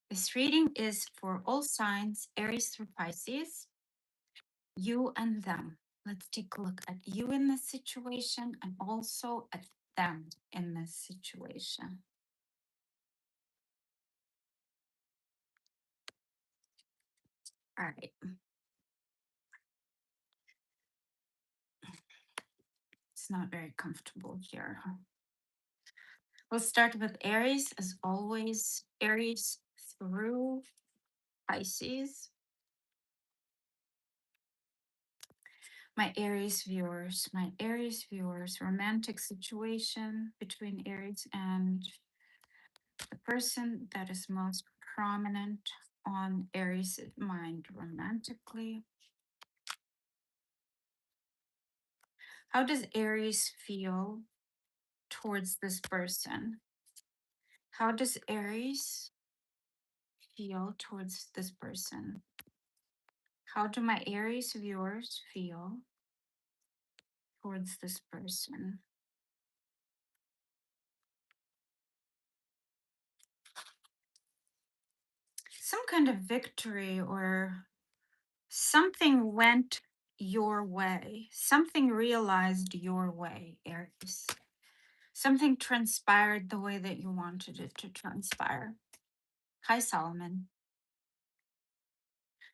This reading is for all signs, Aries through Pisces, you and them. Let's take a look at you in this situation and also at them in this situation. All right. It's not very comfortable here. We'll start with Aries, as always. Aries through Pisces. My Aries viewers, romantic situation between Aries and the person that is most prominent on Aries' mind romantically. How does Aries feel towards this person? How does Aries feel towards this person? How do my Aries viewers feel towards this person? Some kind of victory or something went your way, something realized your way, Aries. Something transpired the way that you wanted it to transpire. Hi, Solomon.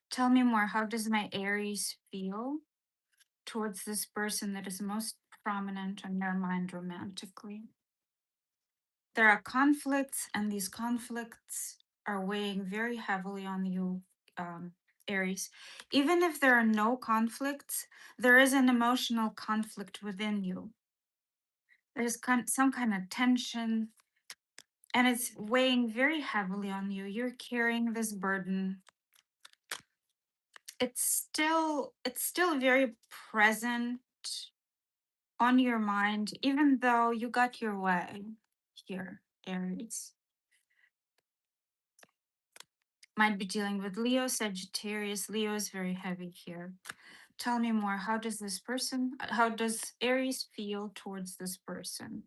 Tell me more. How does my Aries feel towards this person that is most prominent on their mind romantically? There are conflicts, and these conflicts are weighing very heavily on you, Aries. Even if there are no conflicts, there is an emotional conflict within you. There's some kind of tension, and it's weighing very heavily on you. You're carrying this burden. It's still very present on your mind, even though you got your way here, Aries. Might be dealing with Leo, Sagittarius. Leo is very heavy here. Tell me more. How does Aries feel towards this person?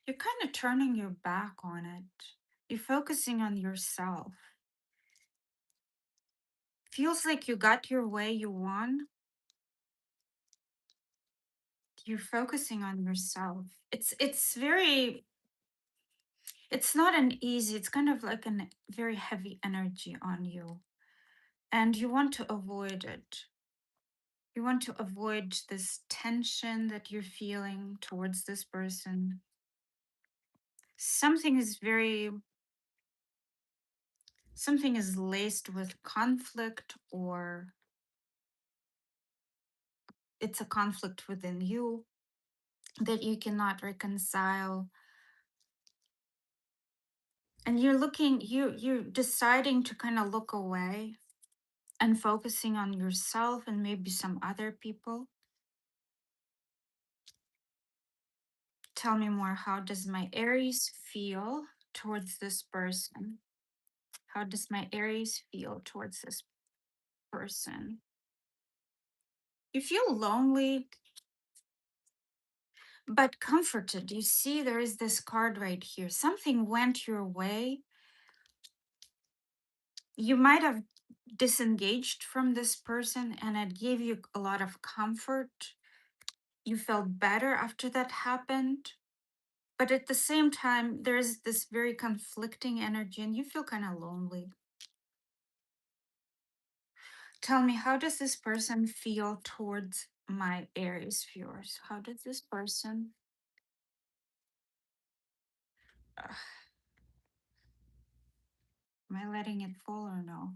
You're kind of turning your back on it. You're focusing on yourself. Feels like you got your way, you won. You're focusing on yourself. It's not an easy, it's kind of like a very heavy energy on you. And you want to avoid it. You want to avoid this tension that you're feeling towards this person. Something is laced with conflict, or it's a conflict within you that you cannot reconcile. And you're deciding to kind of look away and focusing on yourself and maybe some other people. Tell me more. How does my Aries feel towards this person? How does my Aries feel towards this person? You feel lonely, but comforted. You see, there is this card right here. Something went your way. You might have disengaged from this person, and it gave you a lot of comfort. You felt better after that happened. But at the same time, there is this very conflicting energy, and you feel kind of lonely. Tell me, how does this person feel towards my Aries viewers? How does this person? Ugh, am I letting it fall or no?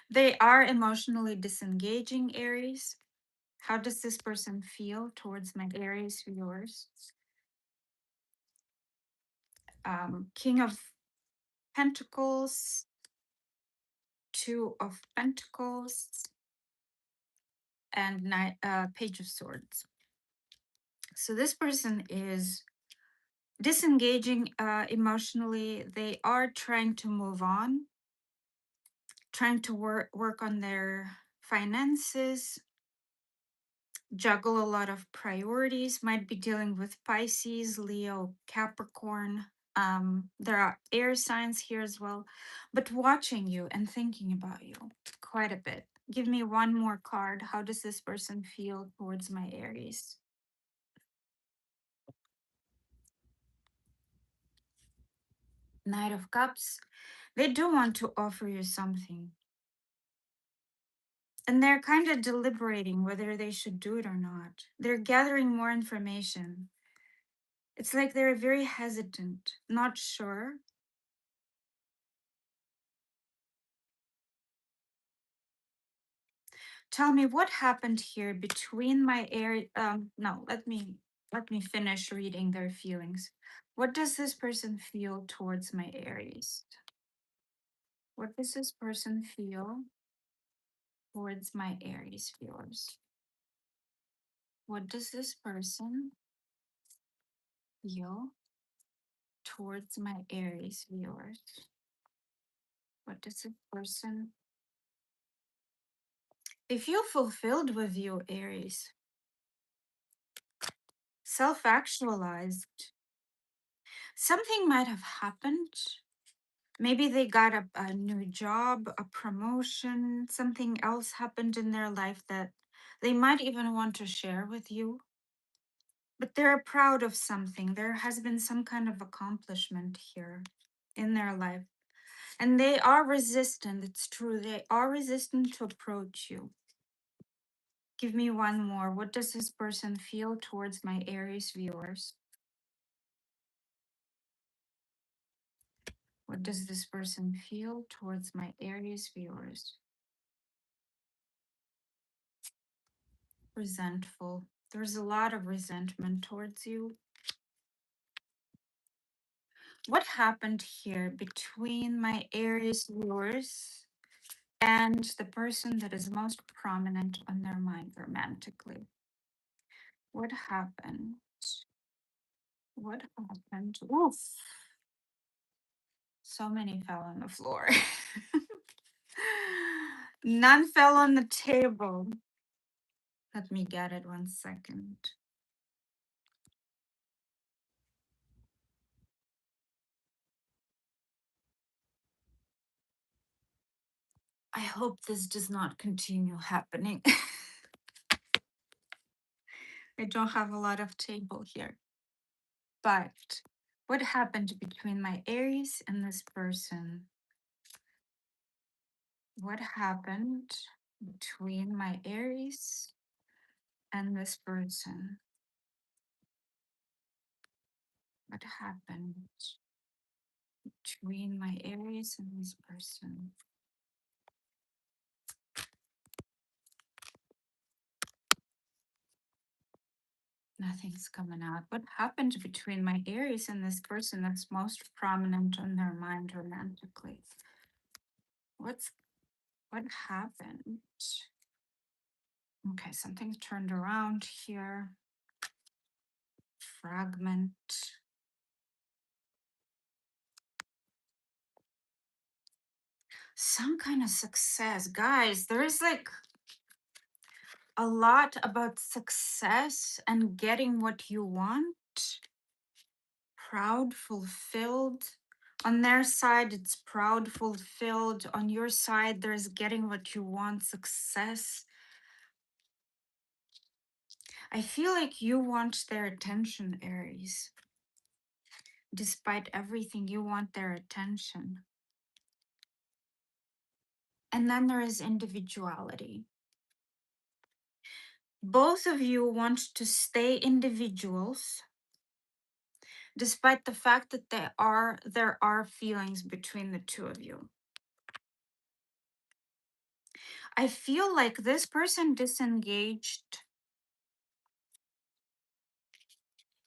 They are emotionally disengaging, Aries. How does this person feel towards my Aries viewers? King of Pentacles, Two of Pentacles, and Page of Swords. So this person is disengaging emotionally. They are trying to move on, trying to work on their finances, juggle a lot of priorities, might be dealing with Pisces, Leo, Capricorn. There are air signs here as well, but watching you and thinking about you quite a bit. Give me one more card. How does this person feel towards my Aries? Knight of Cups. They do want to offer you something. And they're kind of deliberating whether they should do it or not. They're gathering more information. It's like they're very hesitant, not sure. Tell me what happened here between my air. No, let me finish reading their feelings. What does this person feel towards my Aries? What does this person feel towards my Aries viewers? What does this person feel towards my Aries viewers? What does this person? They feel fulfilled with you, Aries. Self actualized. Something might have happened. Maybe they got a new job, a promotion, something else happened in their life that they might even want to share with you. But they're proud of something. There has been some kind of accomplishment here in their life. And they are resistant. It's true. They are resistant to approach you. Give me one more. What does this person feel towards my Aries viewers? What does this person feel towards my Aries viewers? Resentful. There's a lot of resentment towards you. What happened here between my Aries viewers and the person that is most prominent on their mind romantically? What happened? What happened? Oof. So many fell on the floor. None fell on the table. Let me get it 1 second. I hope this does not continue happening. I don't have a lot of table here. But what happened between my Aries and this person? What happened between my Aries and this person? What happened between my Aries and this person? Nothing's coming out. What happened between my Aries and this person that's most prominent on their mind romantically? What's what happened? Okay, something turned around here. Fragment. Some kind of success. Guys, there is like a lot about success and getting what you want. Proud, fulfilled. On their side, it's proud, fulfilled. On your side, there's getting what you want, success. I feel like you want their attention, Aries. Despite everything, you want their attention. And then there is individuality. Both of you want to stay individuals, despite the fact that there are feelings between the two of you. I feel like this person disengaged.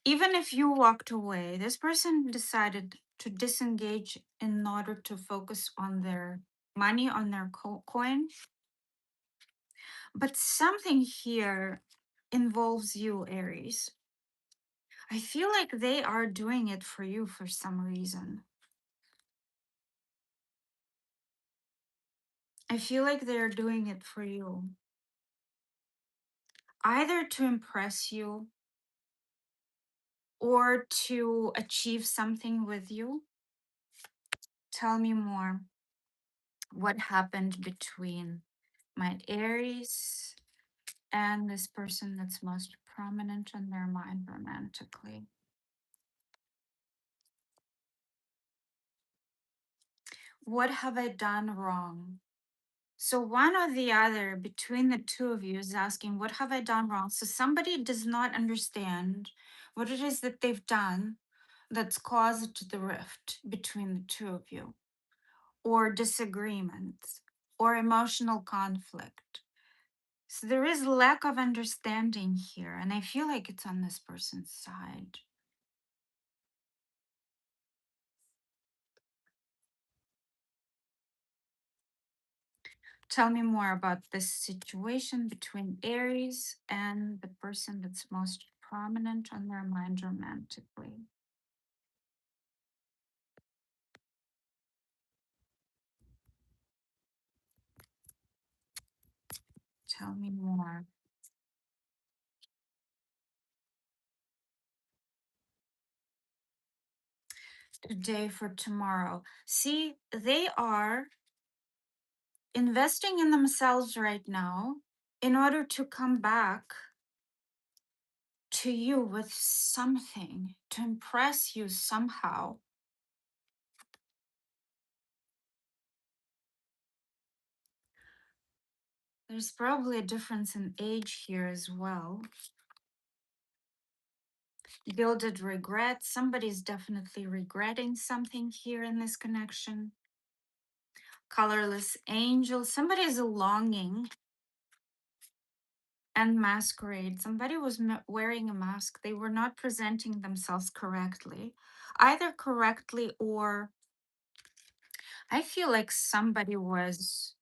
Even if you walked away, this person decided to disengage in order to focus on their money, on their coin. But something here involves you, Aries. I feel like they are doing it for you for some reason. I feel like they're doing it for you. Either to impress you or to achieve something with you. Tell me more. What happened between my Aries and this person that's most prominent in their mind romantically? What have I done wrong? So one or the other between the two of you is asking, what have I done wrong? So somebody does not understand what it is that they've done that's caused the rift between the two of you, or disagreements, or emotional conflict. So there is lack of understanding here, and I feel like it's on this person's side. Tell me more about this situation between Aries and the person that's most prominent on their mind romantically. Tell me more. Today for tomorrow. See, they are investing in themselves right now in order to come back to you with something to impress you somehow. There's probably a difference in age here as well. Gilded regret. Somebody's definitely regretting something here in this connection. Colorless angel. Somebody's longing. And masquerade. Somebody was wearing a mask. They were not presenting themselves correctly, either correctly or I feel like somebody was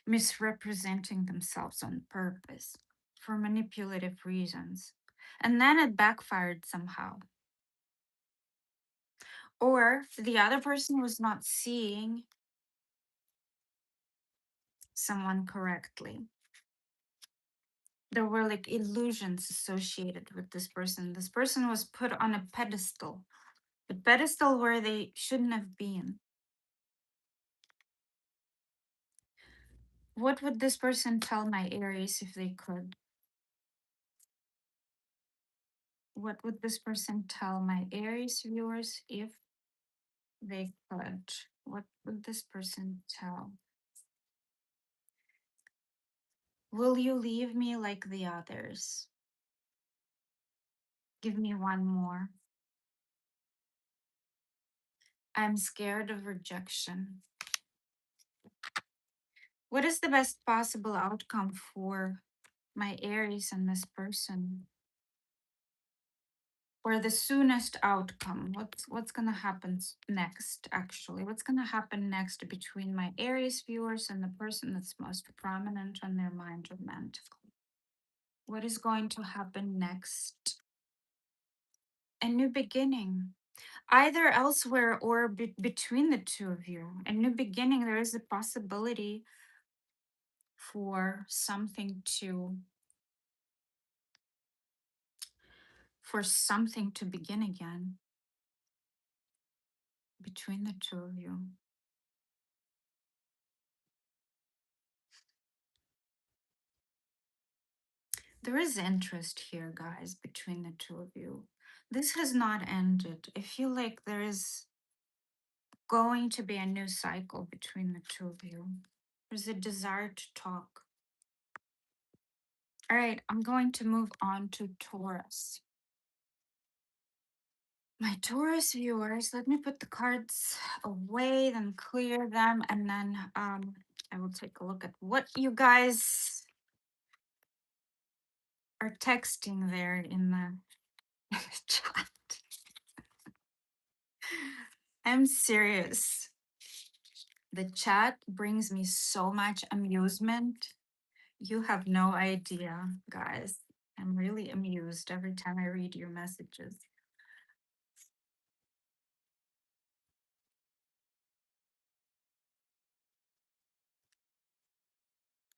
misrepresenting themselves on purpose for manipulative reasons. And then it backfired somehow. Or the other person was not seeing someone correctly. There were like illusions associated with this person. This person was put on a pedestal, the pedestal where they shouldn't have been. What would this person tell my Aries if they could? What would this person tell my Aries viewers if they could? What would this person tell? Will you leave me like the others? Give me one more. I'm scared of rejection. What is the best possible outcome for my Aries and this person? Or the soonest outcome? What's gonna happen next? Actually, what's gonna happen next between my Aries viewers and the person that's most prominent on their mind romantically? What is going to happen next? A new beginning, either elsewhere or between the two of you. A new beginning. There is a possibility for something to begin again between the two of you. There is interest here, guys, between the two of you. This has not ended. I feel like there is going to be a new cycle between the two of you. There's a desire to talk. All right, I'm going to move on to Taurus. My Taurus viewers, let me put the cards away, then clear them, and then I will take a look at what you guys are texting there in the chat. I'm serious. The chat brings me so much amusement. You have no idea, guys. I'm really amused every time I read your messages.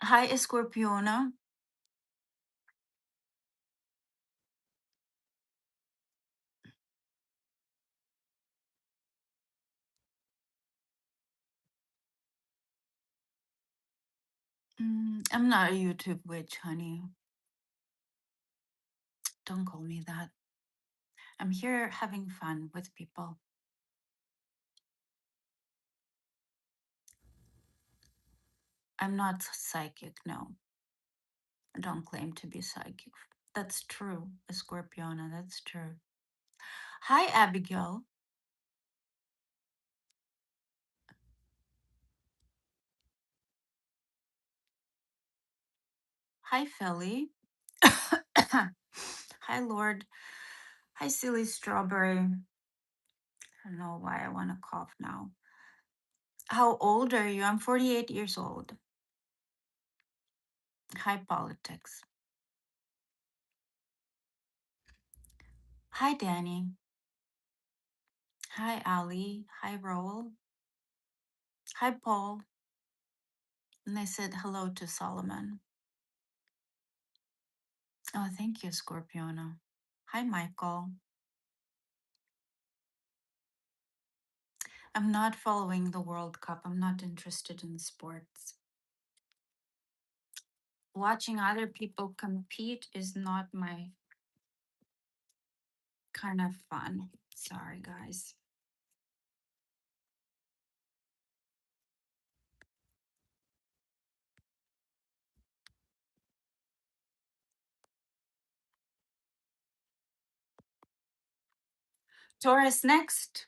Hi, Escorpiona. I'm not a YouTube witch, honey. Don't call me that. I'm here having fun with people. I'm not psychic, no. I don't claim to be psychic. That's true, a Scorpiona, that's true. Hi, Abigail. Hi, Philly. Hi, Lord. Hi, silly strawberry. I don't know why I want to cough now. How old are you? I'm 48 years old. Hi, politics. Hi, Danny. Hi, Ali. Hi, Roel. Hi, Paul. And I said hello to Solomon. Oh, thank you, Scorpiona. Hi, Michael. I'm not following the World Cup. I'm not interested in sports. Watching other people compete is not my kind of fun. Sorry, guys. Taurus next.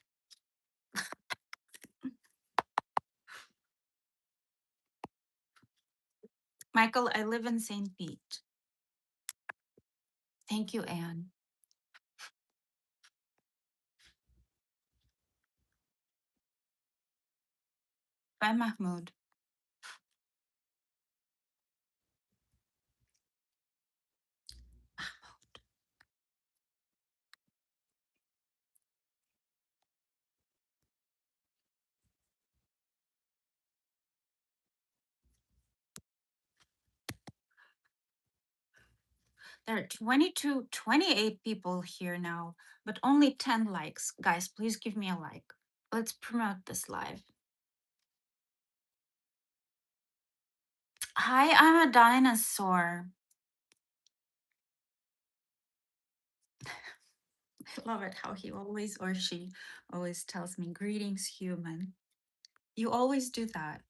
Michael, I live in St. Pete. Thank you, Anne. Bye, Mahmoud. There are 28 people here now, but only 10 likes. Guys, please give me a like. Let's promote this live. Hi, I'm a dinosaur. I love it how he always or she always tells me, greetings, human. You always do that.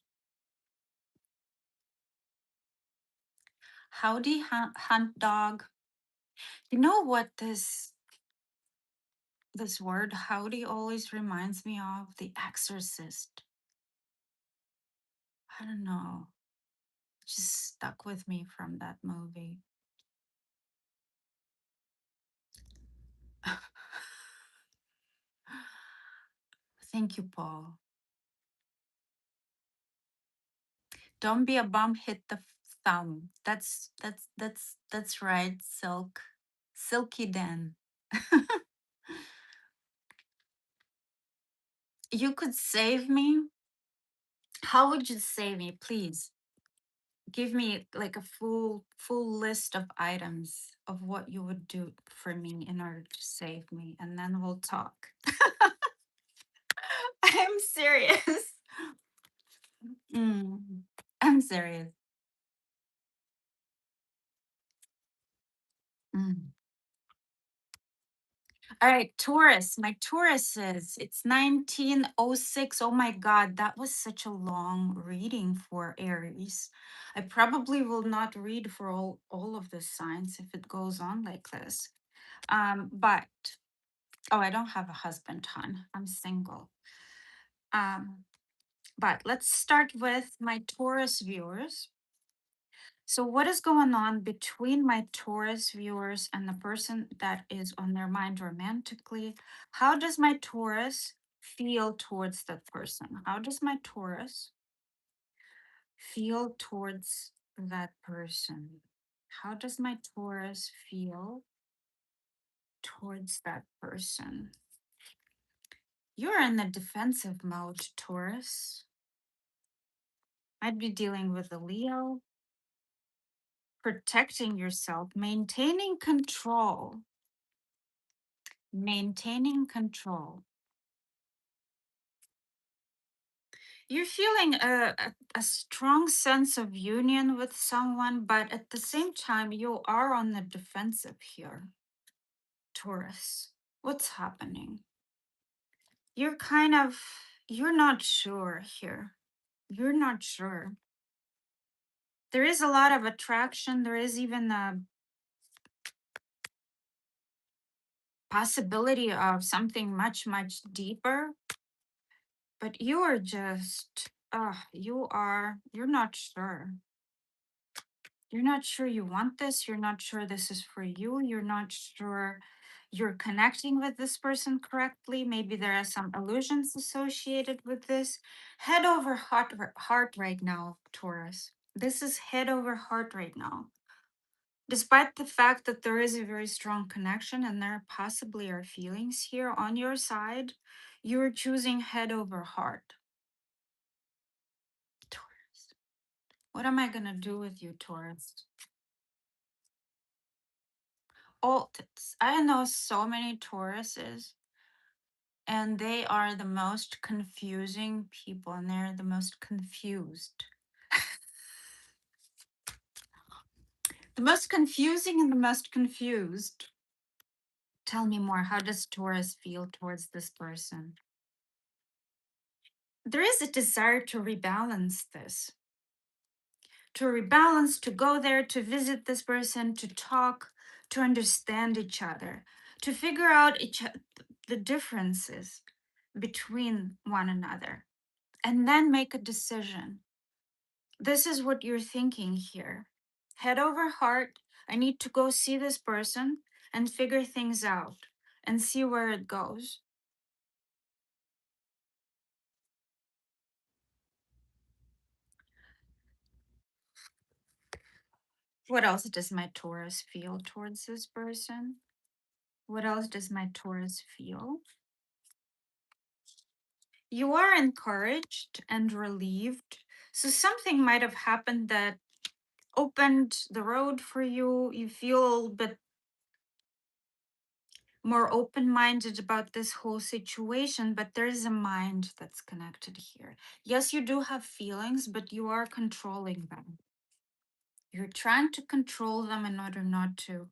Howdy, hunt dog. You know what this word howdy always reminds me of? The Exorcist. I don't know. It just stuck with me from that movie. Thank you, Paul. Don't be a bum, hit the thumb. That's right, Silky Dan. You could save me. How would you save me, please? Give me like a full list of items of what you would do for me in order to save me, and then we'll talk. I'm serious. I'm serious. Mm. All right, Taurus. My Taurus is it's 1906. Oh my God, that was such a long reading for Aries. I probably will not read for all of the signs if it goes on like this. But oh, I don't have a husband, hon. I'm single. Um, but let's start with my Taurus viewers. So, what is going on between my Taurus viewers and the person that is on their mind romantically? How does my Taurus feel towards that person? How does my Taurus feel towards that person? How does my Taurus feel towards that person? You're in the defensive mode, Taurus. I'd be dealing with a Leo, protecting yourself, maintaining control. Maintaining control. You're feeling a strong sense of union with someone, but at the same time, you are on the defensive here, Taurus. What's happening? You're kind of, you're not sure here. You're not sure. There is a lot of attraction. There is even a possibility of something much, much deeper, but you are just, you're not sure. You're not sure you want this. You're not sure this is for you. You're not sure you're connecting with this person correctly. Maybe there are some illusions associated with this. Head over heart right now, Taurus. This is head over heart right now. Despite the fact that there is a very strong connection and there possibly are feelings here on your side, you're choosing head over heart. Taurus. What am I going to do with you, Taurus? I know so many Tauruses, and they are the most confusing people, and they're the most confused. The most confusing and the most confused. Tell me more. How does Taurus feel towards this person? There is a desire to rebalance this, to go there, to visit this person, to talk, to understand each other, to figure out the differences between one another, and then make a decision. This is what you're thinking here. Head over heart, I need to go see this person and figure things out and see where it goes. What else does my Taurus feel towards this person? What else does my Taurus feel? You are encouraged and relieved. So something might have happened that opened the road for you. You feel a bit more open minded about this whole situation, but there's a mind that's connected here. Yes, you do have feelings, but you are controlling them. You're trying to control them in order not to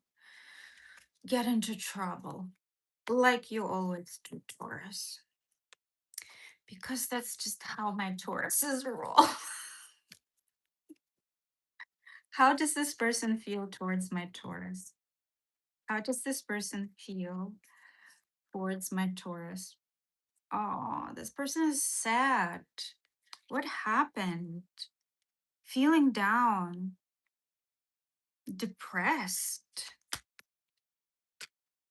get into trouble, like you always do, Taurus. Because that's just how my Tauruses roll. How does this person feel towards my Taurus? How does this person feel towards my Taurus? Oh, this person is sad. What happened? Feeling down, depressed.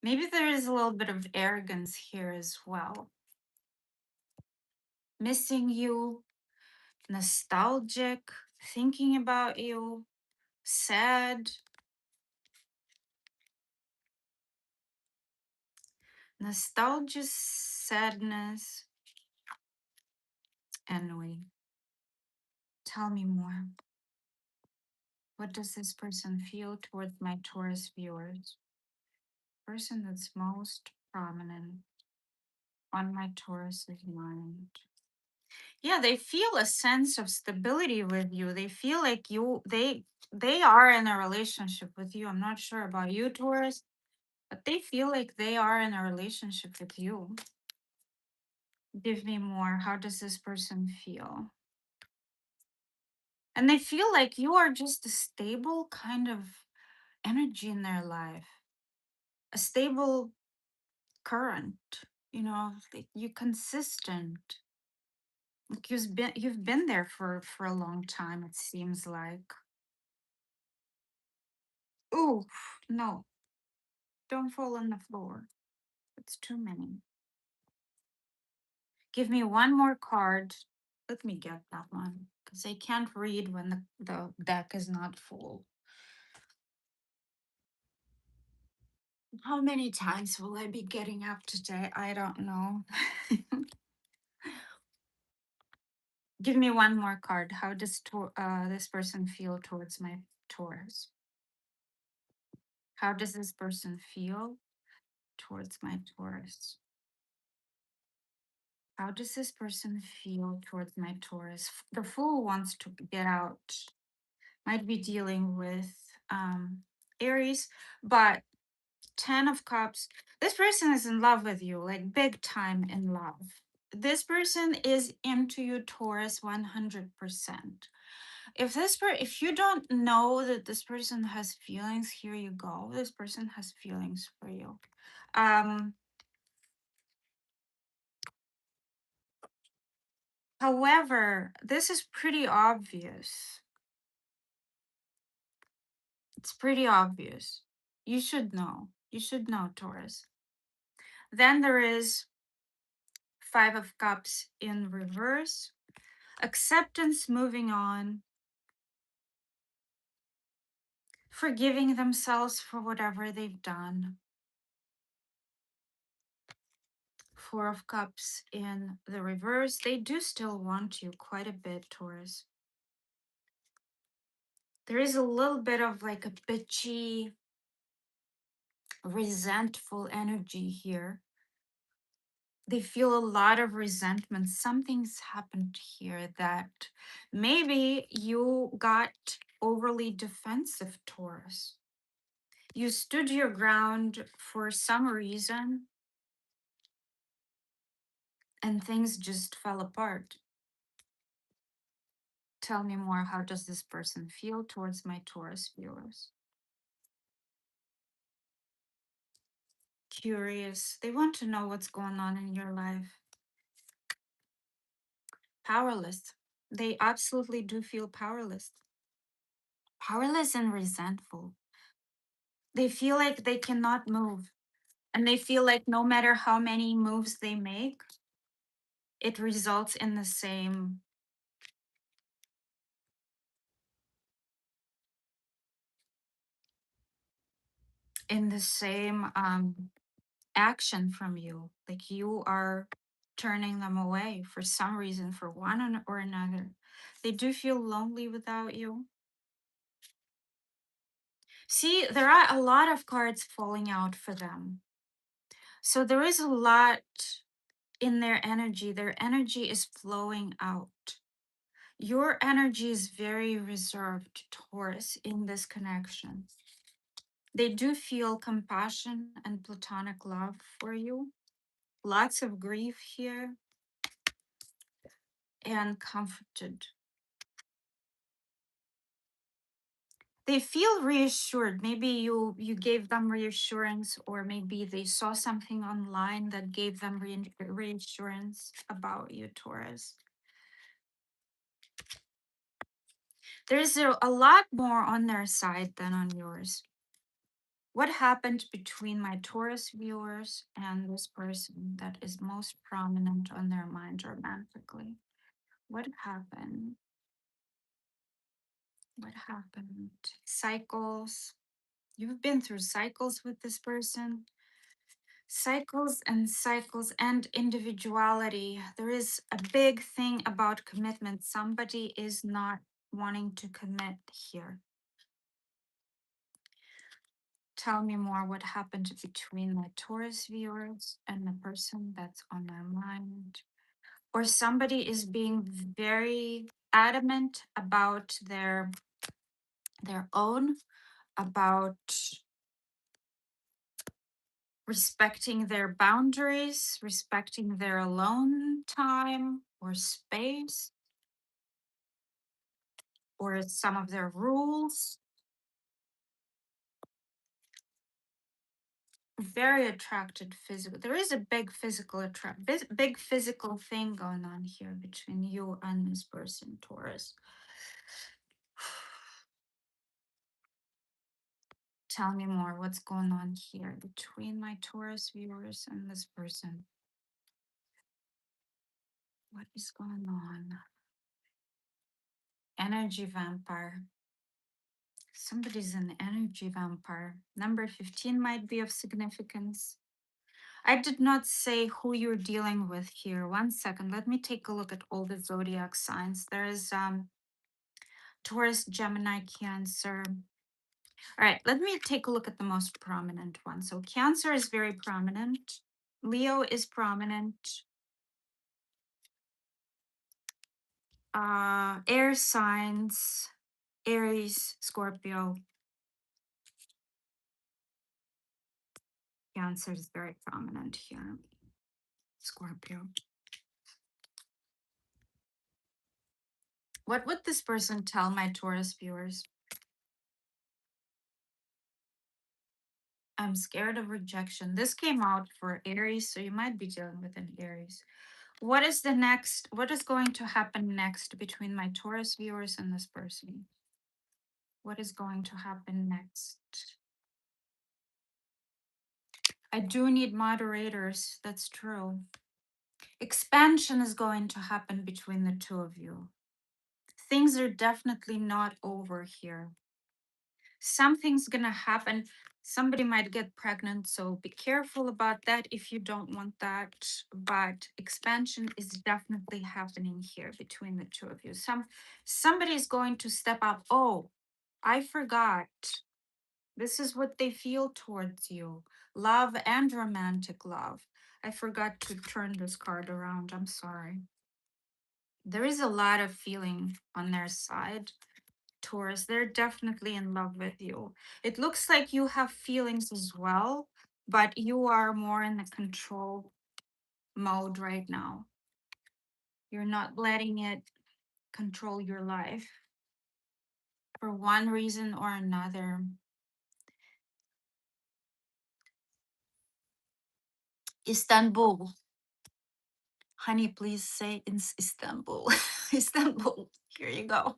Maybe there is a little bit of arrogance here as well. Missing you, nostalgic, thinking about you, sad. Nostalgia, sadness, ennui. Tell me more. What does this person feel towards my Taurus viewers? Person that's most prominent on my Taurus's mind. Yeah, they feel a sense of stability with you. They feel like they are in a relationship with you. I'm not sure about you, Taurus, but they feel like they are in a relationship with you. Give me more. How does this person feel? And they feel like you are just a stable kind of energy in their life, a stable current, like you consistent. Like you've been there for a long time, it seems like. Ooh, no, don't fall on the floor. It's too many. Give me one more card. Let me get that one because I can't read when the deck is not full. How many times will I be getting up today? I don't know. Give me one more card. How does this person feel towards my Taurus? How does this person feel towards my Taurus? How does this person feel towards my Taurus? The Fool wants to get out, might be dealing with Aries, but 10 of Cups, this person is in love with you, like big time in love. This person is into you, Taurus, 100%. If you don't know that this person has feelings, here you go. This person has feelings for you. Um, However, this is pretty obvious. It's pretty obvious. You should know. You should know, Taurus. Then there is Five of Cups in reverse. Acceptance, moving on, forgiving themselves for whatever they've done. Four of Cups in the reverse. They do still want you quite a bit, Taurus. There is a little bit of like a bitchy, resentful energy here. They feel a lot of resentment. Something's happened here that maybe you got overly defensive, Taurus. You stood your ground for some reason and things just fell apart. Tell me more. How does this person feel towards my Taurus viewers? Curious. They want to know what's going on in your life. Powerless. They absolutely do feel powerless. Powerless and resentful. They feel like they cannot move. And they feel like no matter how many moves they make, it results in the same action from you. Like you are turning them away for some reason, for one or another. They do feel lonely without you. See, there are a lot of cards falling out for them. So there is a lot in their energy. Their energy is flowing out. Your energy is very reserved, Taurus, in this connection. They do feel compassion and platonic love for you. Lots of grief here and comforted. They feel reassured. Maybe you gave them reassurance, or maybe they saw something online that gave them reassurance about you, Taurus. There's a lot more on their side than on yours. What happened between my Taurus viewers and this person that is most prominent on their mind romantically? What happened? What happened? Cycles. You've been through cycles with this person. Cycles and cycles and individuality. There is a big thing about commitment. Somebody is not wanting to commit here. Tell me more what happened between my Taurus viewers and the person that's on their mind. Or somebody is being very adamant about their own, about respecting their boundaries, respecting their alone time or space, or some of their rules. Very attracted physical. There is a big physical big physical thing going on here between you and this person, Taurus. Tell me more. What's going on here between my Taurus viewers and this person? What is going on? Energy vampire. Somebody's an energy vampire. Number 15 might be of significance. I did not say who you're dealing with here. One second. Let me take a look at all the zodiac signs. There is Taurus, Gemini, Cancer. All right, let me take a look at the most prominent one. So Cancer is very prominent. Leo is prominent. Air signs, Aries, Scorpio, Cancer is very prominent here. Scorpio. What would this person tell my Taurus viewers? I'm scared of rejection. This came out for Aries, so you might be dealing with an Aries. What is the next? What is going to happen next between my Taurus viewers and this person? What is going to happen next? I do need moderators. That's true. Expansion is going to happen between the two of you. Things are definitely not over here. Something's gonna happen. Somebody might get pregnant, so be careful about that if you don't want that. But expansion is definitely happening here between the two of you. Somebody's going to step up. Oh, I forgot. This is what they feel towards you. Love and romantic love. I forgot to turn this card around. I'm sorry. There is a lot of feeling on their side. Taurus, they're definitely in love with you. It looks like you have feelings as well, but you are more in the control mode right now. You're not letting it control your life for one reason or another. Istanbul. Honey, please say in Istanbul. Istanbul. Here you go.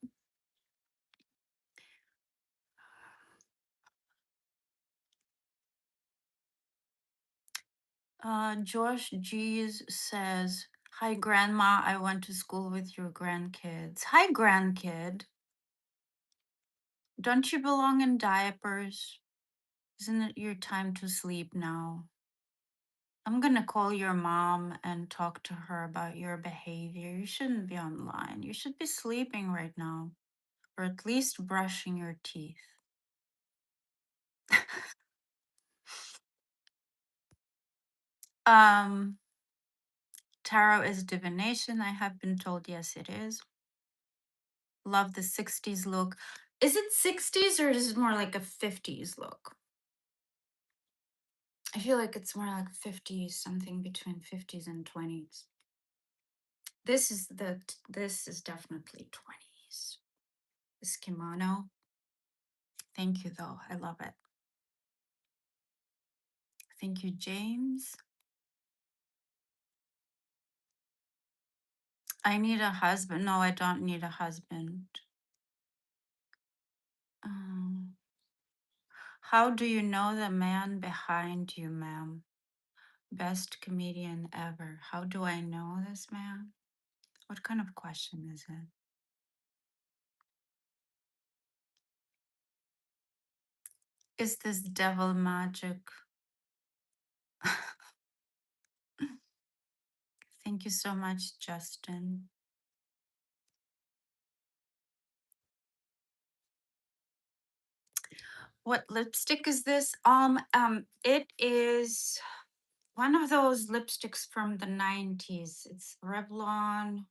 Josh G's says, "Hi, Grandma. I went to school with your grandkids." Hi, grandkid. Don't you belong in diapers? Isn't it your time to sleep now? I'm gonna call your mom and talk to her about your behavior. You shouldn't be online. You should be sleeping right now, or at least brushing your teeth. um, Tarot is divination. I have been told, yes, it is. Love the 60s look. Is it 60s or is it more like a 50s look? I feel like it's more like 50s, something between 50s and 20s. This is definitely 20s. This kimono. Thank you though. I love it. Thank you, James. I need a husband. No, I don't need a husband. Um, how do you know the man behind you, ma'am? Best comedian ever. How do I know this man? What kind of question is it? Is this devil magic? Thank you so much, Justin. What lipstick is this? It is one of those lipsticks from the 90s. It's Revlon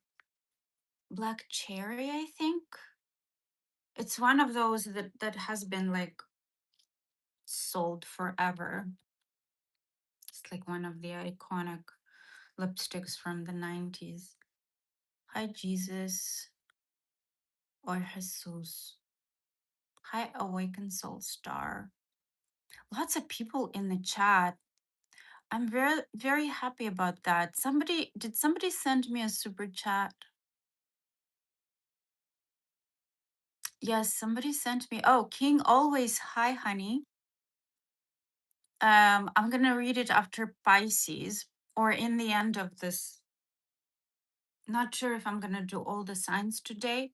Black Cherry, I think. It's one of those that has been like sold forever. It's like one of the iconic lipsticks from the 90s. Hi, Jesus or Jesus. Hi, Awakened Soul Star. Lots of people in the chat. I'm very, very happy about that. Did somebody send me a super chat? Yes, somebody sent me. Oh, King Always. Hi, honey. I'm gonna read it after Pisces or in the end of this. Not sure if I'm gonna do all the signs today,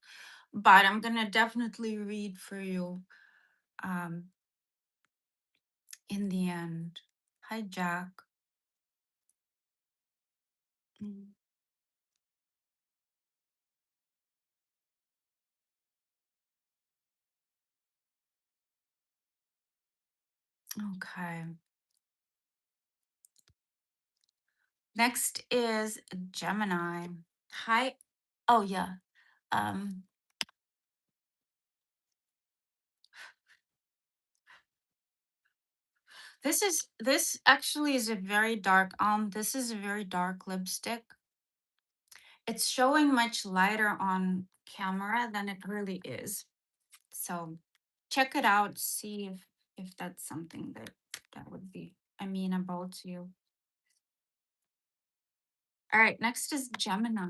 but I'm gonna definitely read for you um in the end. Hi, Jack. Mm, okay. Next is Gemini. Hi. Oh yeah. Um, this actually is a very dark this is a very dark lipstick. It's showing much lighter on camera than it really is. So check it out, see if that's something that would be amenable to you. All right, next is Gemini.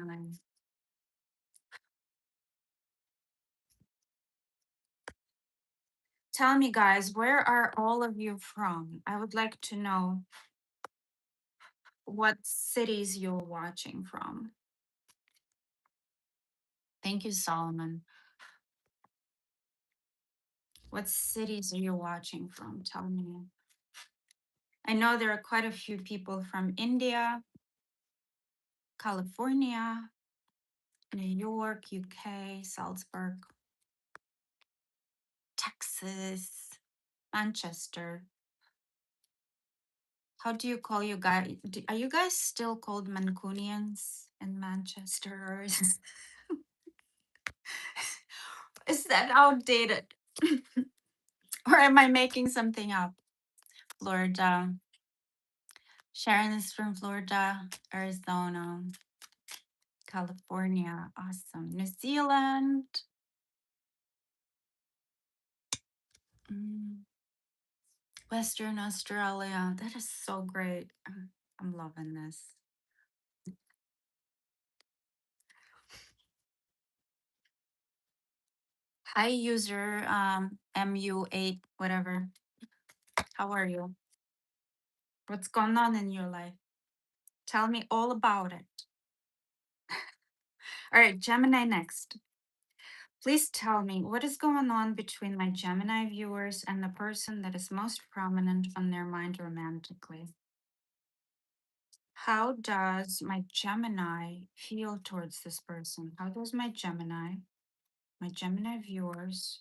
Tell me, guys, where are all of you from? I would like to know what cities you're watching from. Thank you, Solomon. What cities are you watching from? Tell me. I know there are quite a few people from India, California, New York, UK, Salzburg, Texas, Manchester. How do you call you guys? Are you guys still called Mancunians in Manchester? Or is that outdated? Or am I making something up? Florida. Sharon is from Florida, Arizona, California. Awesome. New Zealand. Mm, Western Australia. That is so great. I'm loving this. Hi, user MU8, whatever. How are you? What's going on in your life? Tell me all about it. All right, Gemini next. Please tell me what is going on between my Gemini viewers and the person that is most prominent on their mind romantically. How does my Gemini feel towards this person? How does my Gemini viewers,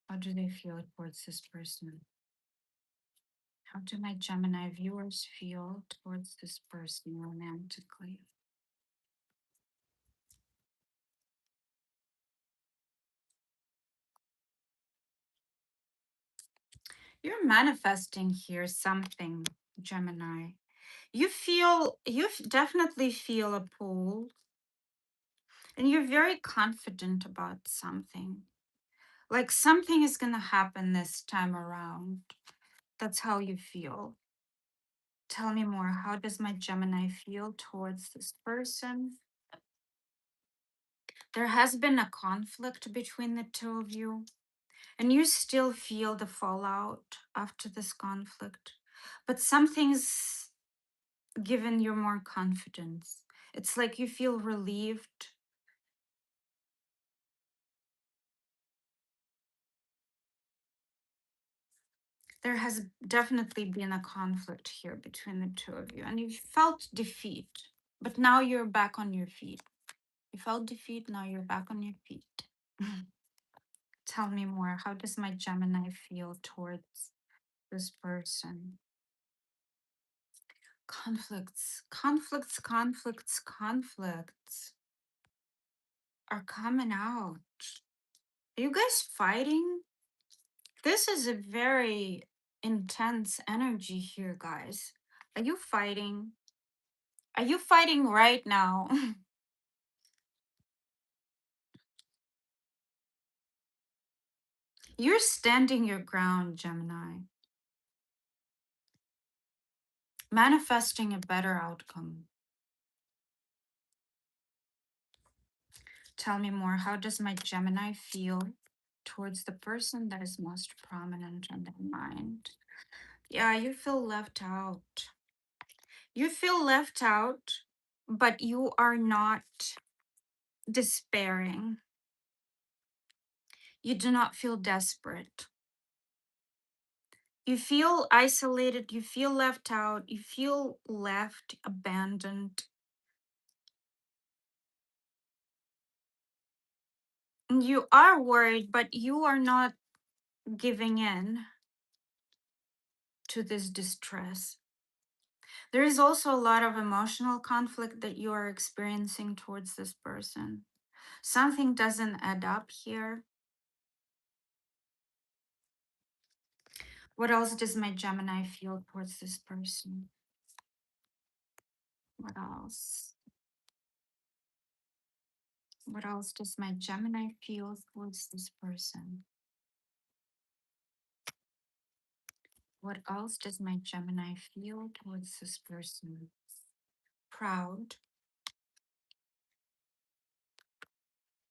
how do they feel towards this person? How do my Gemini viewers feel towards this person romantically? You're manifesting here something, Gemini. Definitely feel a pull, and you're very confident about something. Like something is going to happen this time around. That's how you feel. Tell me more. How does my Gemini feel towards this person? There has been a conflict between the two of you, and you still feel the fallout after this conflict. But something's given you more confidence. It's like you feel relieved. There has definitely been a conflict here between the two of you, and you felt defeat, but now you're back on your feet. You felt defeat, now you're back on your feet. Tell me more. How does my Gemini feel towards this person? Conflicts are coming out. Are you guys fighting? This is a very intense energy here, guys. Are you fighting? Are you fighting right now? You're standing your ground, Gemini. Manifesting a better outcome. Tell me more. How does my Gemini feel towards the person that is most prominent in their mind? Yeah, you feel left out. You feel left out, but you are not despairing. You do not feel desperate. You feel isolated, you feel left out, you feel left, abandoned. And you are worried, but you are not giving in to this distress. There is also a lot of emotional conflict that you are experiencing towards this person. Something doesn't add up here. What else does my Gemini feel towards this person? What else? What else does my Gemini feel towards this person? What else does my Gemini feel towards this person? Proud.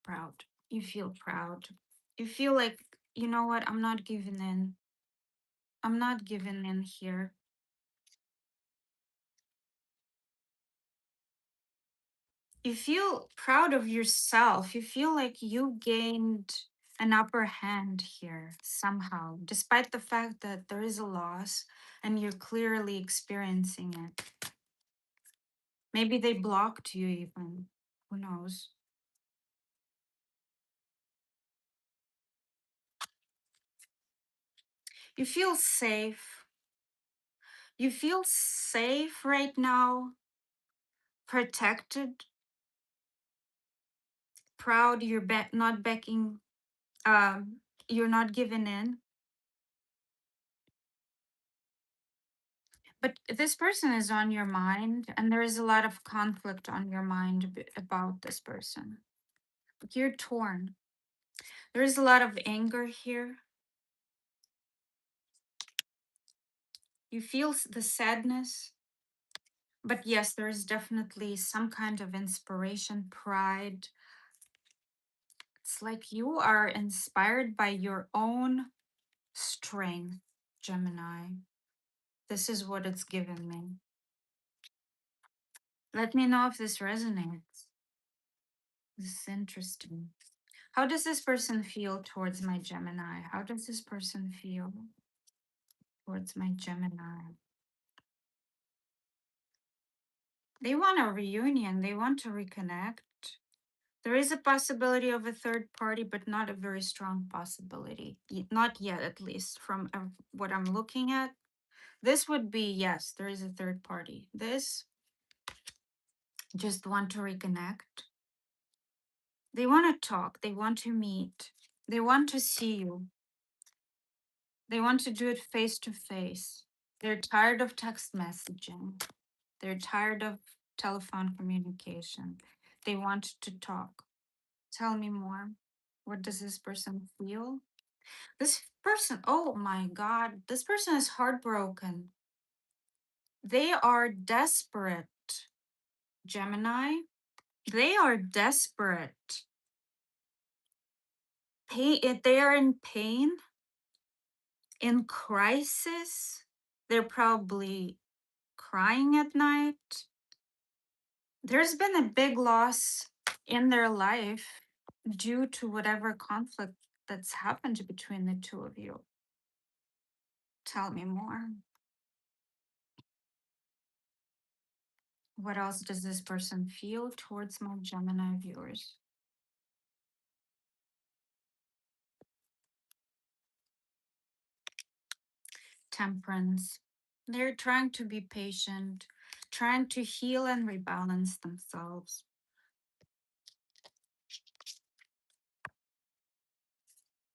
Proud. You feel proud. You feel like, you know what? I'm not giving in. I'm not giving in here. You feel proud of yourself. You feel like you gained an upper hand here somehow, despite the fact that there is a loss and you're clearly experiencing it. Maybe they blocked you, even. Who knows? You feel safe. You feel safe right now, protected, proud. You're not backing, you're not giving in. But this person is on your mind, and there is a lot of conflict on your mind about this person. You're torn. There is a lot of anger here. You feel the sadness. But yes, there is definitely some kind of inspiration, pride. It's like you are inspired by your own strength, Gemini. This is what it's given me. Let me know if this resonates. This is interesting. How does this person feel towards my Gemini? How does this person feel towards my Gemini? They want a reunion, they want to reconnect. There is a possibility of a third party, but not a very strong possibility. Not yet, at least, from what I'm looking at. This would be yes, there is a third party. This just want to reconnect. They want to talk, they want to meet, they want to see you, they want to do it face to face. They're tired of text messaging, they're tired of telephone communication. They want to talk. Tell me more. What does this person feel? This person, oh my God, this person is heartbroken. They are desperate, Gemini. They are desperate. They are in pain, in crisis. They're probably crying at night. There's been a big loss in their life due to whatever conflict that's happened between the two of you. Tell me more. What else does this person feel towards my Gemini viewers? Temperance. They're trying to be patient, trying to heal and rebalance themselves.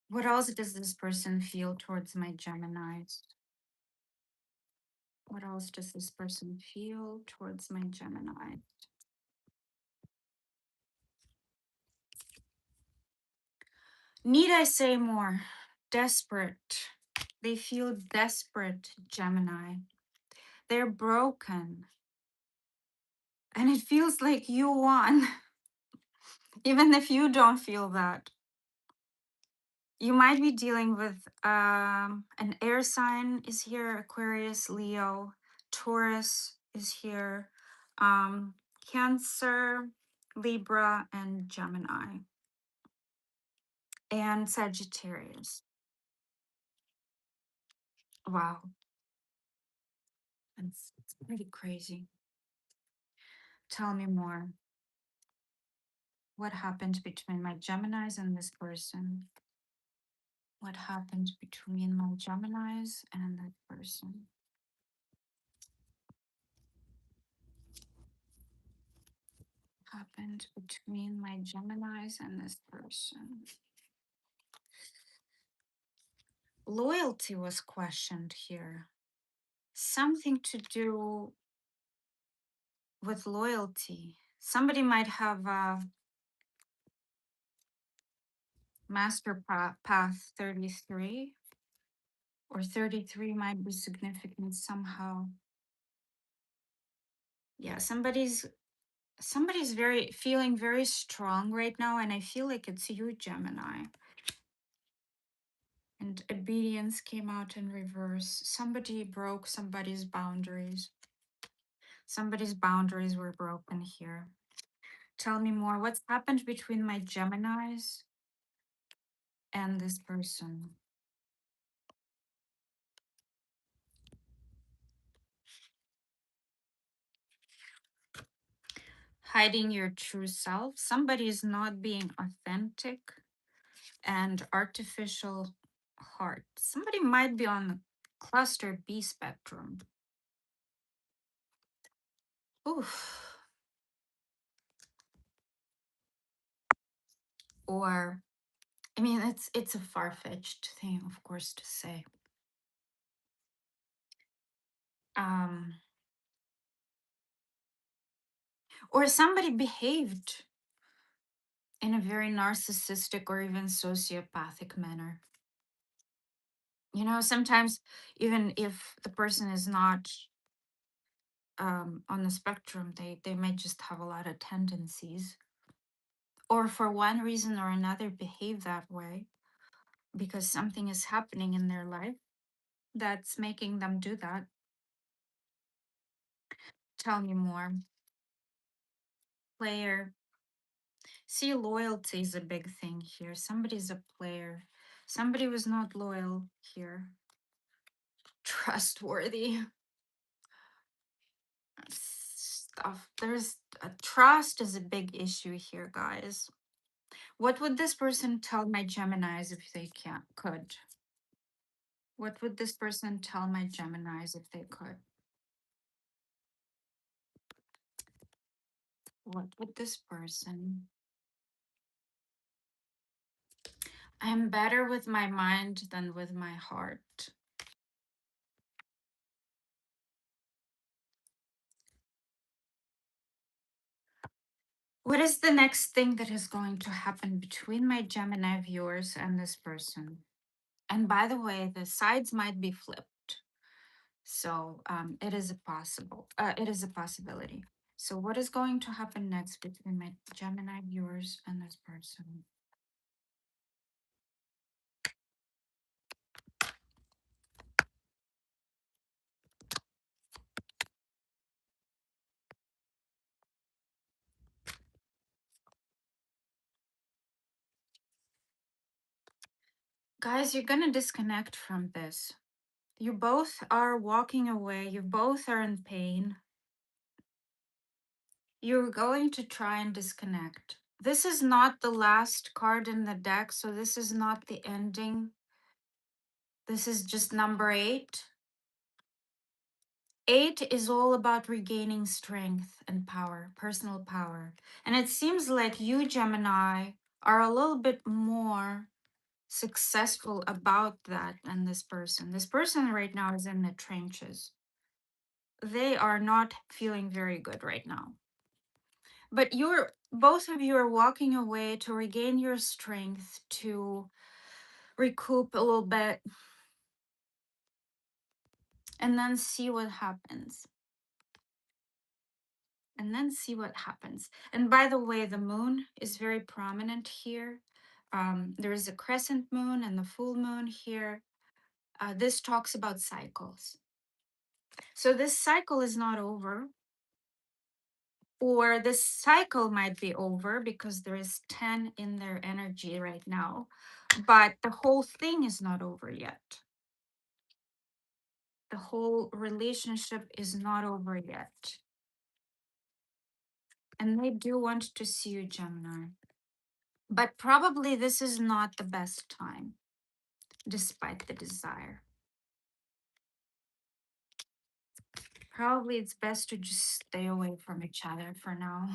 What else does this person feel towards my Geminis? What else does this person feel towards my Gemini? Need I say more? Desperate. They feel desperate, Gemini. They're broken. And it feels like you won, even if you don't feel that. You might be dealing with an air sign is here, Aquarius, Leo, Taurus is here, Cancer, Libra, and Gemini, and Sagittarius. Wow, it's pretty crazy. Tell me more. What happened between my Geminis and this person? What happened between my Geminis and that person? happened between my Geminis and this person? Loyalty was questioned here. Something to do with loyalty. Somebody might have path 33, or 33 might be significant somehow. Yeah, somebody's very feeling very strong right now, and I feel like it's you, Gemini. And obedience came out in reverse. Somebody broke somebody's boundaries. Somebody's boundaries were broken here. Tell me more. What's happened between my Geminis and this person? Hiding your true self. Somebody is not being authentic and artificial heart. Somebody might be on the cluster B spectrum. Oof. Or I mean, it's a far-fetched thing, of course, to say. Um, or somebody behaved in a very narcissistic or even sociopathic manner. You know, sometimes even if the person is not on the spectrum, they might just have a lot of tendencies, or for one reason or another behave that way because something is happening in their life that's making them do that. Tell me more. Player. See, loyalty is a big thing here. Somebody's a player. Somebody was not loyal here. Trustworthy stuff. There's trust is a big issue here, guys. What would this person tell my Geminis if they could? What would this person tell my Geminis if they could? What would this person? I'm better with my mind than with my heart. What is the next thing that is going to happen between my Gemini viewers and this person? And by the way, the sides might be flipped, so it is a possibility. So what is going to happen next between my Gemini viewers and this person? Guys, you're gonna disconnect from this. You both are walking away. You both are in pain. You're going to try and disconnect. This is not the last card in the deck, so this is not the ending. This is just number 8. 8 is all about regaining strength and power, personal power. And it seems like you, Gemini, are a little bit more successful about that than this person. This person right now is in the trenches. They are not feeling very good right now. But both of you are walking away to regain your strength, to recoup a little bit, and then see what happens. And then see what happens. And by the way, the moon is very prominent here. There is a crescent moon and the full moon here. This talks about cycles. So this cycle is not over, or this cycle might be over because there is 10 in their energy right now, but the whole thing is not over yet. The whole relationship is not over yet. And they do want to see you, Gemini. But probably this is not the best time, despite the desire. Probably it's best to just stay away from each other for now.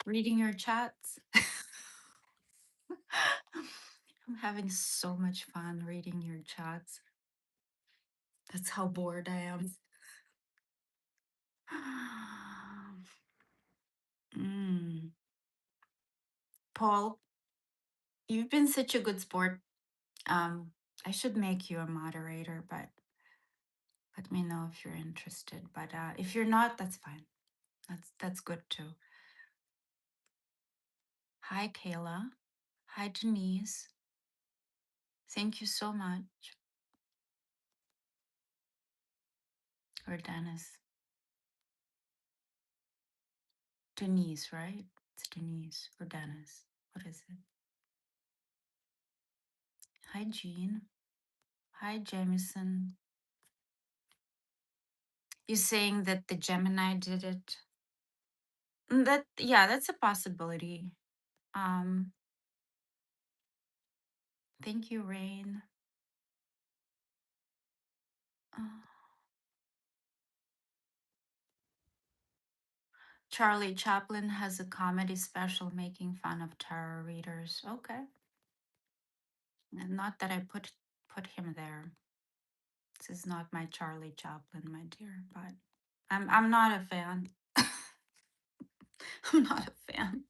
reading your chats. I'm having so much fun reading your chats. That's how bored I am. Mm. Paul, you've been such a good sport. Um, I should make you a moderator, but let me know if you're interested. But if you're not, that's fine. That's good too. Hi, Kayla. Hi, Denise. Thank you so much. Or Dennis. Denise, right? It's Denise or Dennis. What is it? Hi, Jean. Hi, Jameson. You saying that the Gemini did it? That yeah, that's a possibility. Um, thank you, Rain. Uh, Charlie Chaplin has a comedy special making fun of tarot readers. Okay, and not that I put him there. This is not my Charlie Chaplin, my dear. But I'm not a fan. I'm not a fan.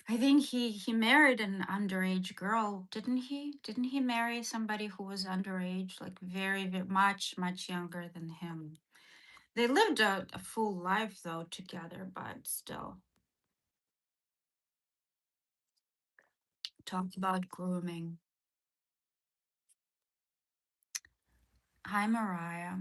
I think he married an underage girl, didn't he? Didn't he marry somebody who was underage, like very much younger than him? They lived a full life though together, but still. Talk about grooming. Hi, Mariah.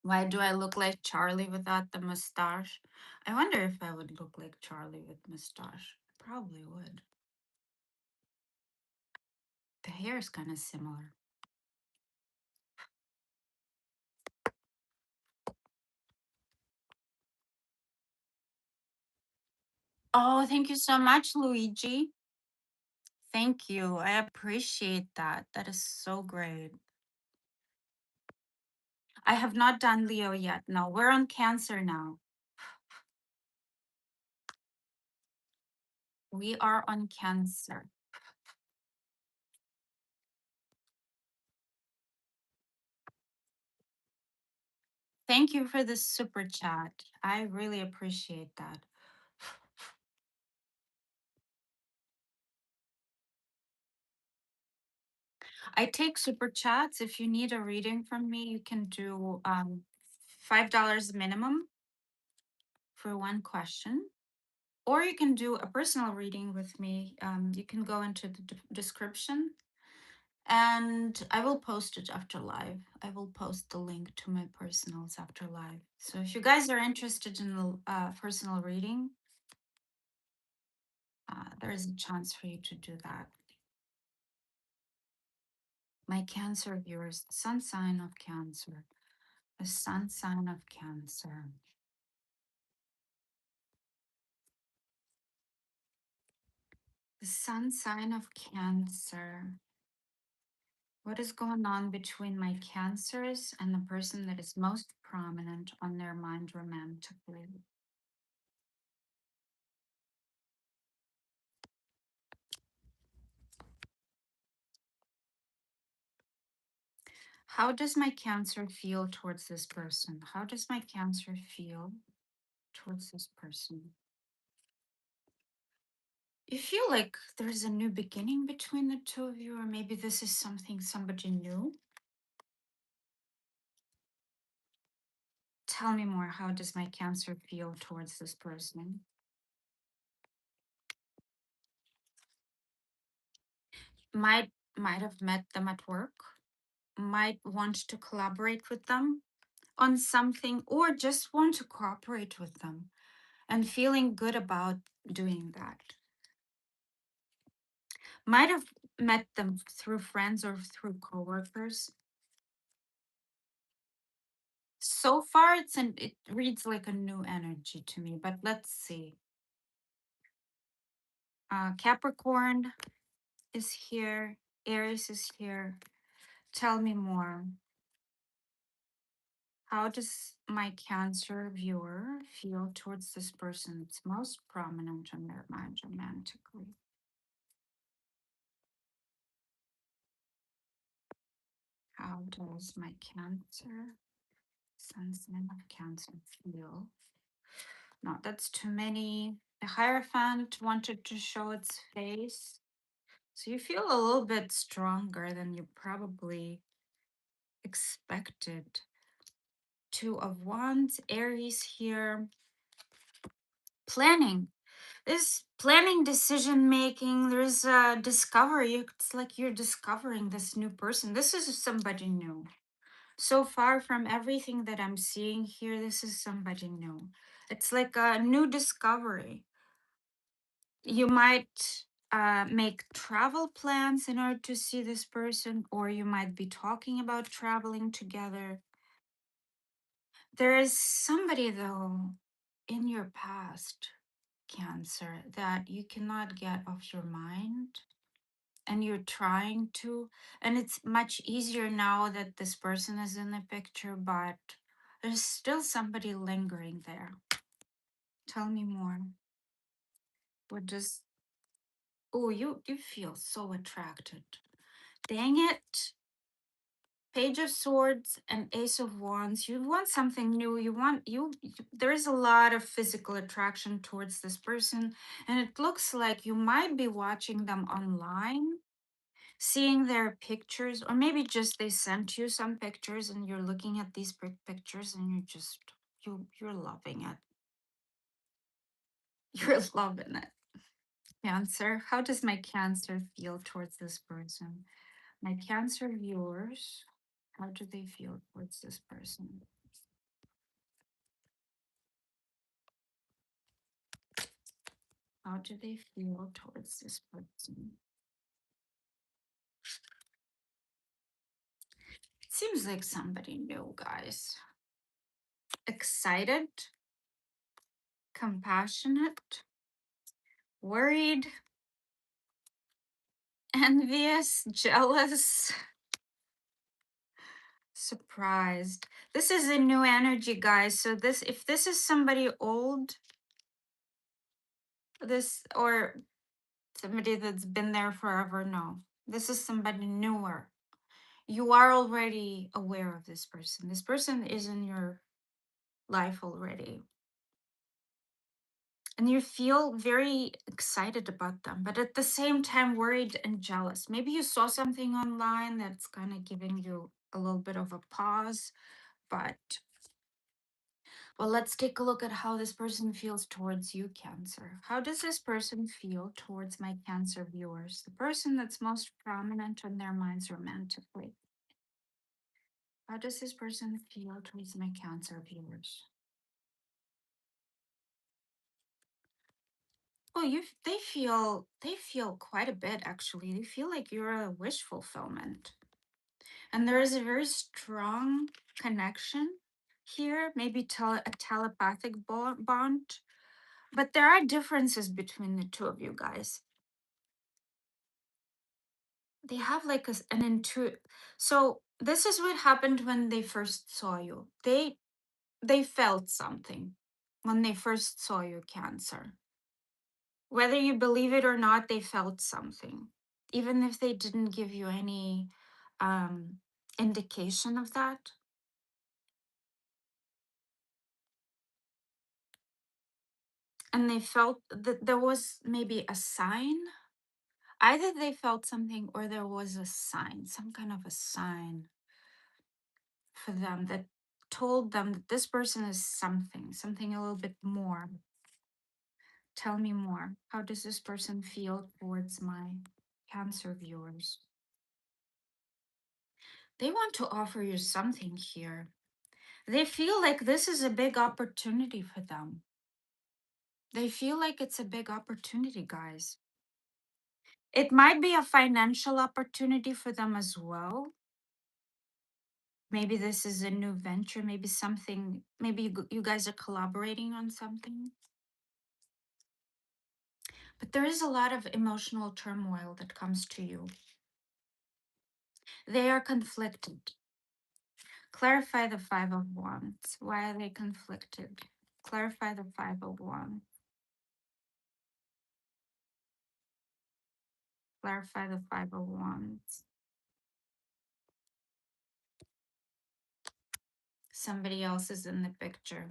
Why do I look like Charlie without the mustache? I wonder if I would look like Charlie with mustache. Probably would. The hair is kind of similar. Oh, thank you so much, Luigi. Thank you. I appreciate that. That is so great. I have not done Leo yet. No, we're on Cancer now. We are on Cancer. Thank you for the super chat. I really appreciate that. I take super chats. If you need a reading from me, you can do $5 minimum for one question. Or you can do a personal reading with me. You can go into the description and I will post it after live. I will post the link to my personals after live. So if you guys are interested in the personal reading, there is a chance for you to do that. My Cancer viewers, sun sign of Cancer, the sun sign of Cancer. The sun sign of Cancer. What is going on between my Cancers and the person that is most prominent on their mind romantically? How does my Cancer feel towards this person? How does my Cancer feel towards this person? You feel like there's a new beginning between the two of you, or maybe this is something somebody new. Tell me more. How does my Cancer feel towards this person? Might have met them at work, might want to collaborate with them on something, or just want to cooperate with them and feeling good about doing that. Might have met them through friends or through coworkers. So far, it reads like a new energy to me, but let's see. Capricorn is here. Aries is here. Tell me more. How does my Cancer viewer feel towards this person that's most prominent in their mind romantically? How does my Cancer, Sun sign of Cancer, feel? No, that's too many. The Hierophant wanted to show its face. So you feel a little bit stronger than you probably expected. Two of Wands, Aries here. Planning. This planning, decision making, there's a discovery. It's like you're discovering this new person. This is somebody new. So far from everything that I'm seeing here, this is somebody new. It's like a new discovery. You might make travel plans in order to see this person, or you might be talking about traveling together. There is somebody, though, in your past, Cancer, that you cannot get off your mind, and you're trying to. And it's much easier now that this person is in the picture, but there's still somebody lingering there. Tell me more. What does. Oh, you feel so attracted. Dang it. Page of Swords and Ace of Wands. You want something new. There is a lot of physical attraction towards this person, and it looks like you might be watching them online, seeing their pictures, or maybe just they sent you some pictures and you're looking at these pictures and you're loving it. You're loving it. Cancer. How does my Cancer feel towards this person? My Cancer viewers, how do they feel towards this person? How do they feel towards this person? It seems like somebody new, guys. Excited, compassionate, worried, envious, jealous, surprised. This is a new energy, guys. So if this is somebody old, this or somebody that's been there forever, no. This is somebody newer. You are already aware of this person. This person is in your life already. And you feel very excited about them, but at the same time worried and jealous. Maybe you saw something online that's kind of giving you a little bit of a pause, but well, let's take a look at how this person feels towards you, Cancer. How does this person feel towards my Cancer viewers? The person that's most prominent in their minds romantically. How does this person feel towards my Cancer viewers? Well, they feel quite a bit actually. They feel like you're a wish fulfillment. And there is a very strong connection here, maybe a telepathic bond. But there are differences between the two of you guys. They have like an intuitive. So this is what happened when they first saw you. They felt something when they first saw you, Cancer. Whether you believe it or not, they felt something, even if they didn't give you any um, indication of that. And they felt that there was maybe a sign. Either they felt something or there was a sign, some kind of a sign for them that told them that this person is something a little bit more. Tell me more. How does this person feel towards my Cancer viewers? They want to offer you something here. They feel like this is a big opportunity for them. They feel like it's a big opportunity, guys. It might be a financial opportunity for them as well. Maybe this is a new venture, maybe something, maybe you guys are collaborating on something. But there is a lot of emotional turmoil that comes to you. They are conflicted. Clarify the Five of Wands. Why are they conflicted? Clarify the Five of Wands. Clarify the Five of Wands. Somebody else is in the picture.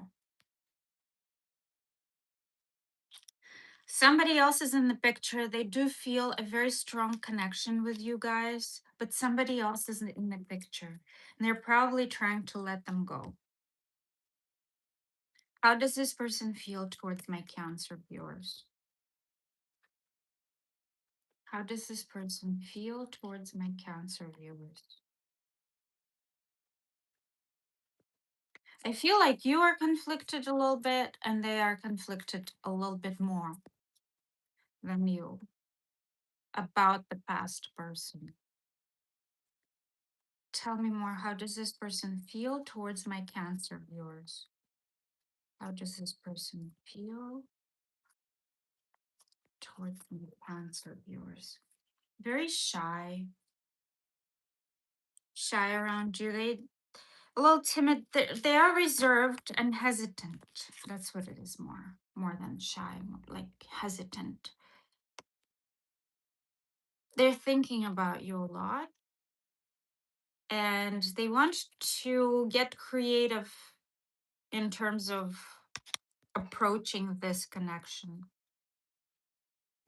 Somebody else is in the picture. They do feel a very strong connection with you guys, but somebody else is in the picture. And they're probably trying to let them go. How does this person feel towards my Cancer viewers? How does this person feel towards my Cancer viewers? I feel like you are conflicted a little bit and they are conflicted a little bit more than you about the past person. Tell me more. How does this person feel towards my Cancer viewers? How does this person feel towards my Cancer viewers? Very shy. Shy around you. They a little timid. They are reserved and hesitant. That's what it is more than shy, more like hesitant. They're thinking about you a lot and they want to get creative in terms of approaching this connection.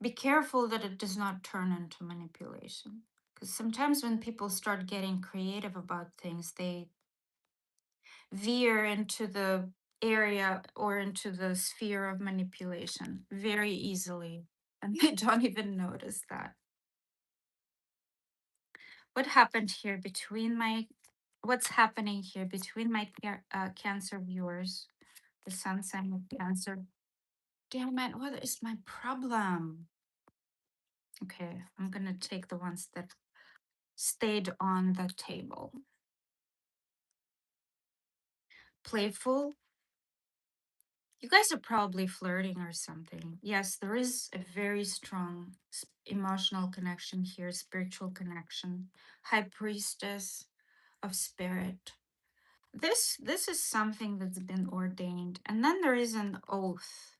Be careful that it does not turn into manipulation. Because sometimes when people start getting creative about things, they veer into the area or into the sphere of manipulation very easily. And they don't even notice that. What happened here between my, what's happening here between my Cancer viewers, the sun sign of Cancer? Damn it, what is my problem? Okay, I'm gonna take the ones that stayed on the table. Playful. You guys are probably flirting or something. Yes, there is a very strong emotional connection here, spiritual connection. High Priestess of Spirit. This is something that's been ordained. And then there is an oath.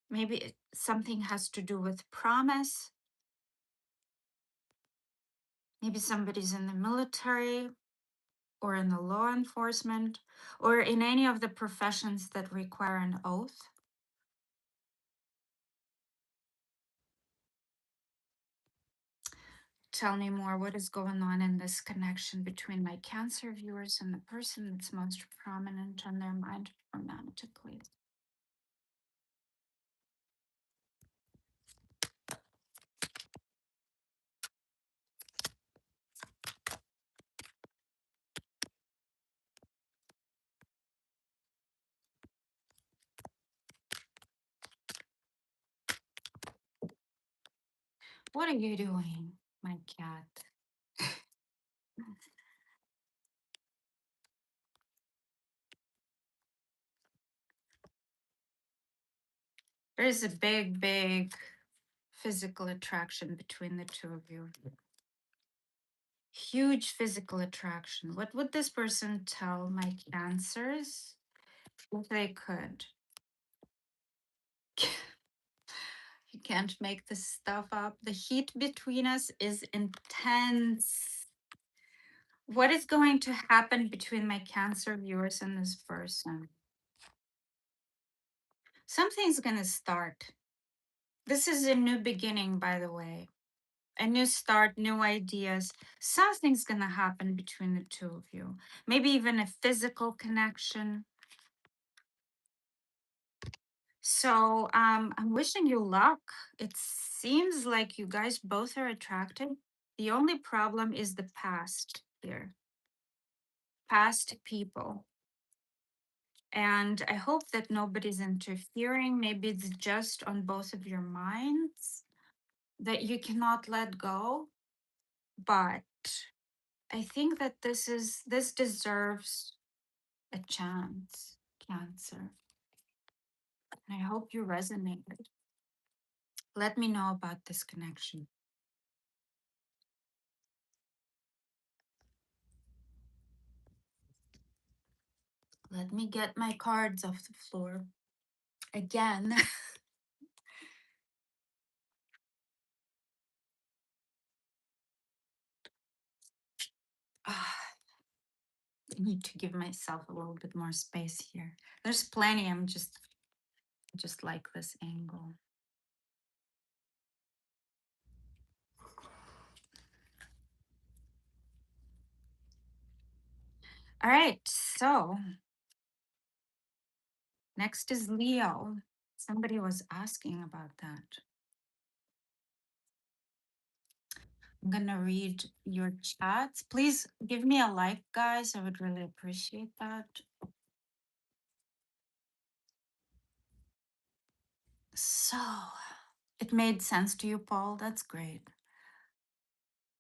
Maybe something has to do with promise. Maybe somebody's in the military or in the law enforcement or in any of the professions that require an oath. Tell me more. What is going on in this connection between my Cancer viewers and the person that's most prominent on their mind romantically? What are you doing, my cat? There's a big, big physical attraction between the two of you. Huge physical attraction. What would this person tell my Cancers if they could? You can't make this stuff up. The heat between us is intense. What is going to happen between my Cancer viewers and this person? Something's going to start. This is a new beginning, by the way. A new start, new ideas. Something's going to happen between the two of you. Maybe even a physical connection. So I'm wishing you luck. It seems like you guys both are attracted. The only problem is the past here. Past people. And I hope that nobody's interfering. Maybe it's just on both of your minds that you cannot let go. But I think that this deserves a chance, Cancer. And I hope you resonated. Let me know about this connection. Let me get my cards off the floor again. Ah, I need to give myself a little bit more space here. There's plenty. I'm just like this angle. All right, so next is Leo. Somebody was asking about that. I'm gonna read your chats. Please give me a like, guys. I would really appreciate that. So, it made sense to you, Paul. That's great.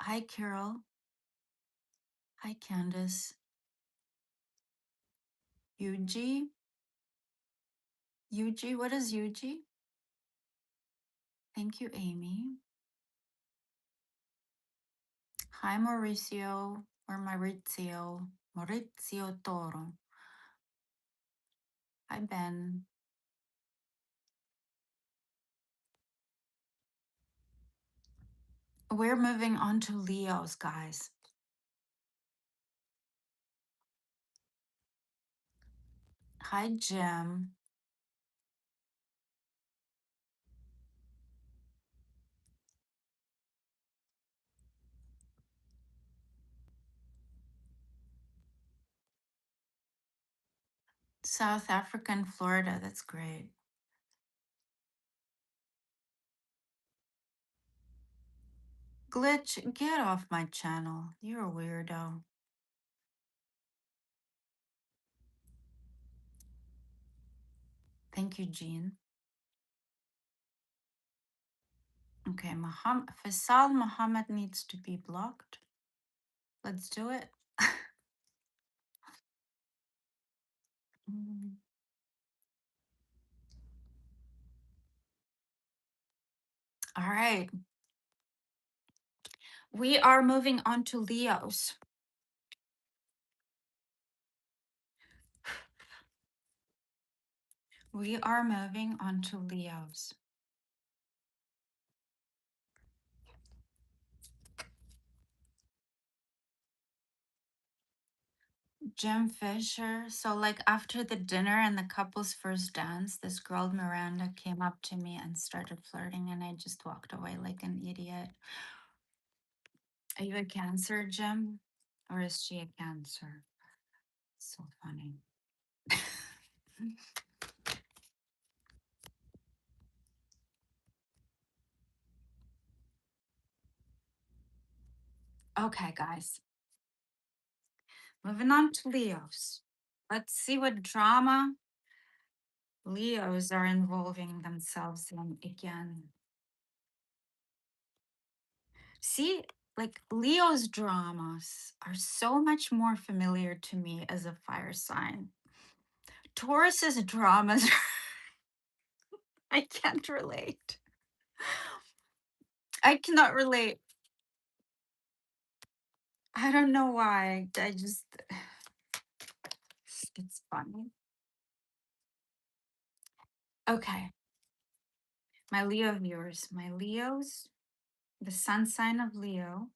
Hi, Carol. Hi, Candace. Yuji. Yuji, what is Yuji? Thank you, Amy. Hi, Mauricio or Maurizio. Maurizio Toro. Hi, Ben. We're moving on to Leos, guys. Hi, Jim. South Africa and Florida. That's great. Glitch, get off my channel. You're a weirdo. Thank you, Jean. Okay, Faisal Muhammad needs to be blocked. Let's do it. Mm. All right. We are moving on to Leos. We are moving on to Leos. Jim Fisher. So, like, after the dinner and the couple's first dance, this girl, Miranda, came up to me and started flirting, and I just walked away like an idiot. Are you a Cancer, Jim? Or is she a Cancer? So funny. Okay, guys. Moving on to Leos. Let's see what drama Leos are involving themselves in again. See, like Leo's dramas are so much more familiar to me as a fire sign. Taurus's dramas, I can't relate. I cannot relate. I don't know why. I just, it's funny. Okay, my Leo viewers, my Leos, the sun sign of Leo.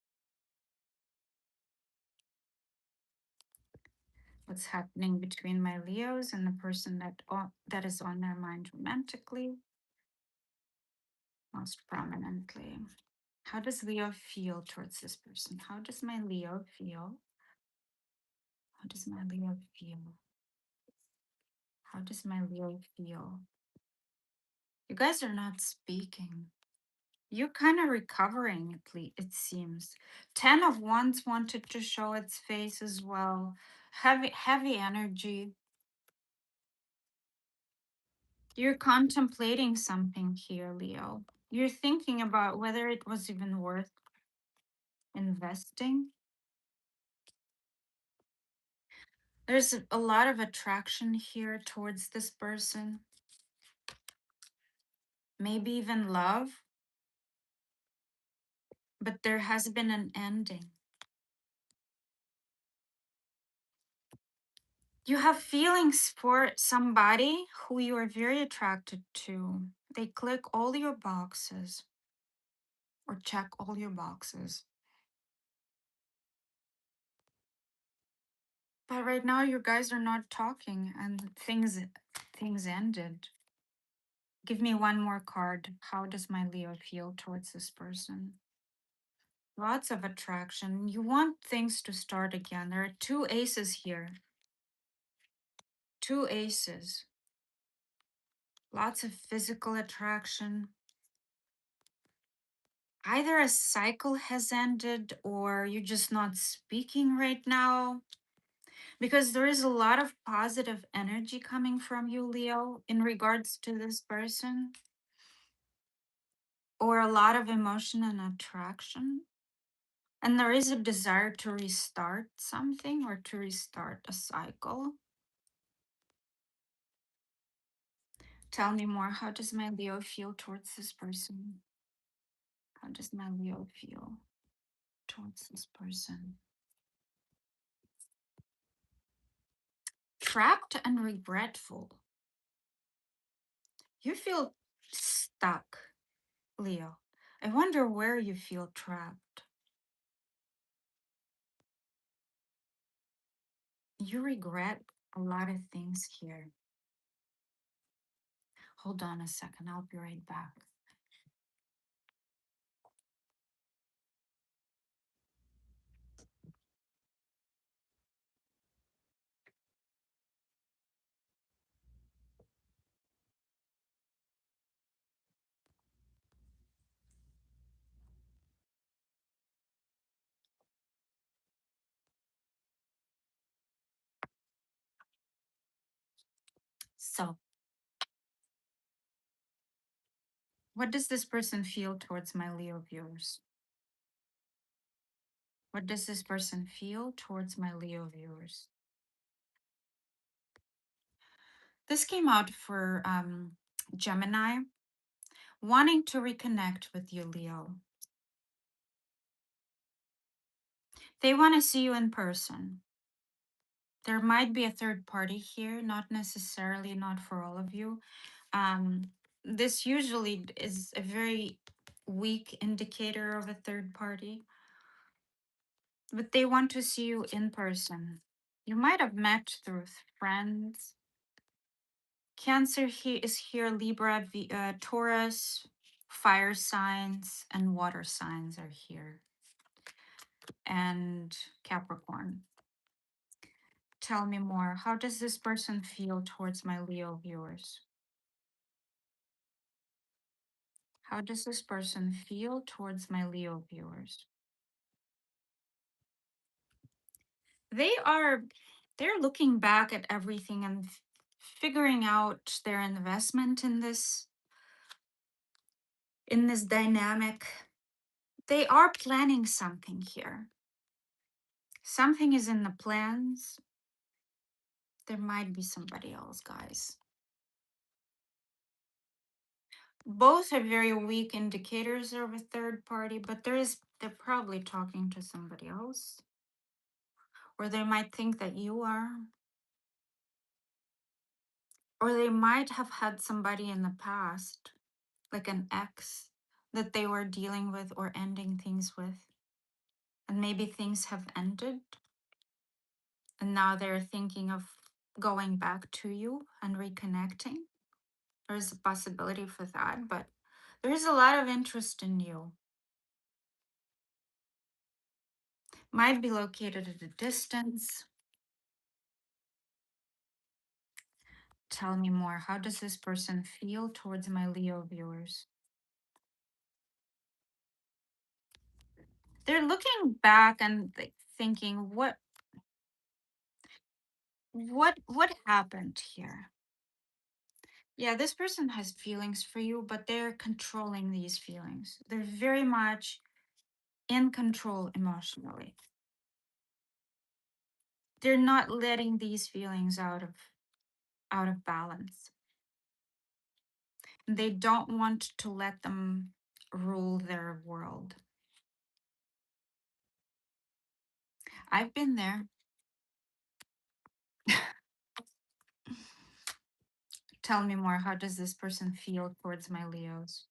What's happening between my Leos and the person that is on their mind romantically, most prominently. How does Leo feel towards this person? How does my Leo feel? How does my Leo feel? How does my Leo feel? You guys are not speaking. You're kind of recovering, at least, it seems. 10 of Wands wanted to show its face as well. Heavy energy. You're contemplating something here, Leo. You're thinking about whether it was even worth investing. There's a lot of attraction here towards this person. Maybe even love. But there has been an ending. You have feelings for somebody who you are very attracted to. They click all your boxes or check all your boxes. But right now you guys are not talking and things ended. Give me one more card. How does my Leo feel towards this person? Lots of attraction. You want things to start again. There are two aces here. Two aces. Lots of physical attraction. Either a cycle has ended or you're just not speaking right now. Because there is a lot of positive energy coming from you, Leo, in regards to this person, or a lot of emotion and attraction. And there is a desire to restart something or to restart a cycle. Tell me more. How does my Leo feel towards this person? How does my Leo feel towards this person? Trapped and regretful. You feel stuck, Leo. I wonder where you feel trapped. You regret a lot of things here. Hold on a second. I'll be right back. So, what does this person feel towards my Leo viewers? What does this person feel towards my Leo viewers? This came out for Gemini, wanting to reconnect with you, Leo. They want to see you in person. There might be a third party here, not necessarily, not for all of you. This usually is a very weak indicator of a third party, but they want to see you in person. You might have met through friends. Cancer is here, Libra, Taurus, fire signs, and water signs are here, and Capricorn. Tell me more. How does this person feel towards my Leo viewers? How does this person feel towards my Leo viewers? They are they're looking back at everything and figuring out their investment in this dynamic. They are planning something here. Something is in the plans. There might be somebody else, guys. Both are very weak indicators of a third party, but they're probably talking to somebody else. Or they might think that you are. Or they might have had somebody in the past, like an ex, that they were dealing with or ending things with. And maybe things have ended. And now they're thinking of going back to you and reconnecting. There's a possibility for that, but there's a lot of interest in you. Might be located at a distance. Tell me more. How does this person feel towards my Leo viewers? They're looking back and thinking, what happened here? Yeah, this person has feelings for you, but they're controlling these feelings. They're very much in control emotionally. They're not letting these feelings out of balance. They don't want to let them rule their world. I've been there. Tell me more. How does this person feel towards my Leos?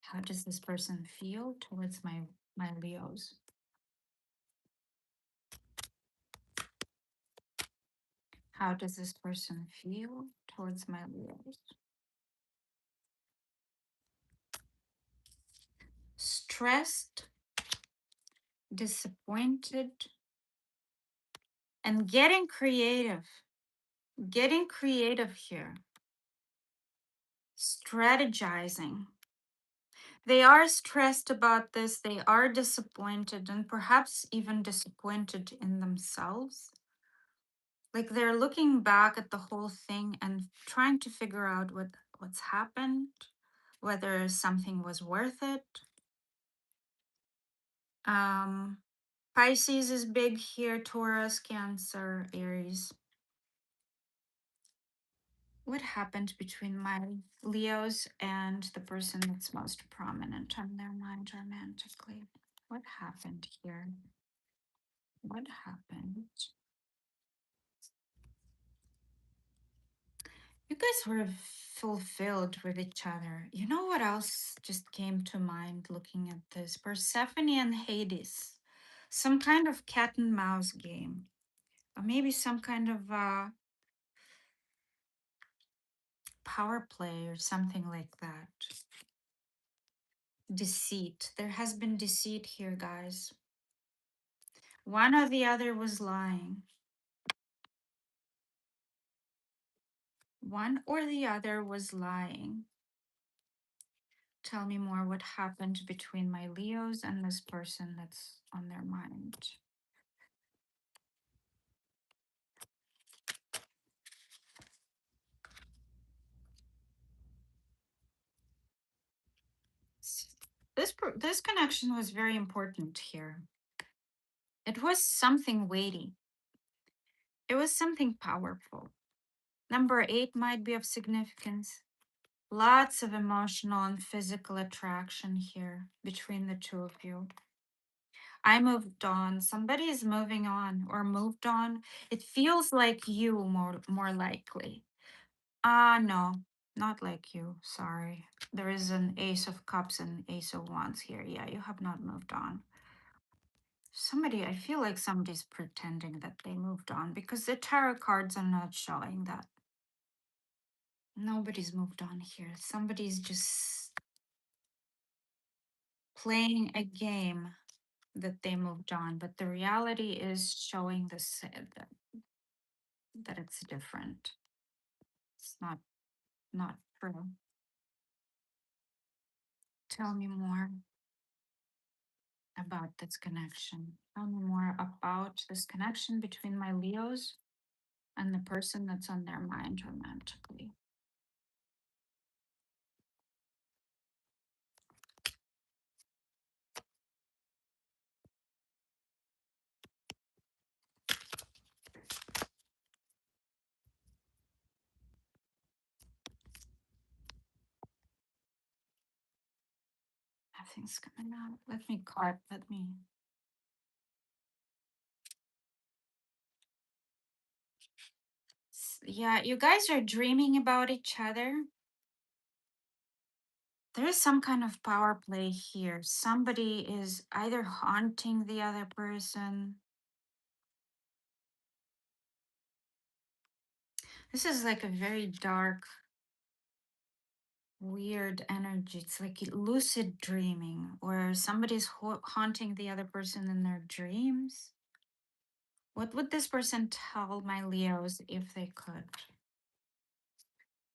How does this person feel towards my Leos? How does this person feel towards my Leos? Stressed, disappointed, and getting creative. Getting creative here. Strategizing. They are stressed about this, they are disappointed, and perhaps even disappointed in themselves. Like they're looking back at the whole thing and trying to figure out what's happened, whether something was worth it. Um, Pisces is big here, Taurus, Cancer, Aries. What happened between my Leos and the person that's most prominent on their mind romantically? What happened here? What happened? You guys were fulfilled with each other. You know what else just came to mind looking at this? Persephone and Hades. Some kind of cat and mouse game. Or maybe some kind of power play or something like that. Deceit. There has been deceit here, guys. One or the other was lying. One or the other was lying. Tell me more what happened between my Leos and this person that's on their mind. This connection was very important here. It was something weighty. It was something powerful. Number 8 might be of significance. Lots of emotional and physical attraction here between the two of you. I moved on. Somebody is moving on or moved on. It feels like you more likely. No, not like you. Sorry. There is an Ace of Cups and Ace of Wands here. Yeah, you have not moved on. I feel like somebody's pretending that they moved on because the tarot cards are not showing that. Nobody's moved on here. Somebody's just playing a game that they moved on, but the reality is showing that it's different. It's not true. Tell me more about this connection. Tell me more about this connection between my Leos and the person that's on their mind romantically. Nothing's coming out. Let me card. Let me. Yeah, you guys are dreaming about each other. There is some kind of power play here. Somebody is either haunting the other person. This is like a very dark, weird energy. It's like lucid dreaming, or somebody's haunting the other person in their dreams. What would this person tell my Leos if they could?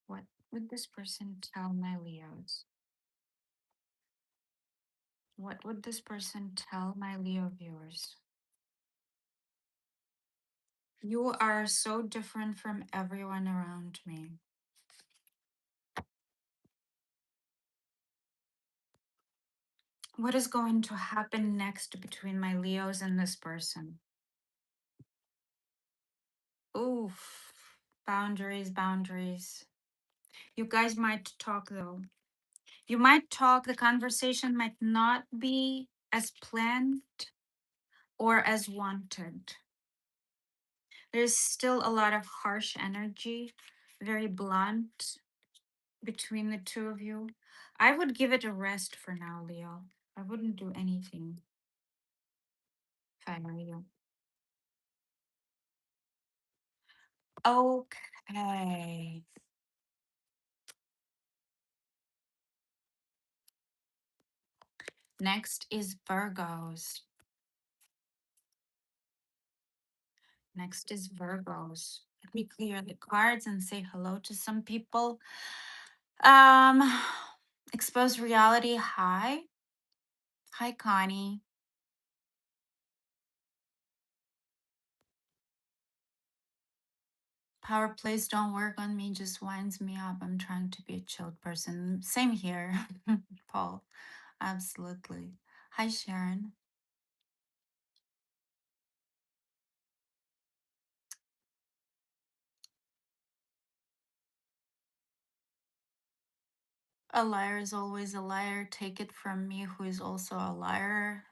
What would this person tell my Leos? What would this person tell my Leo viewers? You are so different from everyone around me. What is going to happen next between my Leos and this person? Oof. Boundaries, boundaries. You guys might talk though. You might talk, the conversation might not be as planned or as wanted. There's still a lot of harsh energy very blunt between the two of you. I would give it a rest for now, Leo. I wouldn't do anything if I were you. Okay. Next is Virgos. Next is Virgos. Let me clear the cards and say hello to some people. Um, Exposed reality. Hi. Hi, Connie. Power plays don't work on me, just winds me up. I'm trying to be a chilled person. Same here, Paul. Absolutely. Hi, Sharon. A liar is always a liar. Take it from me, who is also a liar.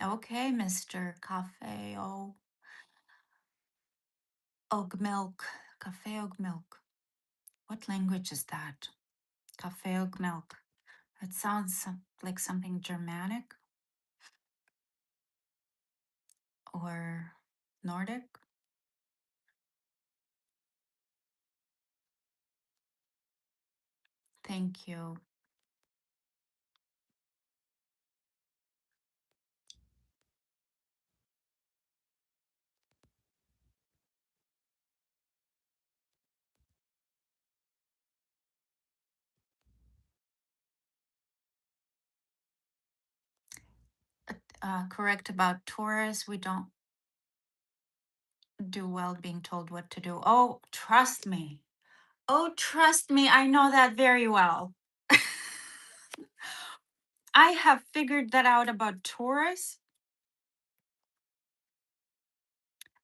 Okay, Mr. Cafe Oat Milk. Cafe Oat Milk. What language is that? Cafe Oat Milk. It sounds like something Germanic or Nordic. Thank you. Correct about Taurus. We don't do well being told what to do. Oh, trust me. Oh, trust me. I know that very well. I have figured that out about Taurus.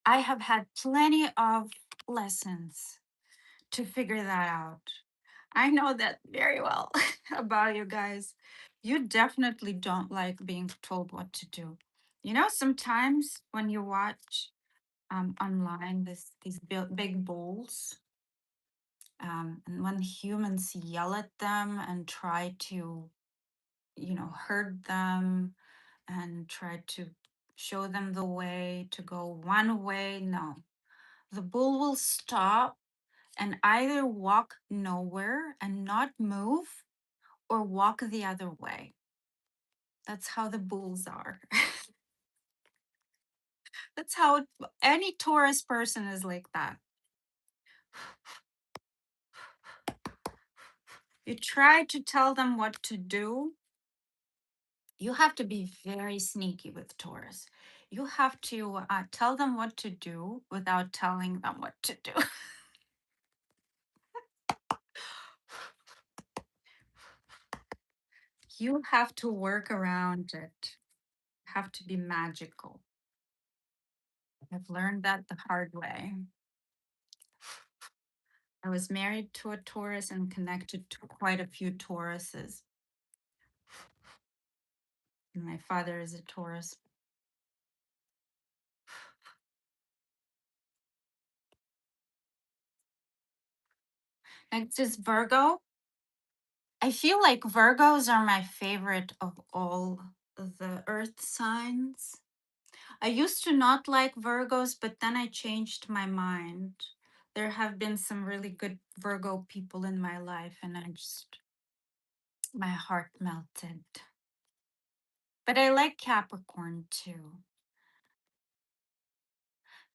I have had plenty of lessons to figure that out. I know that very well about you guys. You definitely don't like being told what to do. You know, sometimes when you watch online these big bulls, and when humans yell at them and try to, herd them and try to show them the way to go one way, no. The bull will stop and either walk nowhere and not move or walk the other way. That's how the bulls are. That's how any Taurus person is like that. You try to tell them what to do. You have to be very sneaky with Taurus. You have to tell them what to do without telling them what to do. You have to work around it. Have to be magical. I've learned that the hard way. I was married to a Taurus and connected to quite a few Tauruses. And my father is a Taurus. Next is Virgo. I feel like Virgos are my favorite of all the earth signs. I used to not like Virgos, but then I changed my mind. There have been some really good Virgo people in my life, and my heart melted. But I like Capricorn too.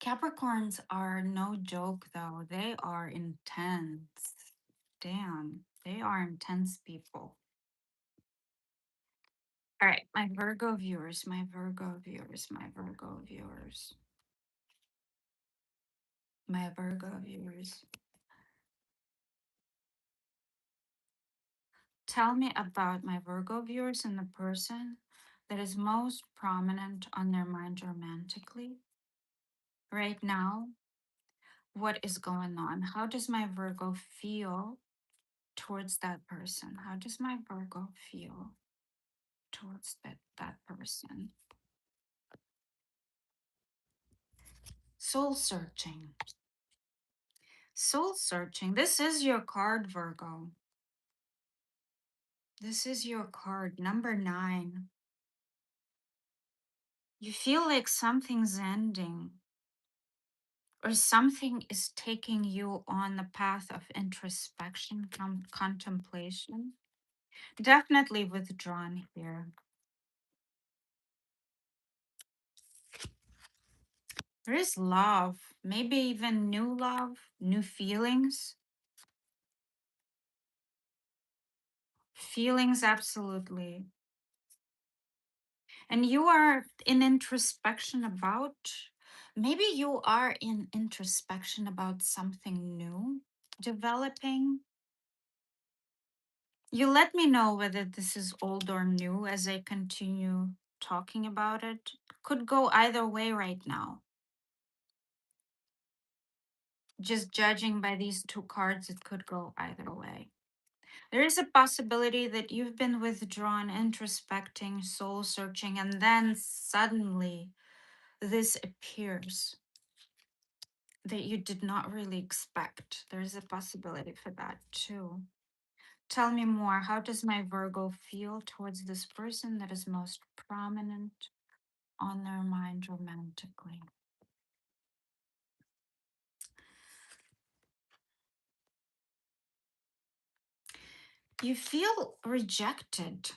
Capricorns are no joke, though. They are intense. Damn, they are intense people. All right, my Virgo viewers, my Virgo viewers, my Virgo viewers, my Virgo viewers. Tell me about my Virgo viewers and the person that is most prominent on their mind romantically right now. What is going on? How does my Virgo feel towards that person? How does my Virgo feel towards that person? Soul searching. Soul searching. This is your card, Virgo. This is your card, number 9. You feel like something's ending, or something is taking you on the path of introspection, contemplation. Definitely withdrawn here. There is love, maybe even new love, new feelings. Feelings, absolutely. And you are in introspection about, maybe you are in introspection about something new developing. You let me know whether this is old or new as I continue talking about it. Could go either way right now. Just judging by these two cards, it could go either way. There is a possibility that you've been withdrawn, introspecting, soul searching, and then suddenly this appears that you did not really expect. There's a possibility for that too. Tell me more. How does my Virgo feel towards this person that is most prominent on their mind romantically? You feel rejected.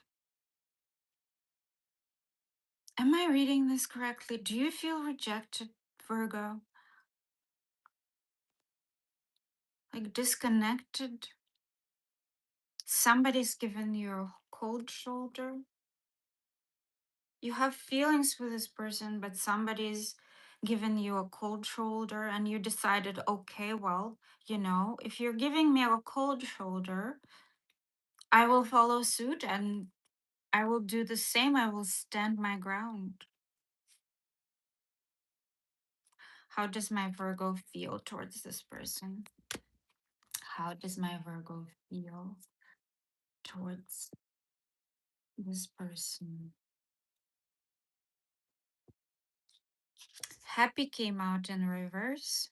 Am I reading this correctly? Do you feel rejected, Virgo? Like disconnected? Somebody's given you a cold shoulder? You have feelings for this person, but somebody's given you a cold shoulder and you decided, okay, well, if you're giving me a cold shoulder, I will follow suit and I will do the same. I will stand my ground. How does my Virgo feel towards this person? How does my Virgo feel towards this person? Happy came out in reverse.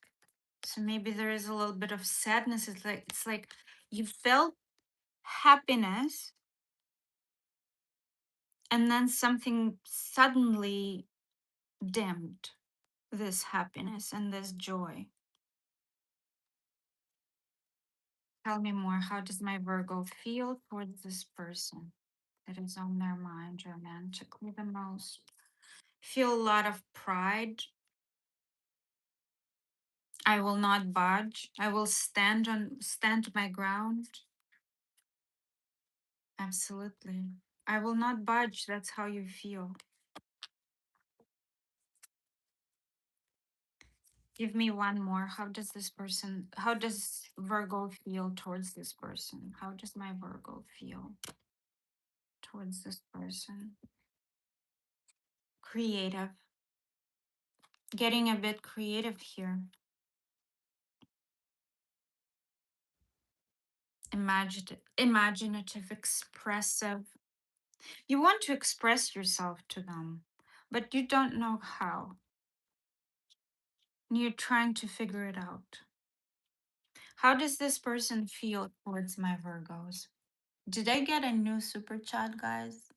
So maybe there is a little bit of sadness. It's like you felt happiness and then something suddenly dimmed this happiness and this joy. Tell me more. How does my Virgo feel towards this person that is on their mind romantically the most? Feel a lot of pride. I will not budge. I will stand my ground. Absolutely. I will not budge. That's how you feel. Give me one more. How does Virgo feel towards this person? How does my Virgo feel towards this person? Creative. Getting a bit creative here. Imaginative, expressive. You want to express yourself to them, but you don't know how. And you're trying to figure it out. How does this person feel towards my Virgos? Did I get a new super chat, guys?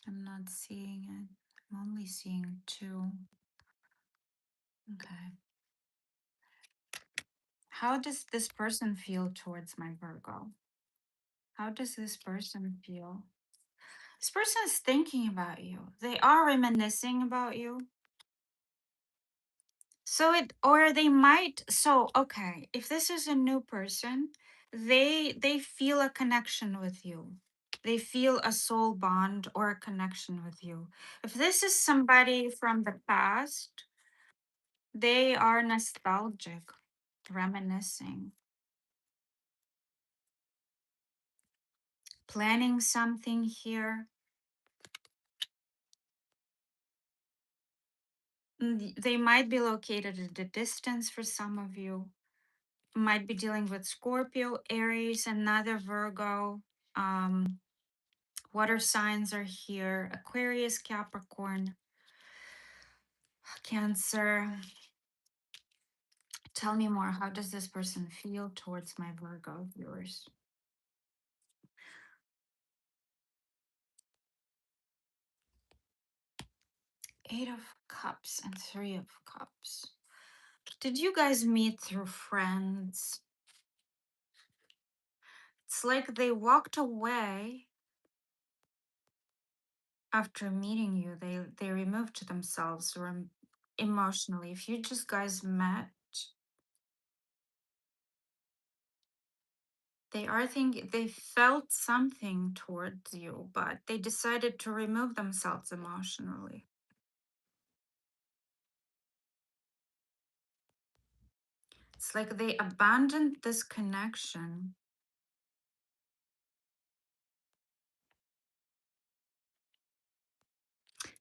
I'm not seeing it. I'm only seeing 2. Okay. How does this person feel towards my Virgo? How does this person feel? This person is thinking about you. They are reminiscing about you. Or they might, okay, if this is a new person, they feel a connection with you. They feel a soul bond or a connection with you. If this is somebody from the past, they are nostalgic, reminiscing, planning something here. They might be located at a distance for some of you. Might be dealing with Scorpio, Aries, another Virgo, Water signs are here: Aquarius, Capricorn, Cancer. Tell me more. How does this person feel towards my Virgo viewers? Eight of Cups and Three of Cups. Did you guys meet through friends? It's like they walked away after meeting you. They removed themselves or emotionally. If you just guys met, they felt something towards you, but they decided to remove themselves emotionally. It's like they abandoned this connection.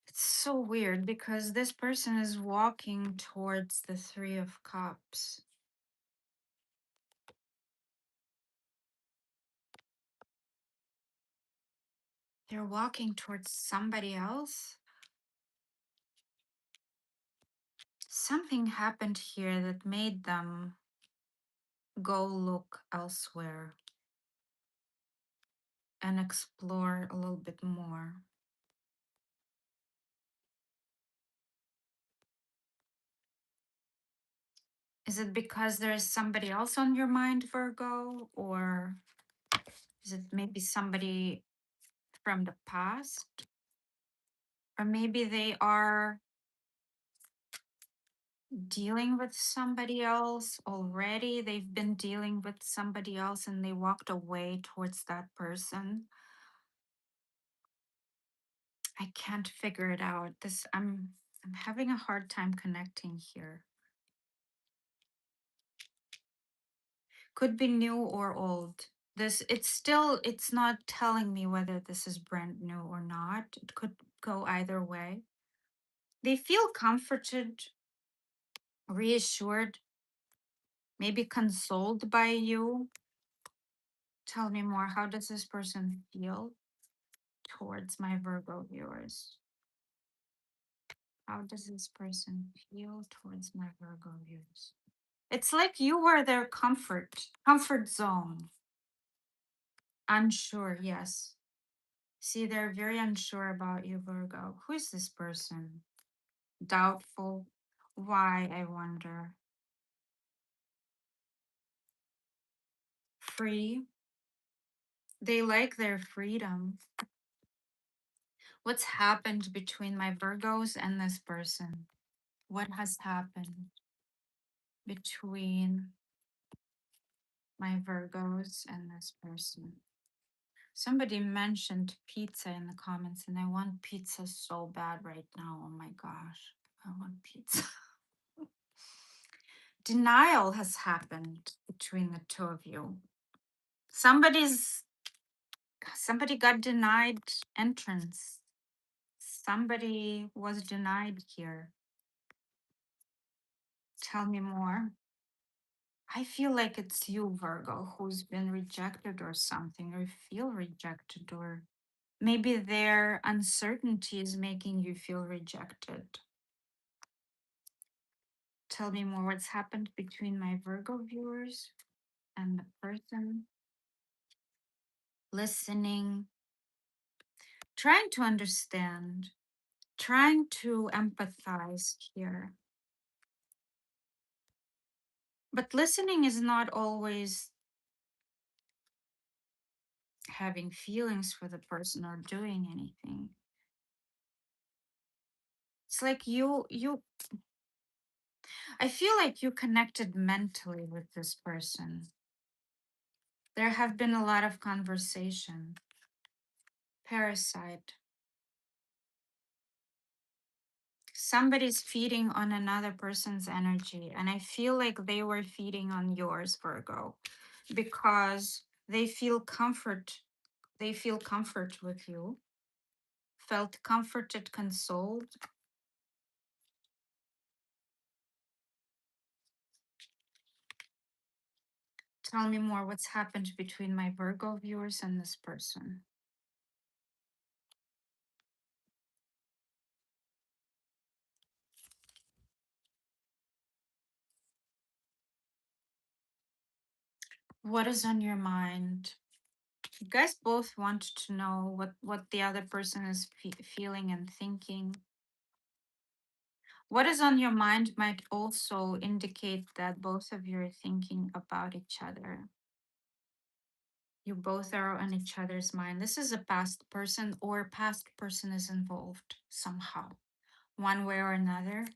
It's so weird because this person is walking towards the Three of Cups. They're walking towards somebody else. Something happened here that made them go look elsewhere and explore a little bit more. Is it because there's somebody else on your mind, Virgo? Or is it maybe somebody from the past? Or maybe they are dealing with somebody else already. They've been dealing with somebody else and they walked away towards that person. I can't figure it out. I'm having a hard time connecting here. Could be new or old. It's not telling me whether this is brand new or not. It could go either way. They feel comforted, reassured, maybe consoled by you. Tell me more. How does this person feel towards my Virgo viewers? How does this person feel towards my Virgo viewers? It's like you were their comfort zone. Unsure, yes. See, they're very unsure about you, Virgo. Who is this person? Doubtful. Why, I wonder? Free. They like their freedom. What's happened between my Virgos and this person? What has happened between my Virgos and this person? Somebody mentioned pizza in the comments, and I want pizza so bad right now. Oh my gosh, I want pizza. Denial has happened between the two of you. Somebody's somebody got denied entrance. Somebody was denied here. Tell me more. I feel like it's you, Virgo, who's been rejected or something, or feel rejected, or maybe their uncertainty is making you feel rejected. Tell me more. What's happened between my Virgo viewers and the person listening, trying to understand, trying to empathize here. But listening is not always having feelings for the person or doing anything. It's like I feel like you connected mentally with this person. There have been a lot of conversation. Parasite. Somebody's feeding on another person's energy, and I feel like they were feeding on yours, Virgo, because they feel comfort with you, felt comforted, consoled. Tell me more. What's happened between my Virgo viewers and this person? What is on your mind? You guys both want to know what the other person is feeling and thinking. What is on your mind might also indicate that both of you are thinking about each other. You both are on each other's mind. This is a past person, or past person is involved somehow, one way or another.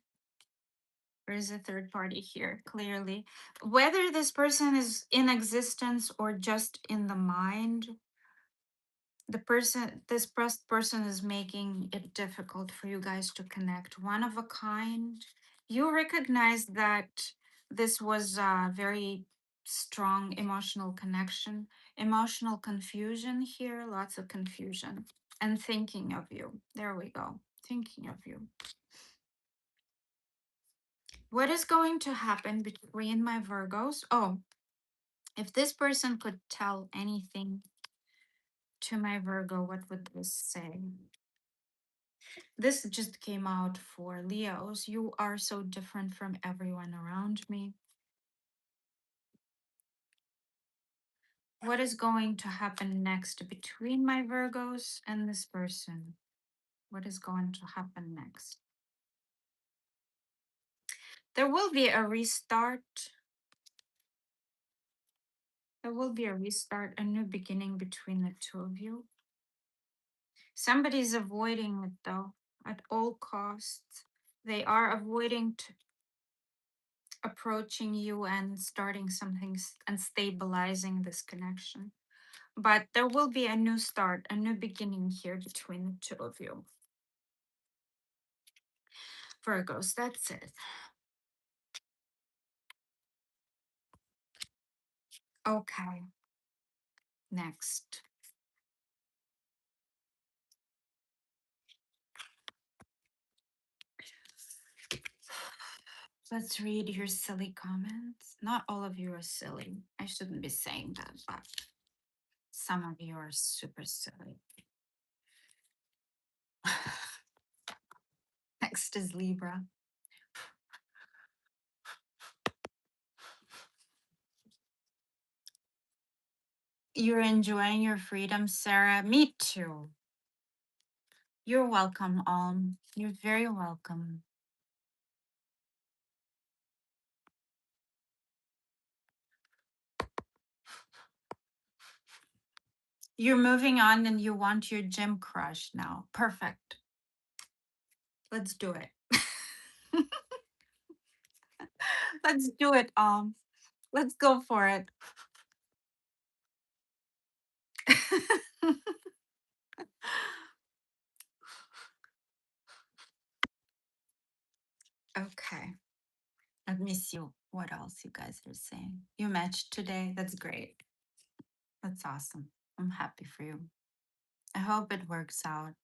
There is a third party here, clearly. Whether this person is in existence or just in the mind, this past person is making it difficult for you guys to connect. One of a kind. You recognize that this was a very strong emotional connection, emotional confusion here, lots of confusion, and thinking of you. There we go. Thinking of you. What is going to happen between my Virgos? Oh, if this person could tell anything to my Virgo, what would this say? This just came out for Leos. You are so different from everyone around me. What is going to happen next between my Virgos and this person? What is going to happen next? There will be a restart. There will be a restart, a new beginning between the two of you. Somebody's avoiding it though, at all costs. They are avoiding approaching you and starting something and stabilizing this connection. But there will be a new start, a new beginning here between the two of you. Virgos, that's it. Okay, next. Let's read your silly comments. Not all of you are silly. I shouldn't be saying that, but some of you are super silly. Next is Libra. You're enjoying your freedom, Sarah? Me too. You're welcome, Alm. You're very welcome. You're moving on and you want your gym crush now. Perfect. Let's do it. Let's do it. Let's go for it. Okay. Let me see what else you guys are saying. You matched today. That's great. That's awesome. I'm happy for you. I hope it works out.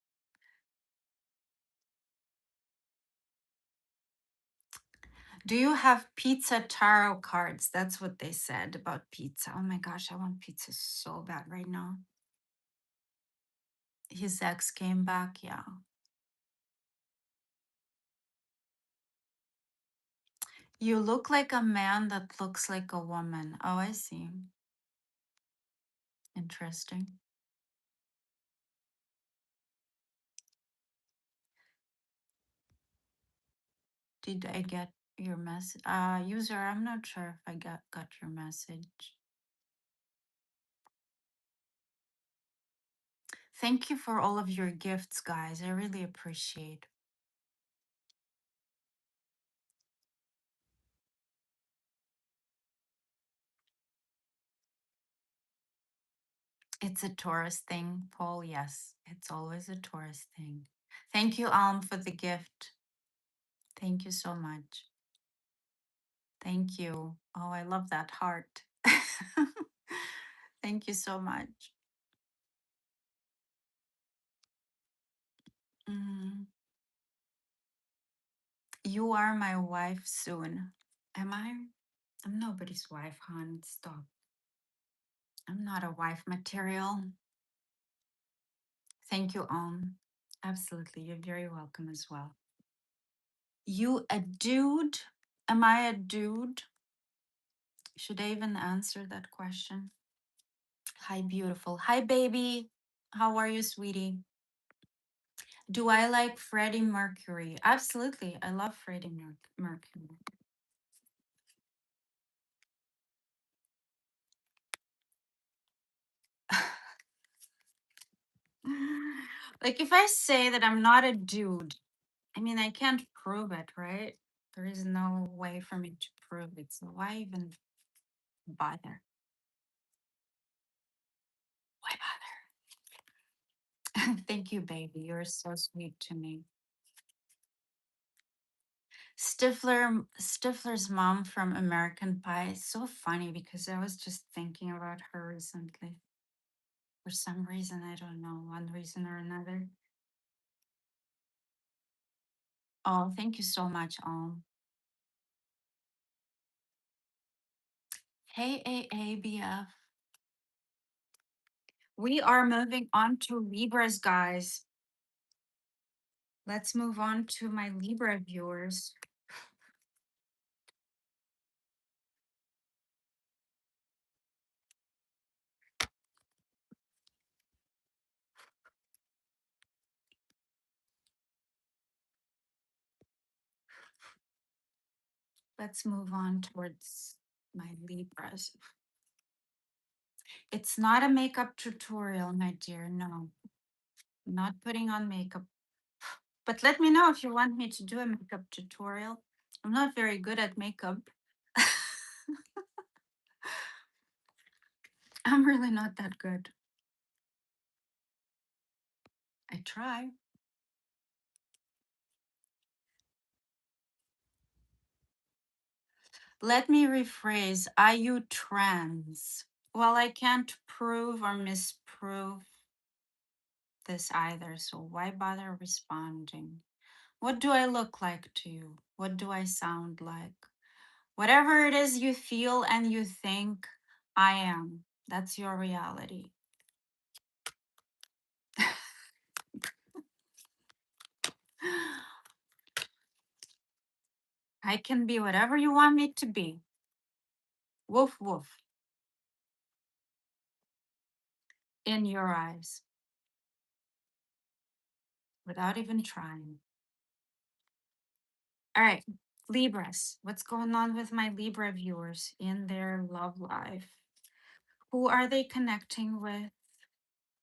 Do you have pizza tarot cards? That's what they said about pizza. Oh my gosh, I want pizza so bad right now. His ex came back. Yeah. You look like a man that looks like a woman. Oh, I see. Interesting. Did I get your message? User, I'm not sure if I got your message. Thank you for all of your gifts, guys. I really appreciate. It's a Taurus thing, Paul. Yes, it's always a Taurus thing. Thank you, Alm, for the gift. Thank you so much. Thank you. Oh, I love that heart. Thank you so much. Mm. You are my wife soon. Am I? I'm nobody's wife, hon. Stop. I'm not a wife material. Thank you, Absolutely. You're very welcome as well. You a dude? Am I a dude? Should I even answer that question? Hi, beautiful. Hi, baby. How are you, sweetie? Do I like Freddie Mercury? Absolutely. I love Freddie Mercury. Like, if I say that I'm not a dude, I mean, I can't prove it, right? There is no way for me to prove it. So why even bother? Why bother? Thank you, baby. You're so sweet to me. Stifler's mom from American Pie is so funny because I was just thinking about her recently. For some reason, I don't know, one reason or another. Oh, thank you so much, Hey, AABF. We are moving on to Libras, guys. Let's move on to my Libra viewers. Let's move on towards my Libras. It's not a makeup tutorial, my dear. No, not putting on makeup. But let me know if you want me to do a makeup tutorial. I'm not very good at makeup. I'm really not that good. I try. Let me rephrase. Are you trans? Well, I can't prove or misprove this either, so why bother responding? What do I look like to you? What do I sound like? Whatever it is you feel and you think, I am. That's your reality. I can be whatever you want me to be. Woof woof. In your eyes. Without even trying. All right, Libras. What's going on with my Libra viewers in their love life? Who are they connecting with?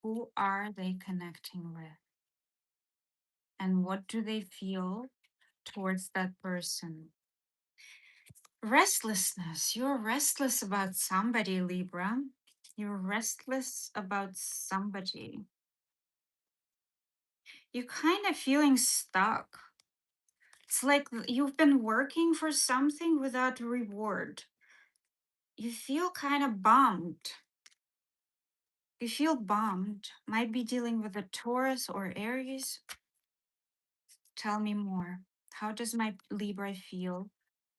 Who are they connecting with? And what do they feel towards that person? Restlessness. You're restless about somebody, Libra. You're restless about somebody. You're kind of feeling stuck. It's like you've been working for something without reward. You feel kind of bummed. You feel bummed. Might be dealing with a Taurus or Aries. Tell me more. How does my Libra feel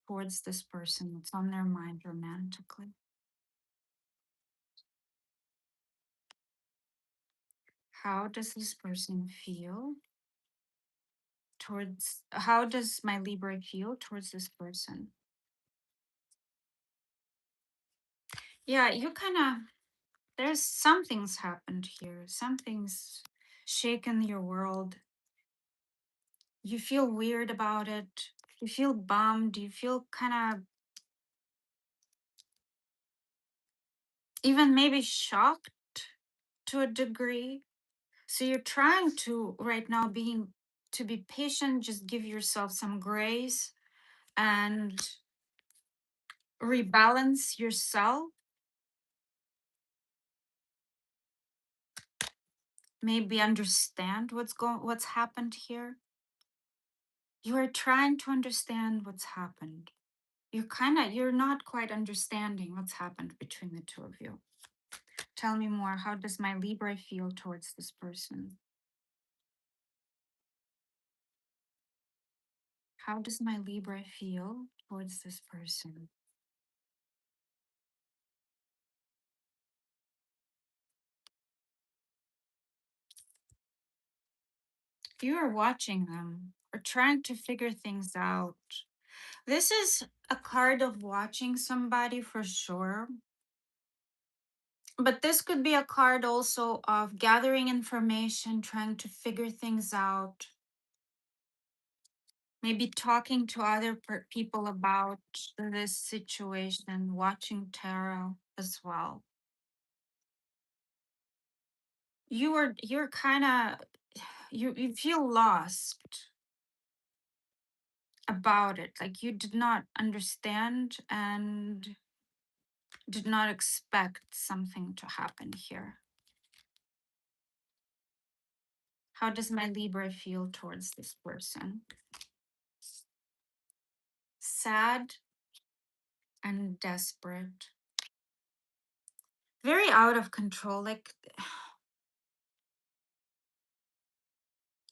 towards this person? What's on their mind romantically? How does this person feel towards, how does my Libra feel towards this person? Yeah, you kind of, there's something's happened here. Something's shaken your world. You feel weird about it. You feel bummed. You feel kind of even maybe shocked to a degree. So you're trying to right now being to be patient, just give yourself some grace and rebalance yourself. Maybe understand what's happened here. You are trying to understand what's happened. You're not quite understanding what's happened between the two of you. Tell me more. How does my Libra feel towards this person? How does my Libra feel towards this person? You are watching them or trying to figure things out. This is a card of watching somebody for sure. But this could be a card also of gathering information, trying to figure things out, maybe talking to other people about this situation, watching tarot as well. You're kind of you feel lost about it, like you did not understand and did not expect something to happen here. How does my Libra feel towards this person? Sad and desperate. Very out of control, like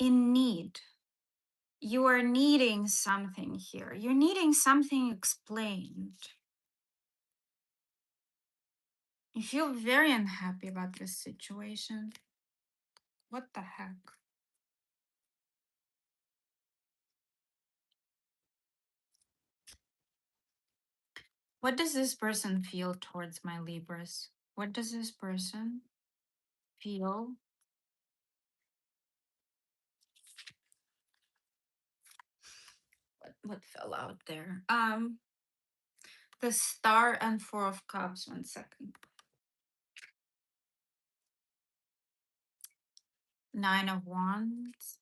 in need. You are needing something here. You're needing something explained. You feel very unhappy about this situation. What the heck? What does this person feel towards my Libras? What does this person feel? What fell out there? The Star and Four of Cups. 1 second. Nine of Wands.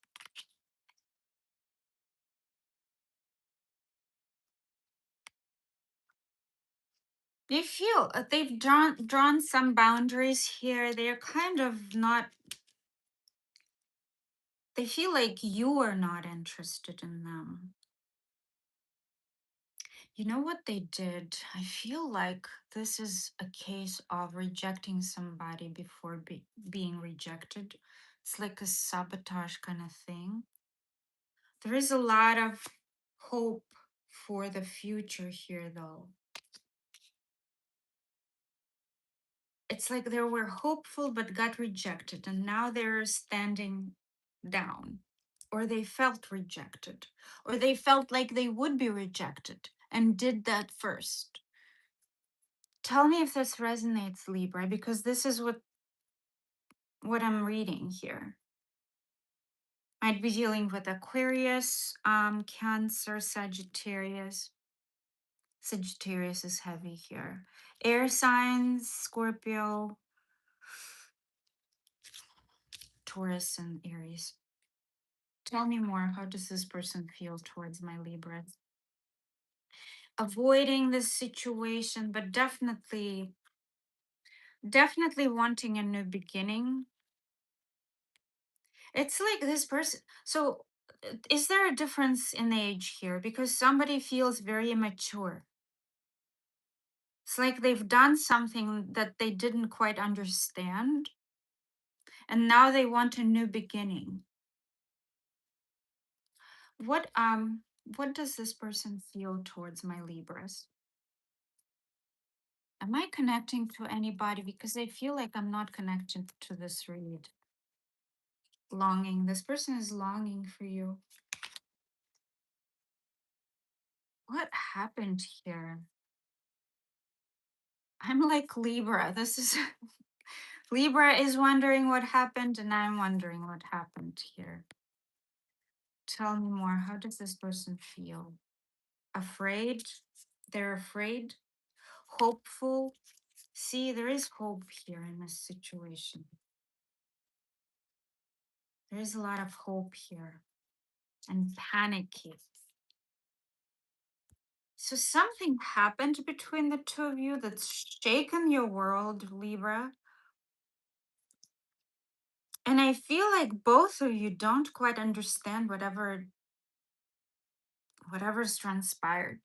They feel they've drawn some boundaries here. They're kind of not. They feel like you are not interested in them. You know what they did? I feel like this is a case of rejecting somebody before being rejected. It's like a sabotage kind of thing. There is a lot of hope for the future here, though. It's like they were hopeful but got rejected, and now they're standing down, or they felt rejected, or they felt like they would be rejected and did that first. Tell me if this resonates, Libra, because this is what I'm reading here. Might be dealing with Aquarius, Cancer, Sagittarius. Sagittarius is heavy here. Air signs, Scorpio, Taurus, and Aries. Tell me more. How does this person feel towards my Libras? Avoiding this situation, but definitely wanting a new beginning. It's like this person. So, is there a difference in age here? Because somebody feels very immature. It's like they've done something that they didn't quite understand, and now they want a new beginning. What does this person feel towards my Libras? Am I connecting to anybody? Because I feel like I'm not connected to this read. Longing. This person is longing for you. What happened here? I'm like Libra. This is Libra is wondering what happened, and I'm wondering what happened here. Tell me more. How does this person feel? Afraid? They're afraid? Hopeful? See, there is hope here in this situation. There is a lot of hope here and panicky. So something happened between the two of you that's shaken your world, Libra. And I feel like both of you don't quite understand whatever's transpired.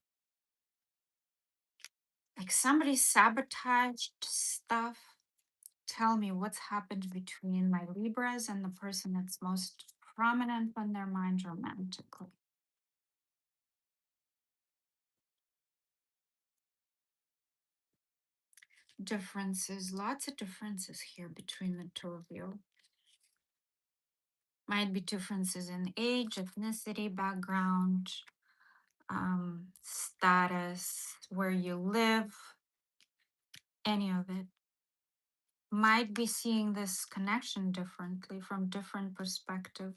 Like somebody sabotaged stuff. Tell me what's happened between my Libras and the person that's most prominent on their mind romantically. Differences, lots of differences here between the two of you. Might be differences in age, ethnicity, background, status, where you live, any of it, might be seeing this connection differently from different perspective.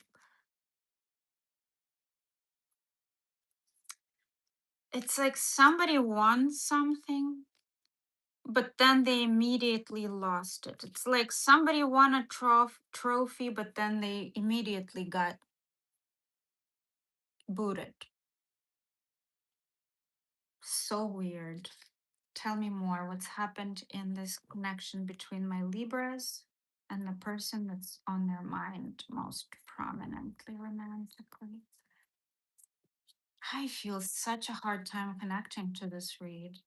It's like somebody won something, but then they immediately lost it. It's like somebody won a trophy, but then they immediately got booted. So weird. Tell me more. What's happened in this connection between my Libras and the person that's on their mind most prominently romantically? I feel such a hard time connecting to this read.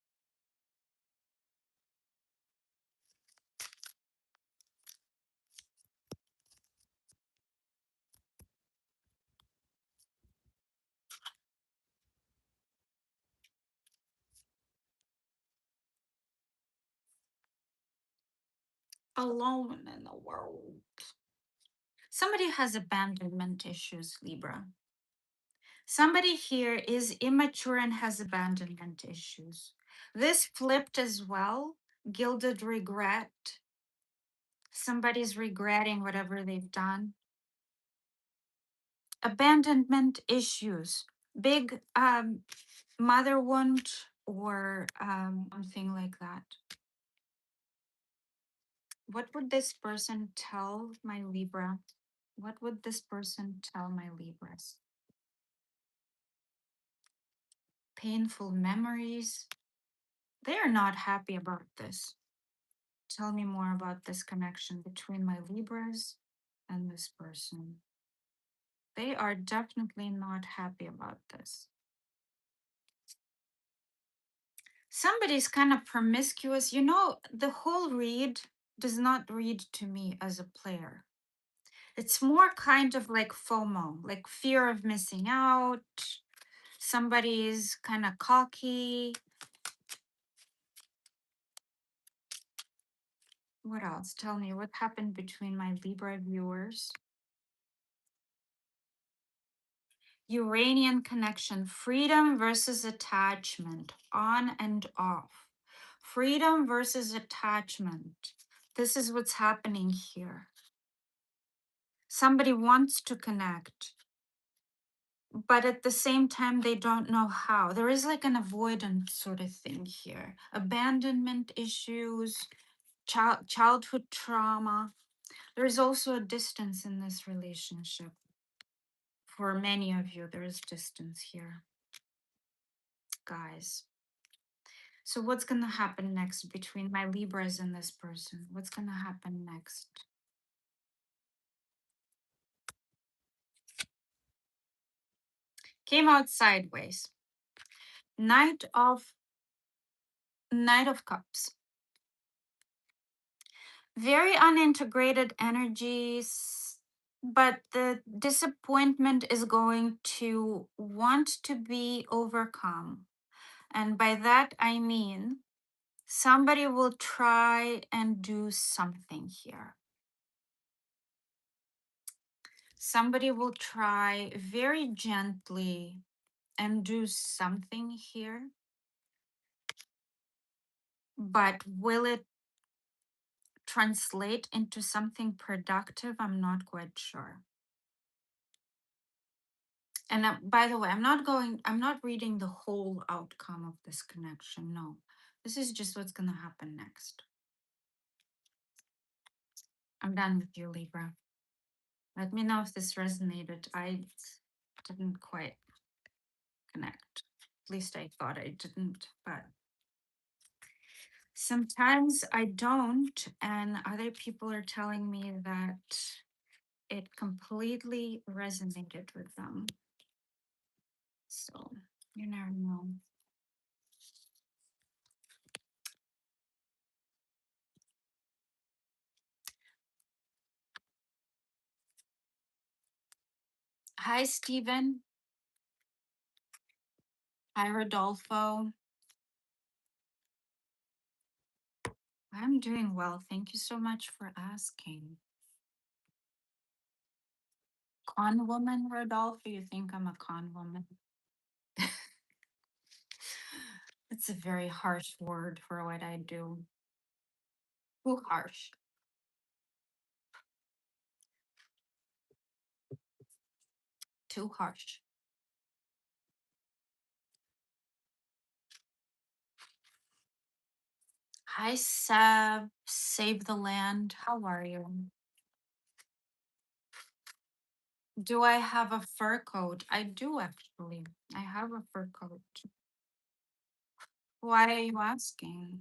Alone in the world. Somebody has abandonment issues, Libra. Somebody here is immature and has abandonment issues. This flipped as well, gilded regret. Somebody's regretting whatever they've done. Abandonment issues, big mother wound or something like that. What would this person tell my Libra? What would this person tell my Libras? Painful memories. They are not happy about this. Tell me more about this connection between my Libras and this person. They are definitely not happy about this. Somebody's kind of promiscuous. You know, the whole read does not read to me as a player. It's more kind of like FOMO, like fear of missing out. Somebody's kind of cocky. What else? Tell me what happened between my Libra viewers. Uranian connection, freedom versus attachment, on and off. Freedom versus attachment. This is what's happening here. Somebody wants to connect, but at the same time, they don't know how. There is like an avoidance sort of thing here. Abandonment issues, childhood trauma. There is also a distance in this relationship. For many of you, there is distance here, guys. So, what's going to happen next between my Libras and this person? What's going to happen next? Came out sideways. Knight of Cups. Very unintegrated energies, but the disappointment is going to want to be overcome. And by that, I mean somebody will try and do something here. Somebody will try very gently and do something here. But will it translate into something productive? I'm not quite sure. And by the way, I'm not reading the whole outcome of this connection. No, this is just what's going to happen next. I'm done with you, Libra. Let me know if this resonated. I didn't quite connect. At least I thought I didn't, but sometimes I don't. And other people are telling me that it completely resonated with them. So you never know. Hi, Stephen. Hi, Rodolfo. I'm doing well. Thank you so much for asking. Con woman, Rodolfo? You think I'm a con woman? It's a very harsh word for what I do. Too harsh. Too harsh. Hi, Seb. Save the land. How are you? Do I have a fur coat? I do actually. I have a fur coat. Why are you asking?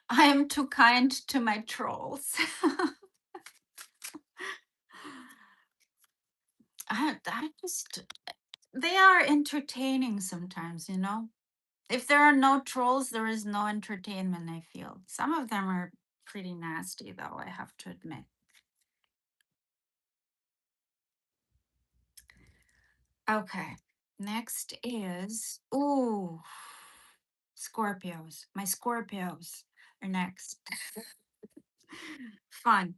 I am too kind to my trolls. I just, they are entertaining sometimes, you know? If there are no trolls, there is no entertainment, I feel. Some of them are pretty nasty, though, I have to admit. Okay, next is, ooh, Scorpios. My Scorpios are next. Fun.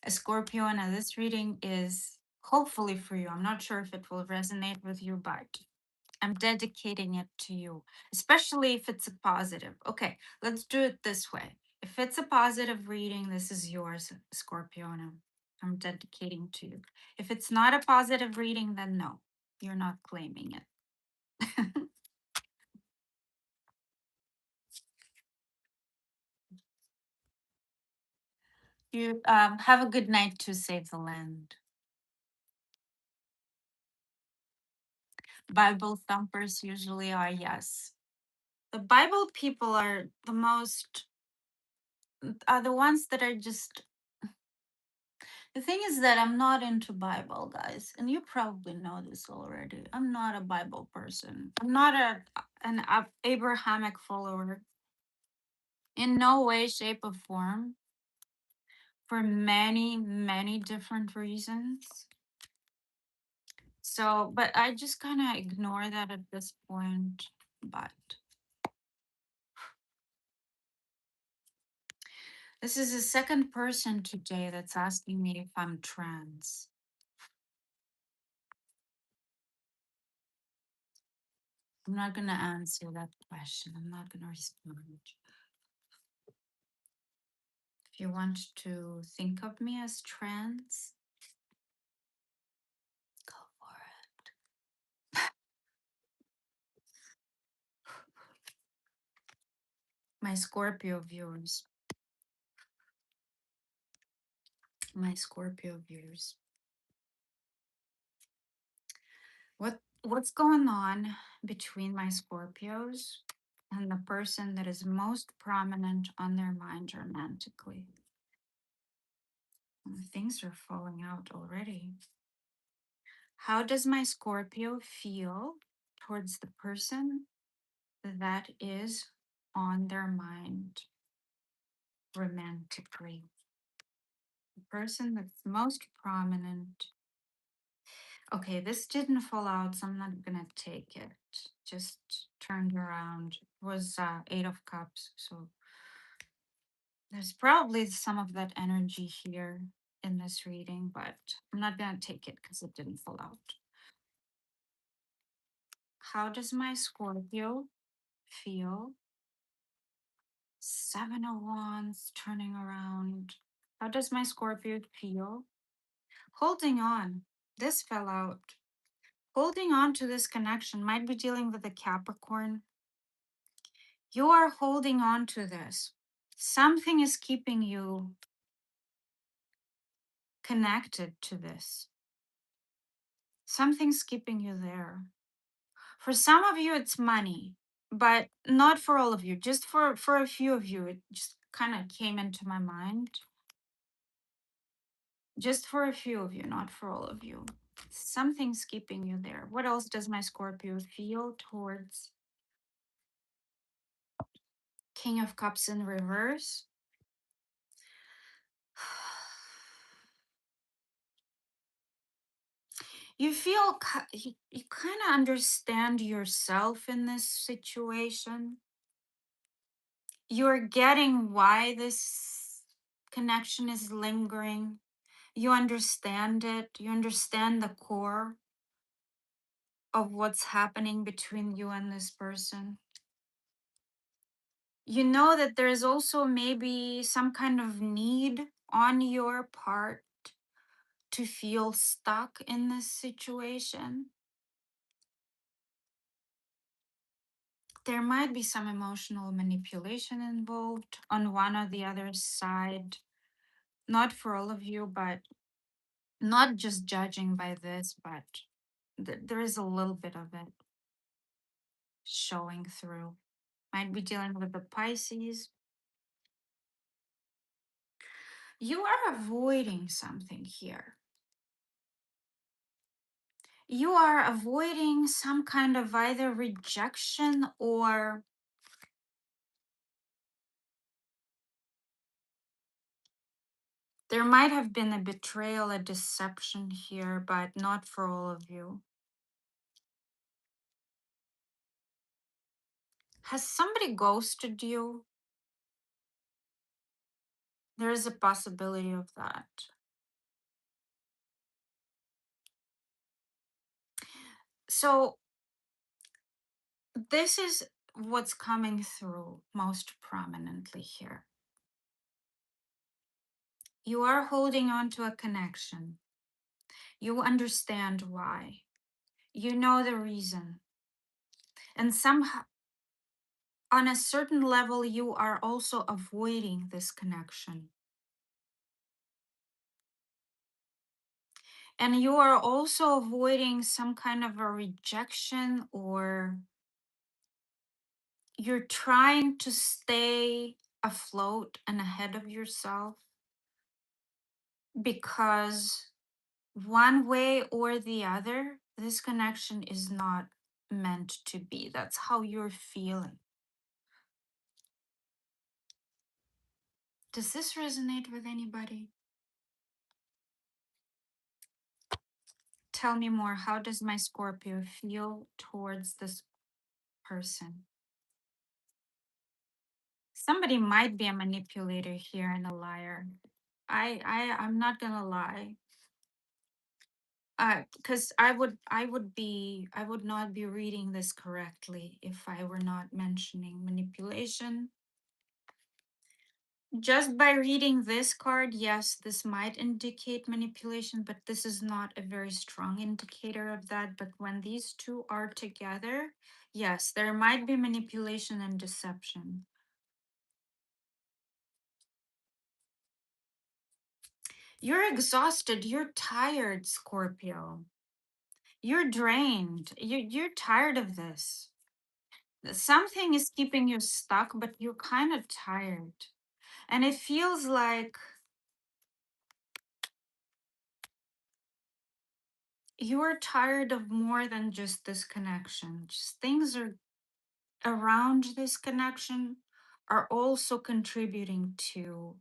A Scorpio, and this reading is hopefully for you. I'm not sure if it will resonate with you, but I'm dedicating it to you, especially if it's a positive. Okay, let's do it this way. If it's a positive reading, this is yours, Scorpio, and I'm dedicating to you. If it's not a positive reading, then no, you're not claiming it. You have a good night to save the land. Bible thumpers usually are, yes. The Bible people are the ones that are just. The thing is that I'm not into Bible, guys, and you probably know this already. I'm not a Bible person. I'm not an Abrahamic follower in no way, shape, or form for many, many different reasons. So, but I just kind of ignore that at this point. But this is the second person today that's asking me if I'm trans. I'm not going to answer that question. I'm not going to respond. If you want to think of me as trans, go for it. My Scorpio viewers, my Scorpio viewers. What's going on between my Scorpios and the person that is most prominent on their mind romantically? Things are falling out already. How does my Scorpio feel towards the person that is on their mind romantically? The person that's most prominent. Okay, this didn't fall out, so I'm not gonna take it. Just turned around. It was 8 of Cups, so there's probably some of that energy here in this reading, but I'm not gonna take it because it didn't fall out. How does my Scorpio feel? 7 of Wands turning around. How does my Scorpio feel? Holding on. This fell out. Holding on to this connection might be dealing with a Capricorn. You are holding on to this. Something is keeping you connected to this. Something's keeping you there. For some of you, it's money, but not for all of you. Just for a few of you, it just kind of came into my mind. Just for a few of you, not for all of you. Something's keeping you there. What else does my Scorpio feel towards King of Cups in reverse? You feel you kind of understand yourself in this situation. You're getting why this connection is lingering. You understand it. You understand the core of what's happening between you and this person. You know that there is also maybe some kind of need on your part to feel stuck in this situation. There might be some emotional manipulation involved on one or the other side. Not for all of you, but not just judging by this, but there is a little bit of it showing through. Might be dealing with the Pisces. You are avoiding something here. You are avoiding some kind of either rejection or there might have been a betrayal, a deception here, but not for all of you. Has somebody ghosted you? There is a possibility of that. So, this is what's coming through most prominently here. You are holding on to a connection. You understand why. You know the reason. And somehow, on a certain level, you are also avoiding this connection. And you are also avoiding some kind of a rejection, or you're trying to stay afloat and ahead of yourself because one way or the other, this connection is not meant to be. That's how you're feeling. Does this resonate with anybody? Tell me more. How does my Scorpio feel towards this person? Somebody might be a manipulator here and a liar. I'm not gonna lie. Because I would not be reading this correctly if I were not mentioning manipulation. Just by reading this card, yes, this might indicate manipulation, but this is not a very strong indicator of that. But when these two are together, yes, there might be manipulation and deception. You're exhausted, you're tired, Scorpio. You're drained. You're tired of this. Something is keeping you stuck, but you're kind of tired. And it feels like you're tired of more than just this connection. Just things are around this connection are also contributing to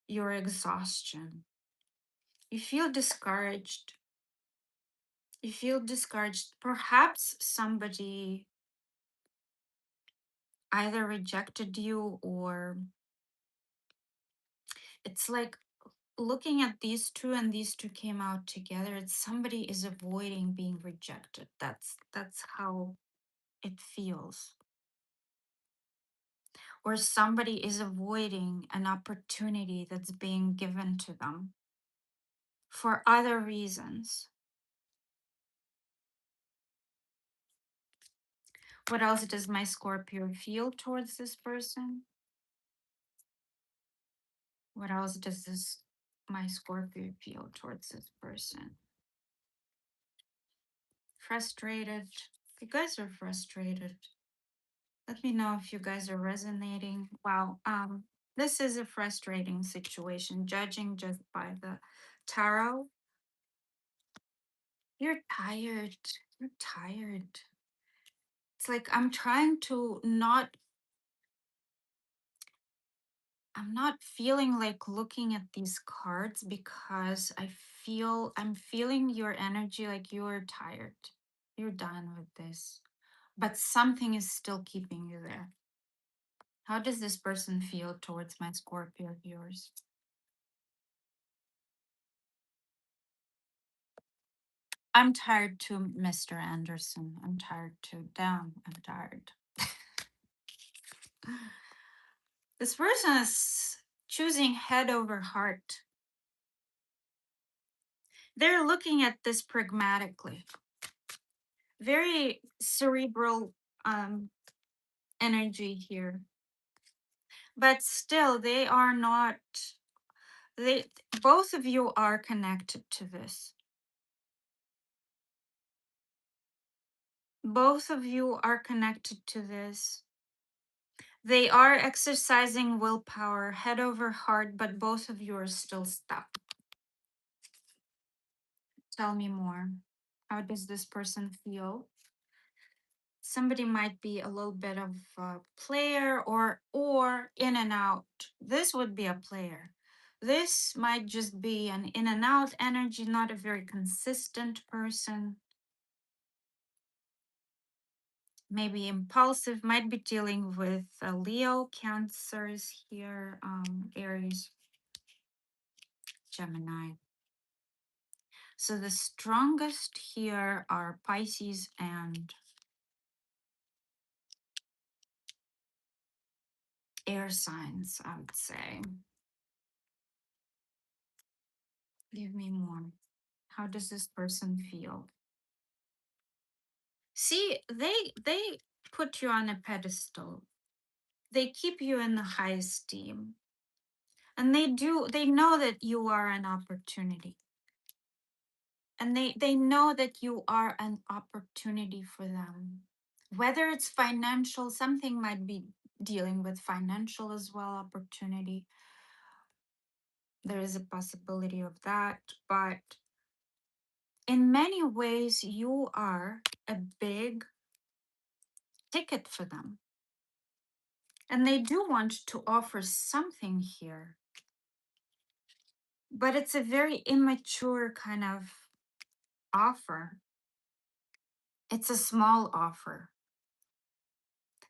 your exhaustion. You feel discouraged. You feel discouraged. Perhaps somebody either rejected you, or it's like looking at these two and these two came out together. It's somebody is avoiding being rejected. That's how it feels. Or somebody is avoiding an opportunity that's being given to them for other reasons. What else does my Scorpio feel towards this person? What else does this my Scorpio feel towards this person? Frustrated. You guys are frustrated. Let me know if you guys are resonating. Wow. This is a frustrating situation, judging just by the tarot. You're tired. You're tired. It's like I'm not feeling like looking at these cards because I'm feeling your energy like you're tired. You're done with this. But something is still keeping you there. How does this person feel towards my Scorpio viewers? I'm tired too, Mr. Anderson. I'm tired too. Damn, I'm tired. This person is choosing head over heart. They're looking at this pragmatically. Very cerebral energy here. But still, they are not, they both of you are connected to this. Both of you are connected to this. They are exercising willpower, head over heart, but both of you are still stuck. Tell me more. How does this person feel? Somebody might be a little bit of a player or in and out. This would be a player. This might just be an in and out energy, not a very consistent person. Maybe impulsive, might be dealing with Leo, Cancers here, Aries, Gemini. So the strongest here are Pisces and air signs, I would say. Give me more. How does this person feel? See, they put you on a pedestal. They keep you in the high esteem. And they know that you are an opportunity. And they know that you are an opportunity for them. Whether it's financial, something might be dealing with financial as well, opportunity. There is a possibility of that, but in many ways, you are a big ticket for them. And they do want to offer something here, but it's a very immature kind of offer. It's a small offer.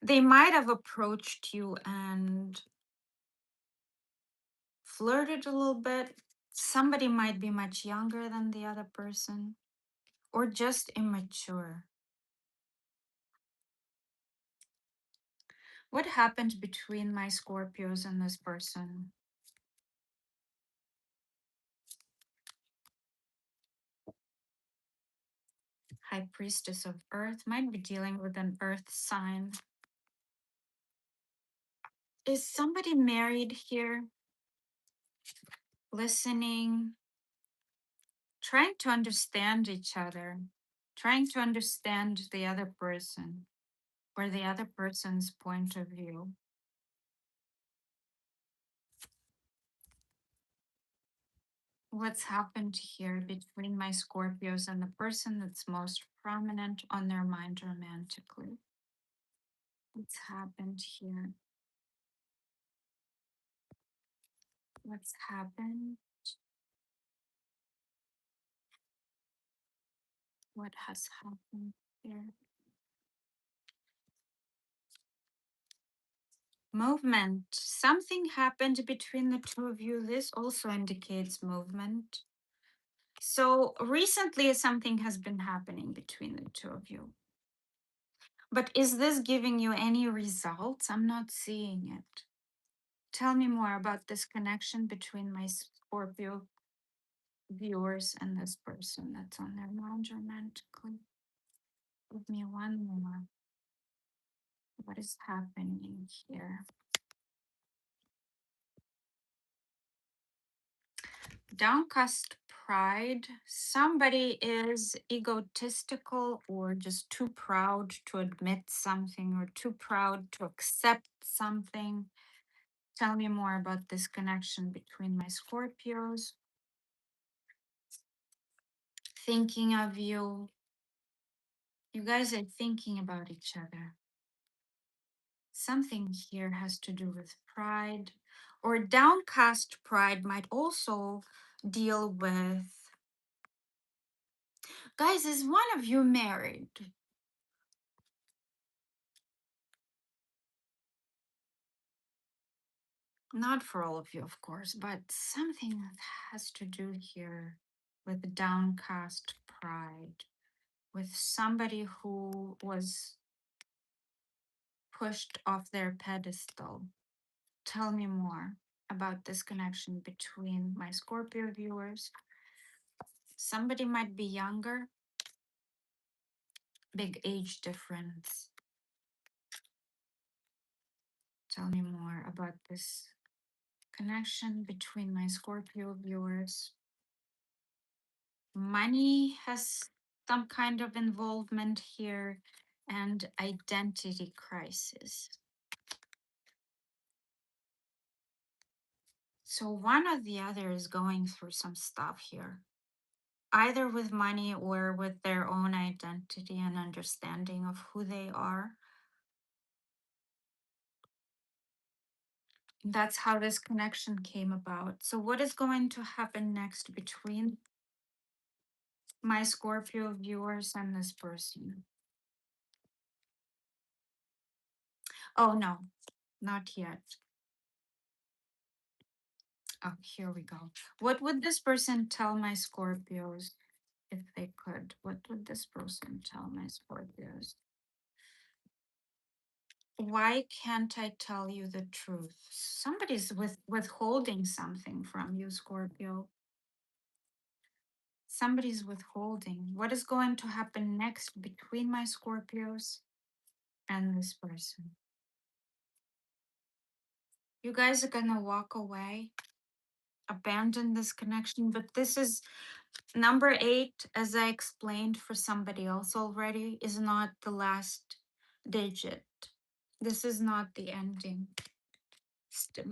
They might have approached you and flirted a little bit. Somebody might be much younger than the other person or just immature. What happened between my Scorpios and this person? High Priestess of Earth might be dealing with an Earth sign. Is somebody married here? Listening, trying to understand each other, trying to understand the other person or the other person's point of view. What's happened here between my Scorpios and the person that's most prominent on their mind romantically? What's happened here? What's happened? What has happened here? Movement. Something happened between the two of you. This also indicates movement. So recently, something has been happening between the two of you. But is this giving you any results? I'm not seeing it. Tell me more about this connection between my Scorpio viewers and this person that's on their mind romantically. Give me one more. What is happening here? Downcast pride. Somebody is egotistical or just too proud to admit something or too proud to accept something. Tell me more about this connection between my Scorpios. Thinking of you. You guys are thinking about each other. Something here has to do with pride, or downcast pride might also deal with. Guys, is one of you married? Not for all of you, of course, but something that has to do here with downcast pride with somebody who was pushed off their pedestal. Tell me more about this connection between my Scorpio viewers. Somebody might be younger, big age difference. Tell me more about this connection between my Scorpio viewers. Money has some kind of involvement here, and identity crisis. So one or the other is going through some stuff here, either with money or with their own identity and understanding of who they are. That's how this connection came about. So, what is going to happen next between my Scorpio viewers and this person? Oh, no, not yet. Oh, here we go. What would this person tell my Scorpios if they could? What would this person tell my Scorpios? Why can't I tell you the truth? Somebody's withholding something from you, Scorpio. Somebody's withholding. What is going to happen next between my Scorpios and this person? You guys are gonna walk away, abandon this connection, but this is number 8, as I explained for somebody else already, is not the last digit. This is not the ending.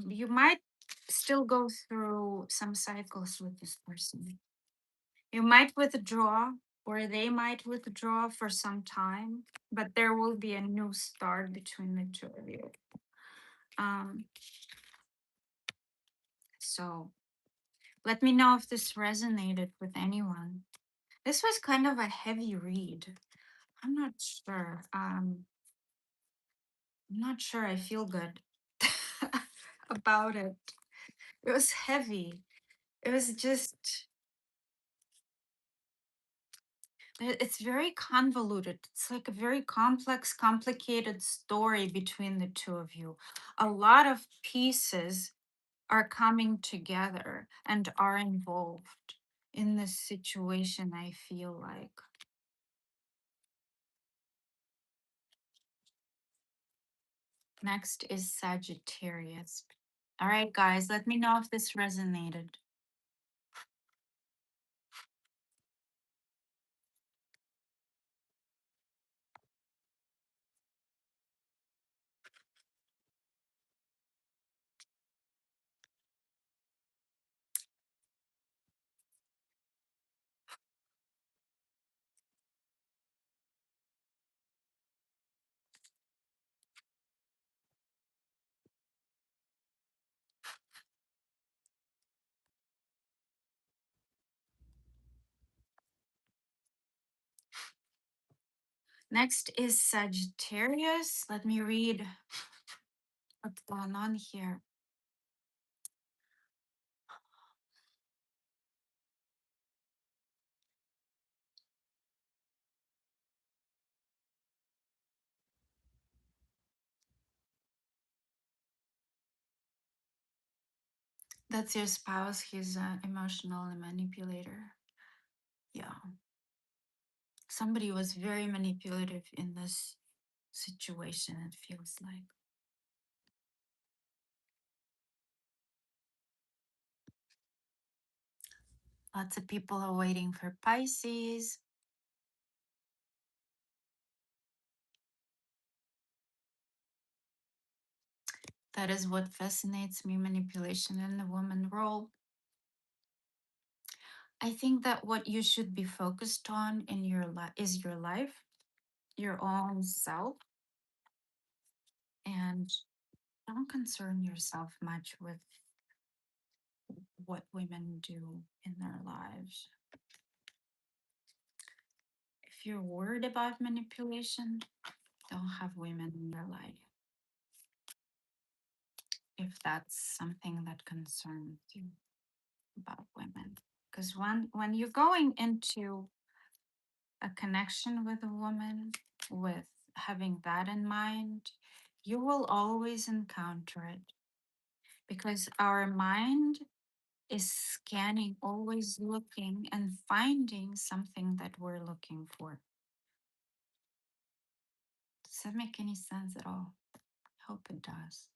You might still go through some cycles with this person. You might withdraw, or they might withdraw for some time, but there will be a new start between the two of you. Um, so let me know if this resonated with anyone. This was kind of a heavy read. I'm not sure. I'm not sure I feel good about it. It was heavy. It was just, it's very convoluted. It's like a very complex, complicated story between the two of you. A lot of pieces are coming together and are involved in this situation, I feel like. Next is Sagittarius. All right, guys, let me know if this resonated. Next is Sagittarius. Let me read what's going on here. That's your spouse. He's emotional and manipulator. Yeah. Somebody was very manipulative in this situation, it feels like. Lots of people are waiting for Pisces. That is what fascinates me, manipulation in the woman role. I think that what you should be focused on in your life is your life, your own self, and don't concern yourself much with what women do in their lives. If you're worried about manipulation, don't have women in your life. If that's something that concerns you about women. Because when you're going into a connection with a woman, with having that in mind, you will always encounter it because our mind is scanning, always looking and finding something that we're looking for. Does that make any sense at all? I hope it does.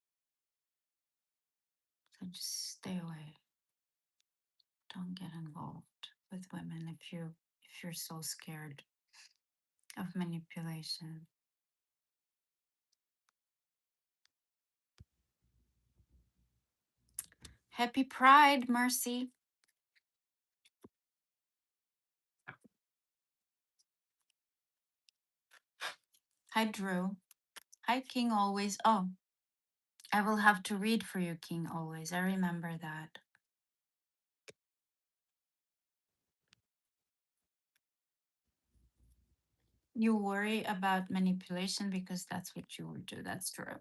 So just stay away. Don't get involved with women if you're so scared of manipulation. Happy Pride, Mercy. Hi, Drew. Hi, King Always. Oh, I will have to read for you, King Always. I remember that. You worry about manipulation because that's what you would do. That's true.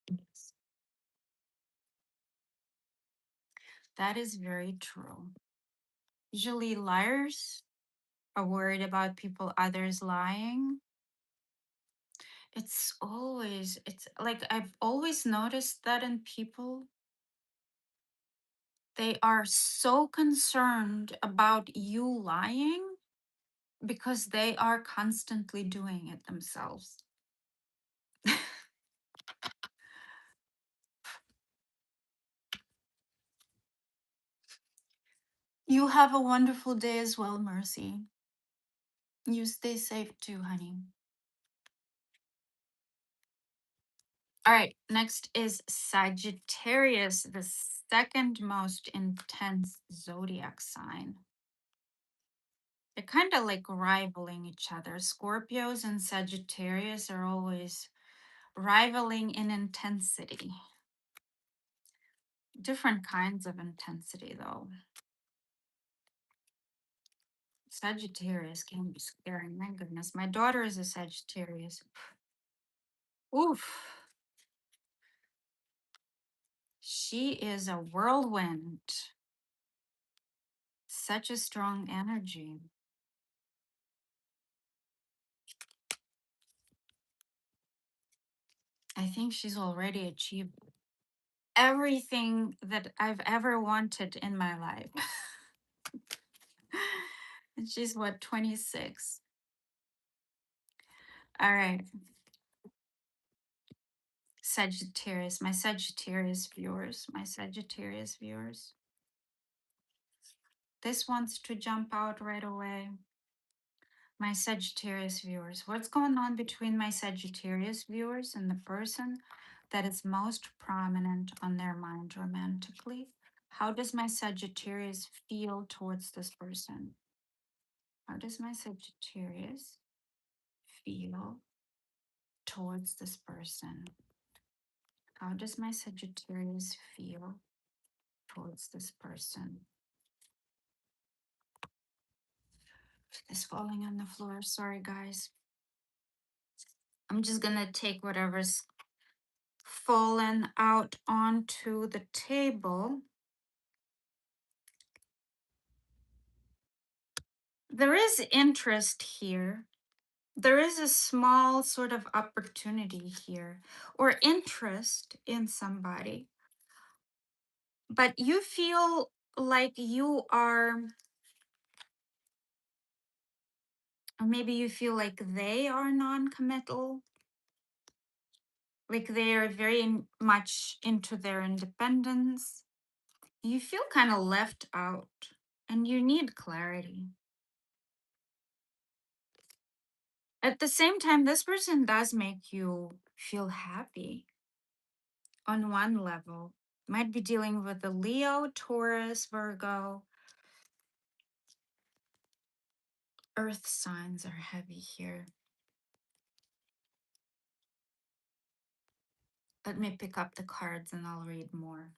Yes. That is very true. Usually, liars are worried about people others lying. It's like I've always noticed that in people, they are so concerned about you lying because they are constantly doing it themselves. You have a wonderful day as well, Mercy. You stay safe too, honey. All right, next is Sagittarius, the second most intense zodiac sign. They're kind of like rivaling each other. Scorpios and Sagittarius are always rivaling in intensity. Different kinds of intensity, though. Sagittarius can be scary. My goodness. My daughter is a Sagittarius. Oof. She is a whirlwind. Such a strong energy. I think she's already achieved everything that I've ever wanted in my life. And she's what, 26? All right. Sagittarius, my Sagittarius viewers, my Sagittarius viewers. This wants to jump out right away. My Sagittarius viewers, what's going on between my Sagittarius viewers and the person that is most prominent on their mind romantically? How does my Sagittarius feel towards this person? How does my Sagittarius feel towards this person? How does my Sagittarius feel towards this person? It's falling on the floor. Sorry, guys. I'm just gonna take whatever's fallen out onto the table. There is interest here. There is a small sort of opportunity here or interest in somebody, but you feel like you are, or maybe you feel like they are non committal, like they are very much into their independence. You feel kind of left out and you need clarity. At the same time, this person does make you feel happy on one level. Might be dealing with a Leo, Taurus, Virgo. Earth signs are heavy here. Let me pick up the cards and I'll read more.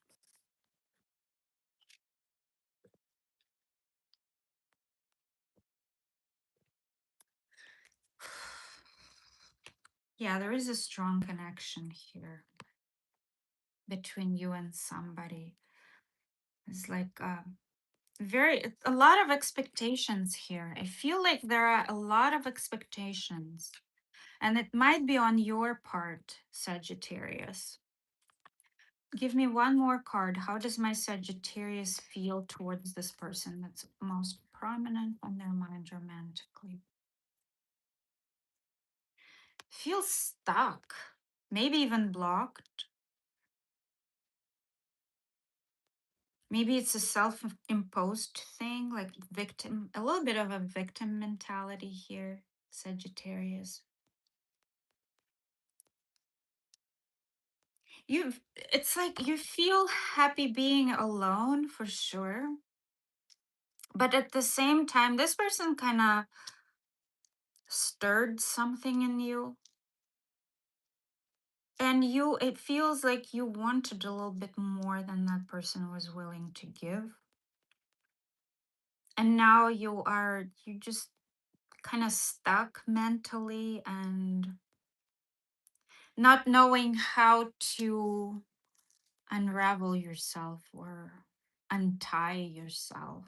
Yeah, there is a strong connection here between you and somebody. It's like a lot of expectations here. I feel like there are a lot of expectations, and it might be on your part, Sagittarius. Give me one more card. How does my Sagittarius feel towards this person that's most prominent on their mind romantically? Feels stuck, maybe even blocked. Maybe it's a self imposed thing, like victim, a little bit of a victim mentality here, Sagittarius. It's like you feel happy being alone for sure. But at the same time, this person kind of stirred something in you. And it feels like you wanted a little bit more than that person was willing to give. And now you just kind of stuck mentally and not knowing how to unravel yourself or untie yourself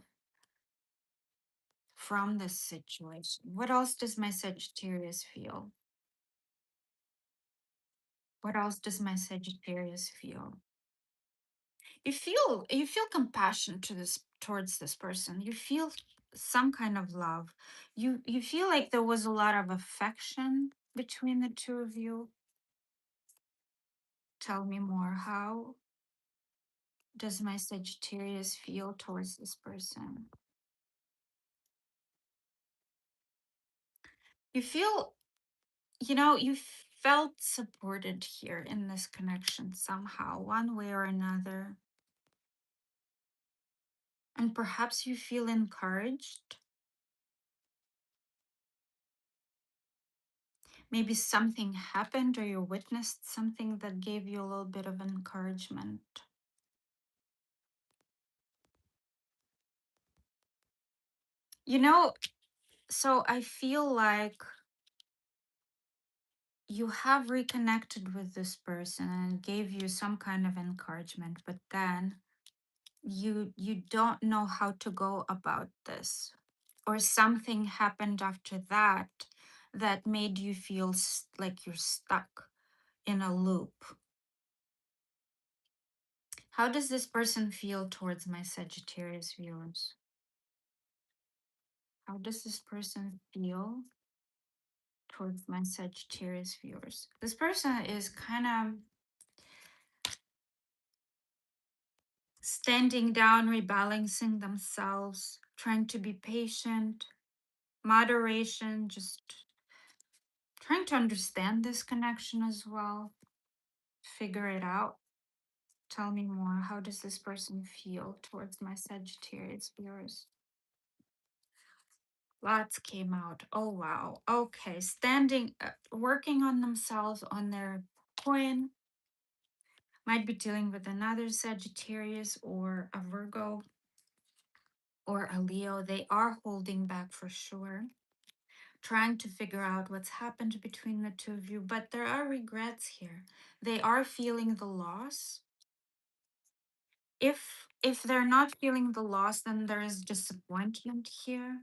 from this situation. What else does my Sagittarius feel? What else does my Sagittarius feel? You feel compassion to this towards this person. You feel some kind of love. You feel like there was a lot of affection between the two of you. Tell me more. How does my Sagittarius feel towards this person? You feel, you felt supported here in this connection somehow, one way or another. And perhaps you feel encouraged. Maybe something happened or you witnessed something that gave you a little bit of encouragement. You know, so I feel like you have reconnected with this person and it gave you some kind of encouragement, but then you don't know how to go about this, or something happened after that that made you feel like you're stuck in a loop. How does this person feel towards my Sagittarius viewers? How does this person feel towards my Sagittarius viewers? This person is kind of standing down, rebalancing themselves, trying to be patient, moderation, just trying to understand this connection as well, figure it out. Tell me more. How does this person feel towards my Sagittarius viewers? Lots came out. Oh, wow. Okay. Working on themselves, on their coin. Might be dealing with another Sagittarius or a Virgo or a Leo. They are holding back for sure, trying to figure out what's happened between the two of you, but there are regrets here. They are feeling the loss. If they're not feeling the loss, then there is disappointment here.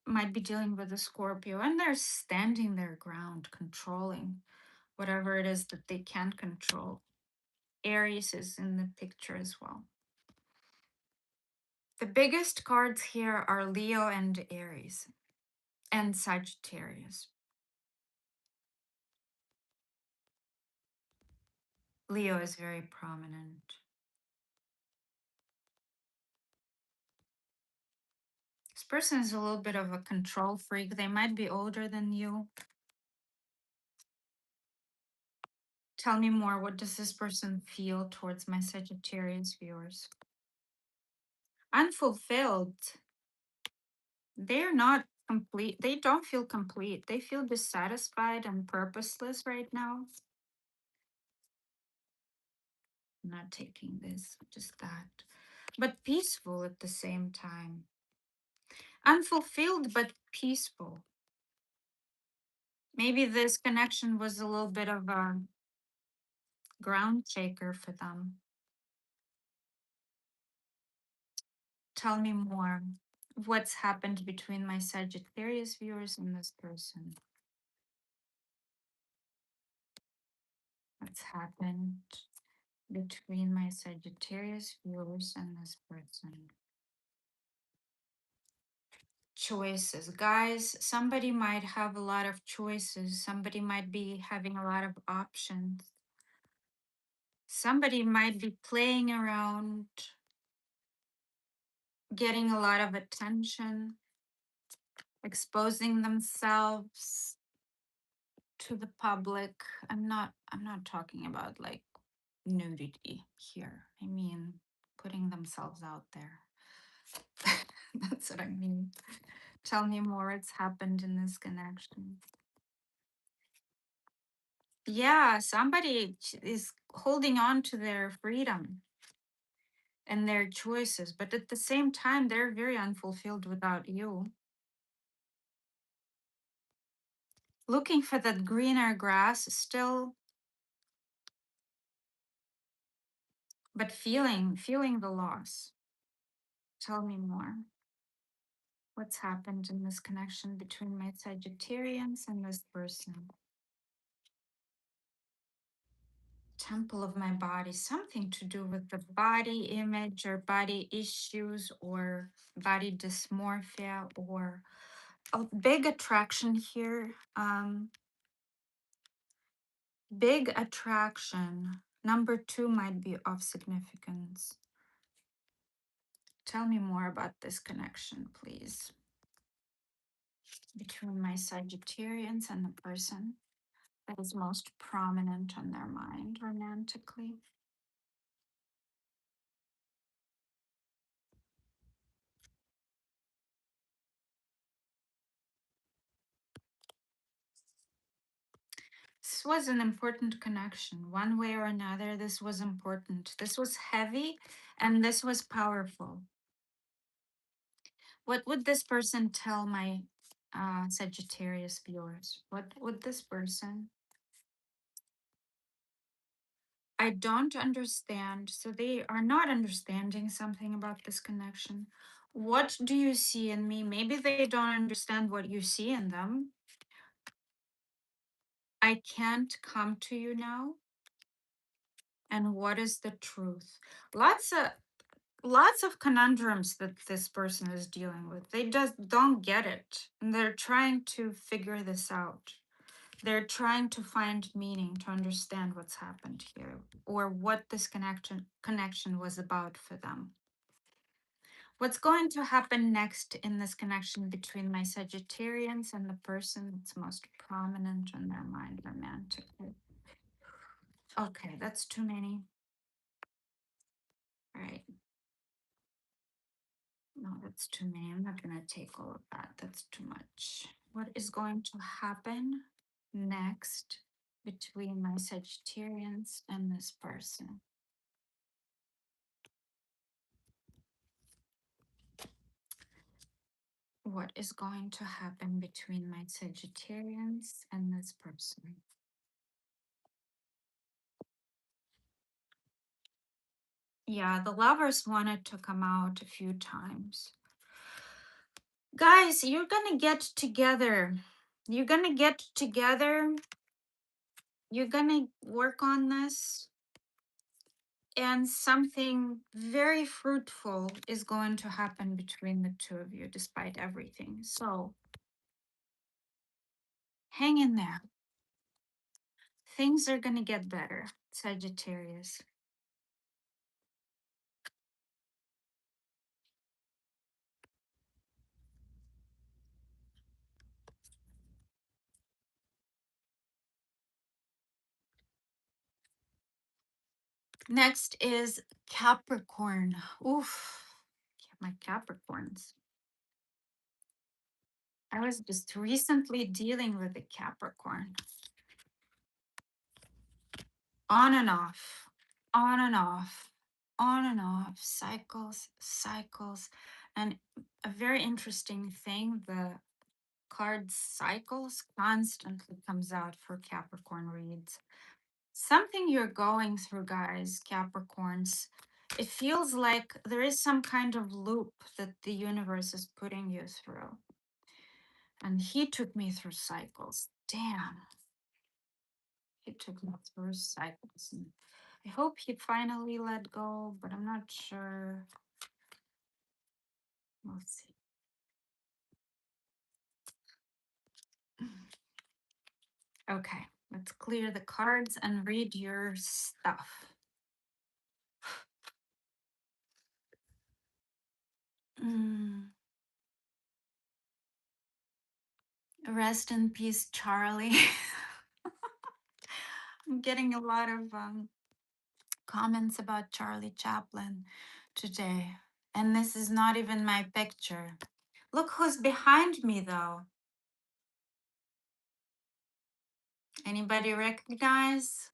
Might be dealing with a Scorpio, and they're standing their ground, controlling whatever it is that they can't control. Aries is in the picture as well. The biggest cards here are Leo and Aries and Sagittarius. Leo is very prominent. This person is a little bit of a control freak. They might be older than you. Tell me more. What does this person feel towards my Sagittarius viewers? Unfulfilled. They're not complete. They don't feel complete. They feel dissatisfied and purposeless right now. I'm not taking this, just that. But peaceful at the same time. Unfulfilled, but peaceful. Maybe this connection was a little bit of a ground shaker for them. Tell me more. What's happened between my Sagittarius viewers and this person? What's happened between my Sagittarius viewers and this person? Choices. Guys, somebody might have a lot of choices. Somebody might be having a lot of options. Somebody might be playing around, getting a lot of attention, exposing themselves to the public. I'm not talking about like nudity here. I mean putting themselves out there. That's what I mean. Tell me more. What's happened in this connection? Yeah, somebody is holding on to their freedom and their choices, but at the same time, they're very unfulfilled without you. Looking for that greener grass still, but feeling the loss. Tell me more. What's happened in this connection between my Sagittarians and this person? Temple of my body, something to do with the body image or body issues or body dysmorphia or a big attraction here. Big attraction. Number 2 might be of significance. Tell me more about this connection, please, between my Sagittarians and the person that is most prominent on their mind romantically. This was an important connection. One way or another, this was important. This was heavy and this was powerful. What would this person tell my Sagittarius viewers? What would this person? I don't understand. So they are not understanding something about this connection. What do you see in me? Maybe they don't understand what you see in them. I can't come to you now. And what is the truth? Lots of conundrums that this person is dealing with. They just don't get it. And they're trying to figure this out. They're trying to find meaning, to understand what's happened here or what this connection was about for them. What's going to happen next in this connection between my Sagittarians and the person that's most prominent on their mind romantically? Okay, that's too many. All right. No, that's too many. I'm not going to take all of that. That's too much. What is going to happen next between my Sagittarians and this person? What is going to happen between my Sagittarians and this person? Yeah, the lovers wanted to come out a few times. Guys, you're gonna get together. You're gonna get together. You're gonna work on this. And something very fruitful is going to happen between the two of you, despite everything. So hang in there. Things are gonna get better, Sagittarius. Next is Capricorn. Oof, my Capricorns. I was just recently dealing with a Capricorn. On and off, on and off, on and off, cycles, cycles. And a very interesting thing, the card cycles constantly comes out for Capricorn reads. Something you're going through, guys, Capricorns. It feels like there is some kind of loop that the universe is putting you through. And he took me through cycles. Damn. He took me through cycles. And I hope he finally let go, but I'm not sure. We'll see. Okay, let's clear the cards and read your stuff. Mm. Rest in peace, Charlie. I'm getting a lot of comments about Charlie Chaplin today. And this is not even my picture. Look who's behind me, though. Anybody recognize?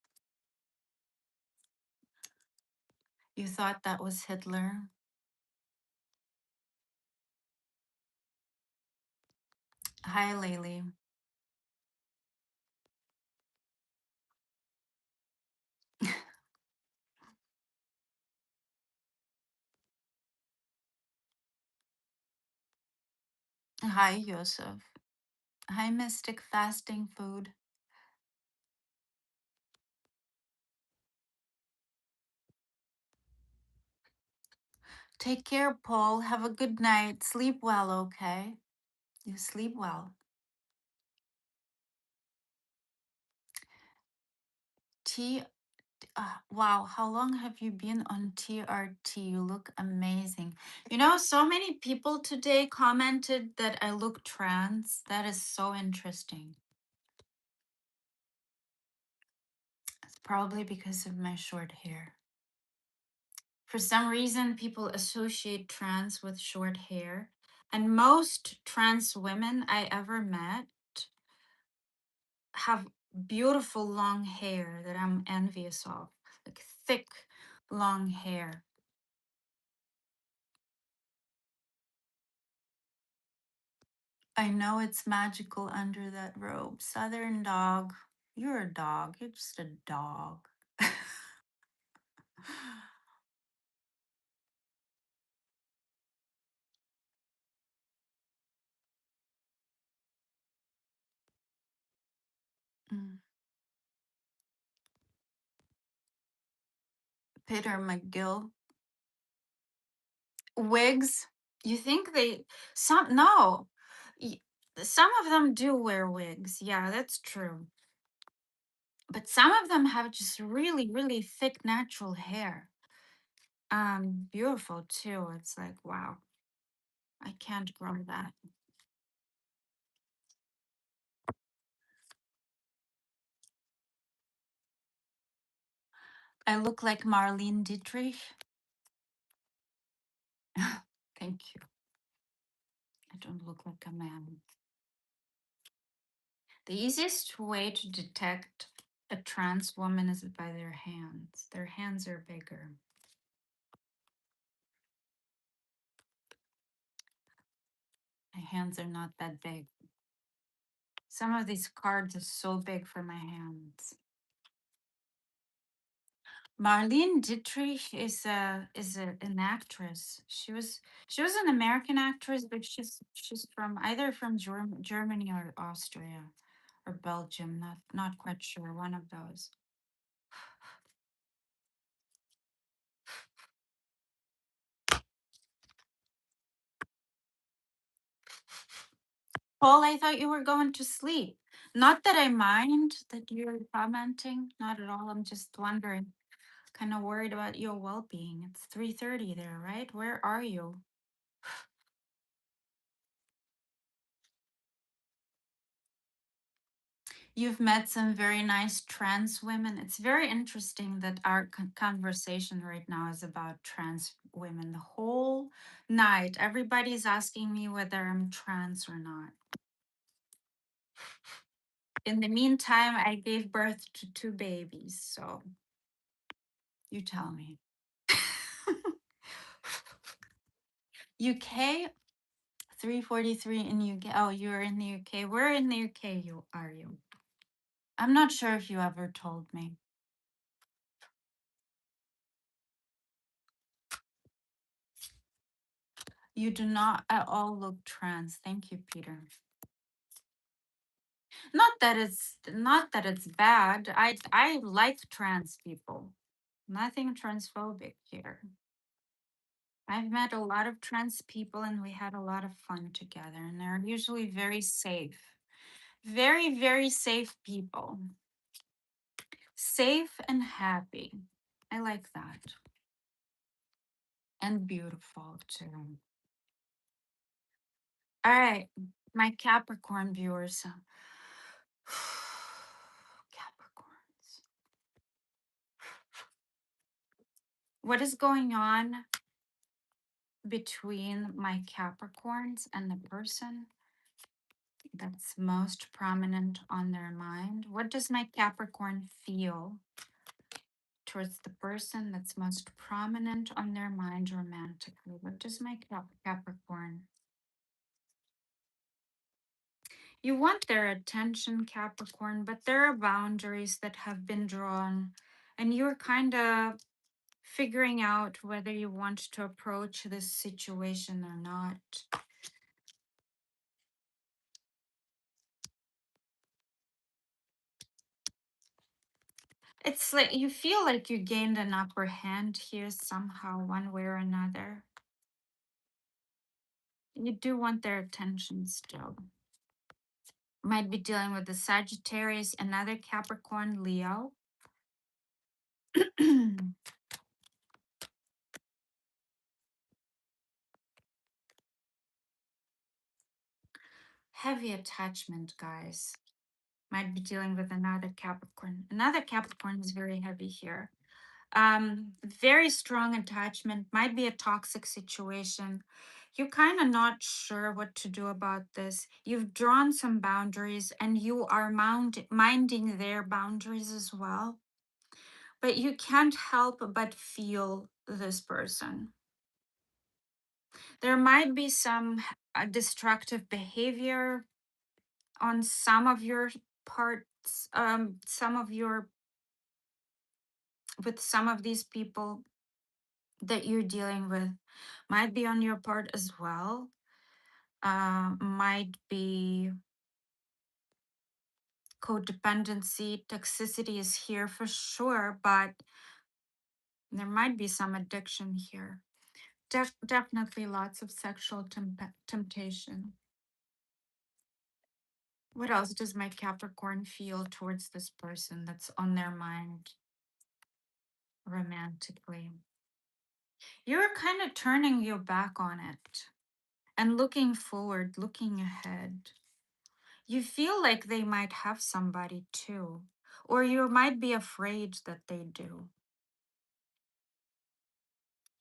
You thought that was Hitler? Hi, Laylee. Hi, Yusuf. Hi, Mystic Fasting Food. Take care, Paul. Have a good night. Sleep well, okay? You sleep well. T. Wow, how long have you been on TRT? You look amazing. You know, so many people today commented that I look trans. That is so interesting. It's probably because of my short hair. For some reason, people associate trans with short hair. And most trans women I ever met have beautiful long hair that I'm envious of, like thick, long hair. I know it's magical under that robe. Southern dog. You're a dog. You're just a dog. Mm. Peter McGill. Wigs. You think they some no. Y- Some of them do wear wigs. Yeah, that's true. But some of them have just really, really thick natural hair. Beautiful too. It's like, wow, I can't grow that. I look like Marlene Dietrich. Thank you. I don't look like a man. The easiest way to detect a trans woman is by their hands. Their hands are bigger. My hands are not that big. Some of these cards are so big for my hands. Marlene Dietrich is an actress. She was an American actress, but she's from either from Germany or Austria or Belgium. Not quite sure. One of those. Paul, I thought you were going to sleep. Not that I mind that you're commenting. Not at all. I'm just wondering. Kind of worried about your well-being. It's 3:30 there, right? Where are you? You've met some very nice trans women. It's very interesting that our conversation right now is about trans women. The whole night, everybody's asking me whether I'm trans or not. In the meantime, I gave birth to two babies, so you tell me. UK 3:43 in UK. Oh, you're in the UK. Where in the UK are you? I'm not sure if you ever told me. You do not at all look trans. Thank you, Peter. Not that it's bad. I like trans people. Nothing transphobic here. I've met a lot of trans people and we had a lot of fun together, and they're usually very safe. Very, very safe people. Safe and happy. I like that. And beautiful too. All right, my Capricorn viewers. Capricorns. What is going on between my Capricorns and the person that's most prominent on their mind? What does my Capricorn feel towards the person that's most prominent on their mind romantically? What does my Capricorn? You want their attention, Capricorn, but there are boundaries that have been drawn, and you're kind of figuring out whether you want to approach this situation or not. It's like you feel like you gained an upper hand here somehow, one way or another. You do want their attention still. Might be dealing with the Sagittarius, another Capricorn, Leo. Heavy attachment, guys. Might be dealing with another Capricorn. Another Capricorn is very heavy here. Very strong attachment, might be a toxic situation. You're kind of not sure what to do about this. You've drawn some boundaries and you are minding their boundaries as well. But you can't help but feel this person. There might be some destructive behavior on some of your parts, some of your with some of these people that you're dealing with, might be on your part as well. Might be codependency, toxicity is here for sure, but there might be some addiction here. Definitely lots of sexual temptation. What else does my Capricorn feel towards this person that's on their mind romantically? You're kind of turning your back on it and looking forward, looking ahead. You feel like they might have somebody too, or you might be afraid that they do.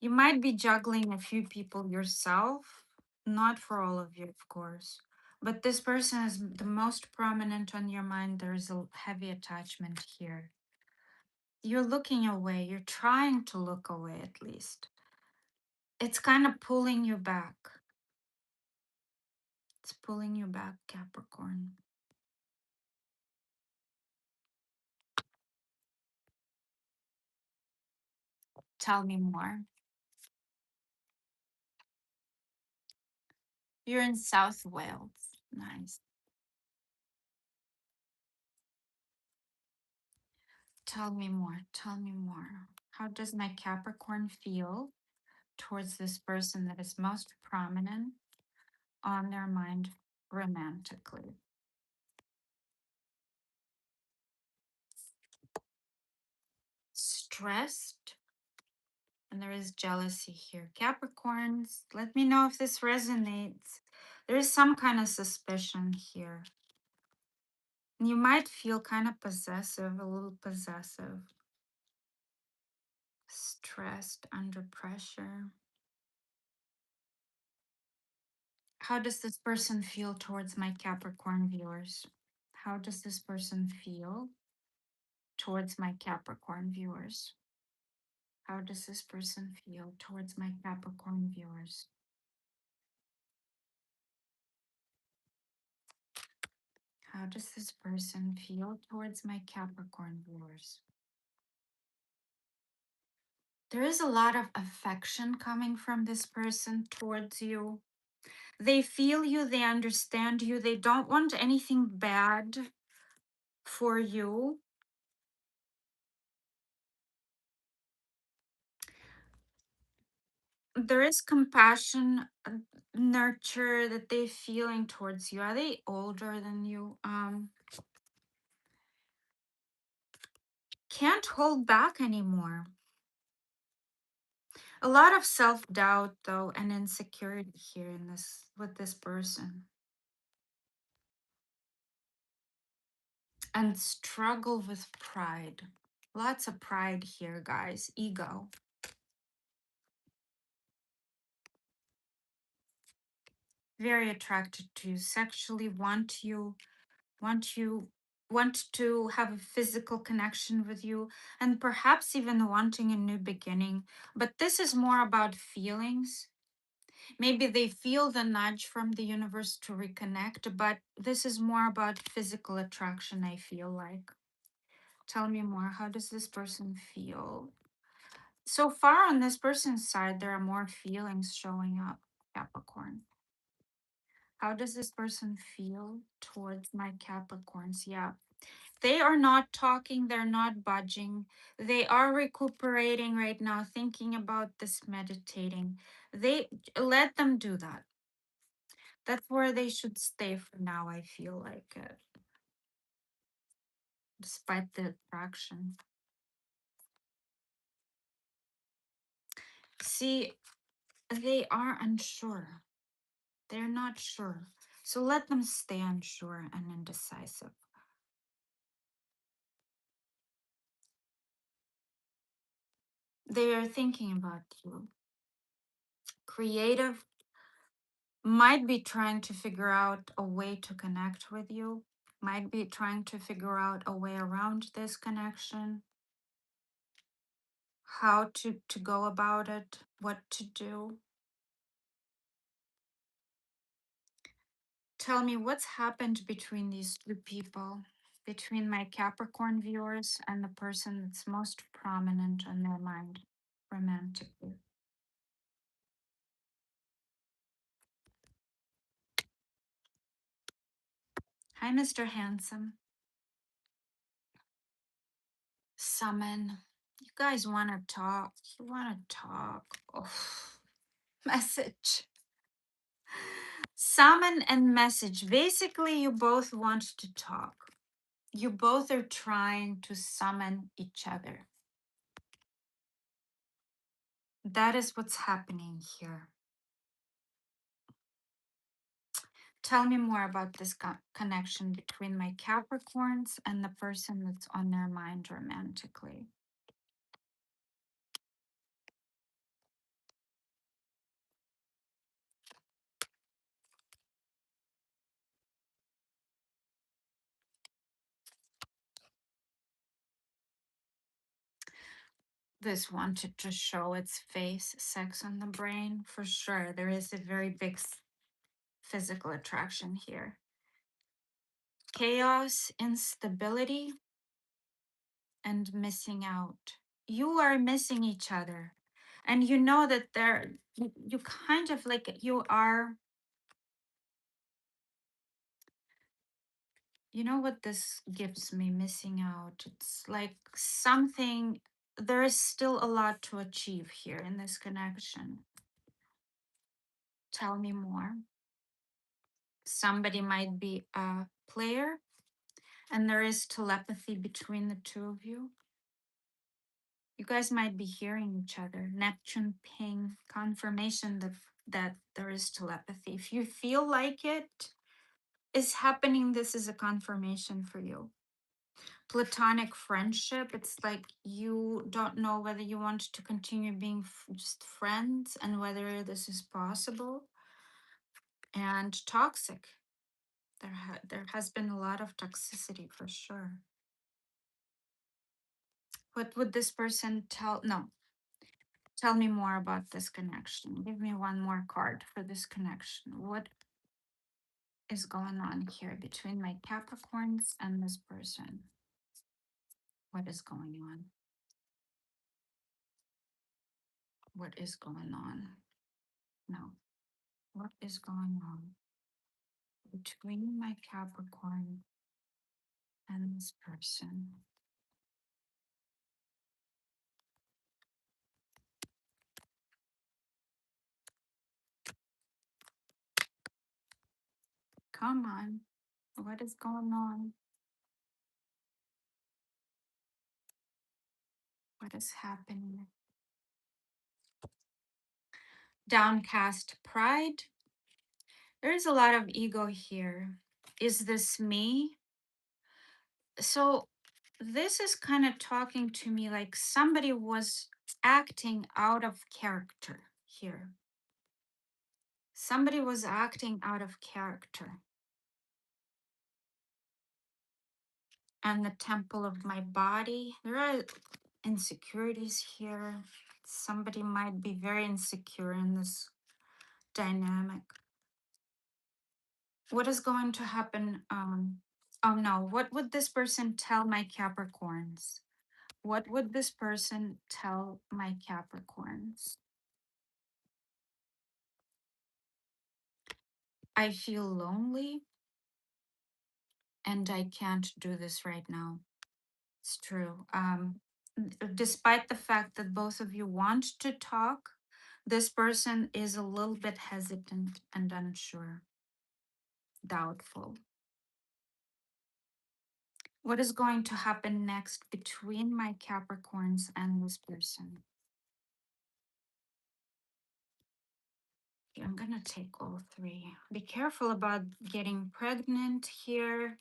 You might be juggling a few people yourself, not for all of you, of course. But this person is the most prominent on your mind. There's a heavy attachment here. You're looking away, you're trying to look away at least. It's kind of pulling you back. It's pulling you back, Capricorn. Tell me more. You're in South Wales. Nice. Tell me more. Tell me more. How does my Capricorn feel towards this person that is most prominent on their mind romantically? Stressed. And there is jealousy here. Capricorns, let me know if this resonates. There is some kind of suspicion here. You might feel kind of possessive, a little possessive. Stressed, under pressure. How does this person feel towards my Capricorn viewers? How does this person feel towards my Capricorn viewers? How does this person feel towards my Capricorn viewers? How does this person feel towards my Capricorn viewers? There is a lot of affection coming from this person towards you. They feel you, they understand you, they don't want anything bad for you. There is compassion, nurture that they're feeling towards you. Are they older than you? Can't hold back anymore. A lot of self-doubt though and insecurity here in this with this person. And struggle with pride. Lots of pride here, guys. Ego. Very attracted to you, sexually want you, want you, want to have a physical connection with you, and perhaps even wanting a new beginning. But this is more about feelings. Maybe they feel the nudge from the universe to reconnect, but this is more about physical attraction, I feel like. Tell me more. How does this person feel? So far on this person's side, there are more feelings showing up, Capricorn. How does this person feel towards my Capricorns? Yeah. They are not talking, they're not budging. They are recuperating right now, thinking about this, meditating. They let them do that. That's where they should stay for now, I feel like it, despite the attraction. See, they are unsure. They're not sure. So let them stay unsure and indecisive. They are thinking about you. Creative, might be trying to figure out a way to connect with you, might be trying to figure out a way around this connection, how to go about it, what to do. Tell me what's happened between these two people, between my Capricorn viewers and the person that's most prominent on their mind romantically. Hi, Mr. Handsome. Summon. You guys want to talk? You want to talk? Oh, message. Summon and message. Basically, you both want to talk. You both are trying to summon each other. That is what's happening here. Tell me more about this connection between my Capricorns and the person that's on their mind romantically. This wanted to show its face, sex on the brain, for sure. There is a very big physical attraction here. Chaos, instability, and missing out. You are missing each other. And you know that you kind of like, you are, you know what this gives me, missing out. It's like something, there is still a lot to achieve here in this connection. Tell me more. Somebody might be a player, and there is telepathy between the two of you. You guys might be hearing each other. Neptune ping, confirmation that there is telepathy. If you feel like it is happening, this is a confirmation for you. Platonic friendship, it's like you don't know whether you want to continue being just friends and whether this is possible. And toxic. There has been a lot of toxicity for sure. What would this person tell? No, tell me more about this connection. Give me one more card for this connection. What is going on here between my Capricorns and this person? What is going on? What is going on? No. What is going on between my Capricorn and this person? Come on. What is going on? What is happening? Downcast pride. There's a lot of ego here. Is this me? So, this is kind of talking to me like somebody was acting out of character here. Somebody was acting out of character. And the temple of my body. There are insecurities here. Somebody might be very insecure in this dynamic. What is going to happen? Oh no, what would this person tell my Capricorns? What would this person tell my Capricorns? I feel lonely and I can't do this right now. It's true. Despite the fact that both of you want to talk, this person is a little bit hesitant and unsure, doubtful. What is going to happen next between my Capricorns and this person? I'm gonna take all three. Be careful about getting pregnant here.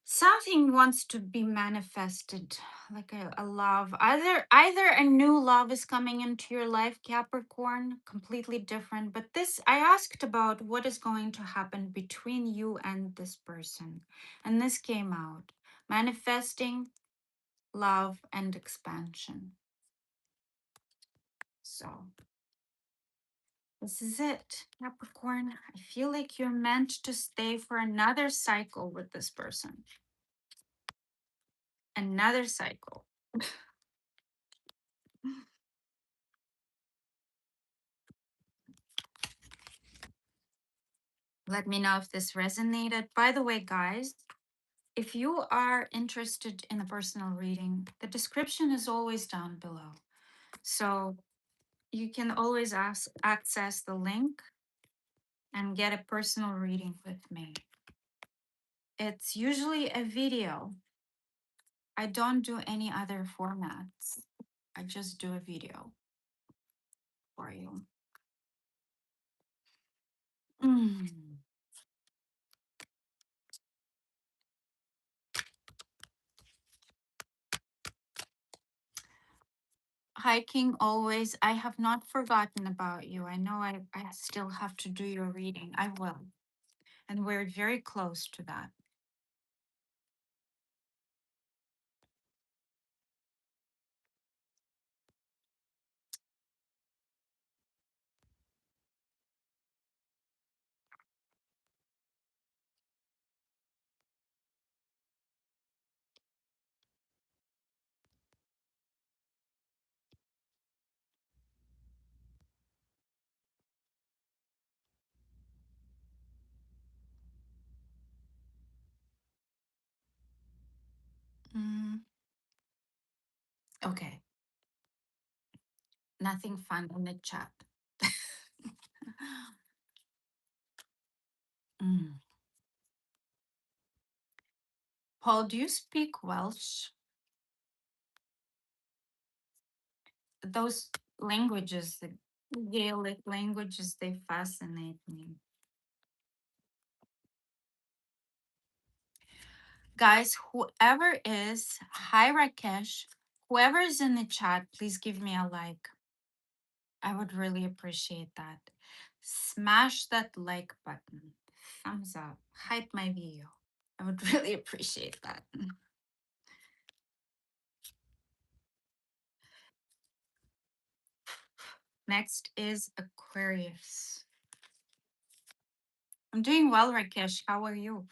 Something wants to be manifested, like a love. Either a new love is coming into your life, Capricorn, completely different. But this, I asked about what is going to happen between you and this person, and this came out: manifesting, love, and expansion. So this is it, Capricorn. I feel like you're meant to stay for another cycle with this person. Another cycle. Let me know if this resonated. By the way, guys, if you are interested in a personal reading, the description is always down below. So you can always access the link and get a personal reading with me. It's usually a video. I don't do any other formats. I just do a video for you. Mm. Hiking always. I have not forgotten about you. I know I still have to do your reading. I will. And we're very close to that. Mm, okay. Nothing fun in the chat. Mm. Paul, do you speak Welsh? Those languages, the Gaelic languages, they fascinate me. Guys, whoever is, hi Rakesh, whoever is in the chat, please give me a like. I would really appreciate that. Smash that like button. Thumbs up. Hype my video. I would really appreciate that. Next is Aquarius. I'm doing well, Rakesh. How are you?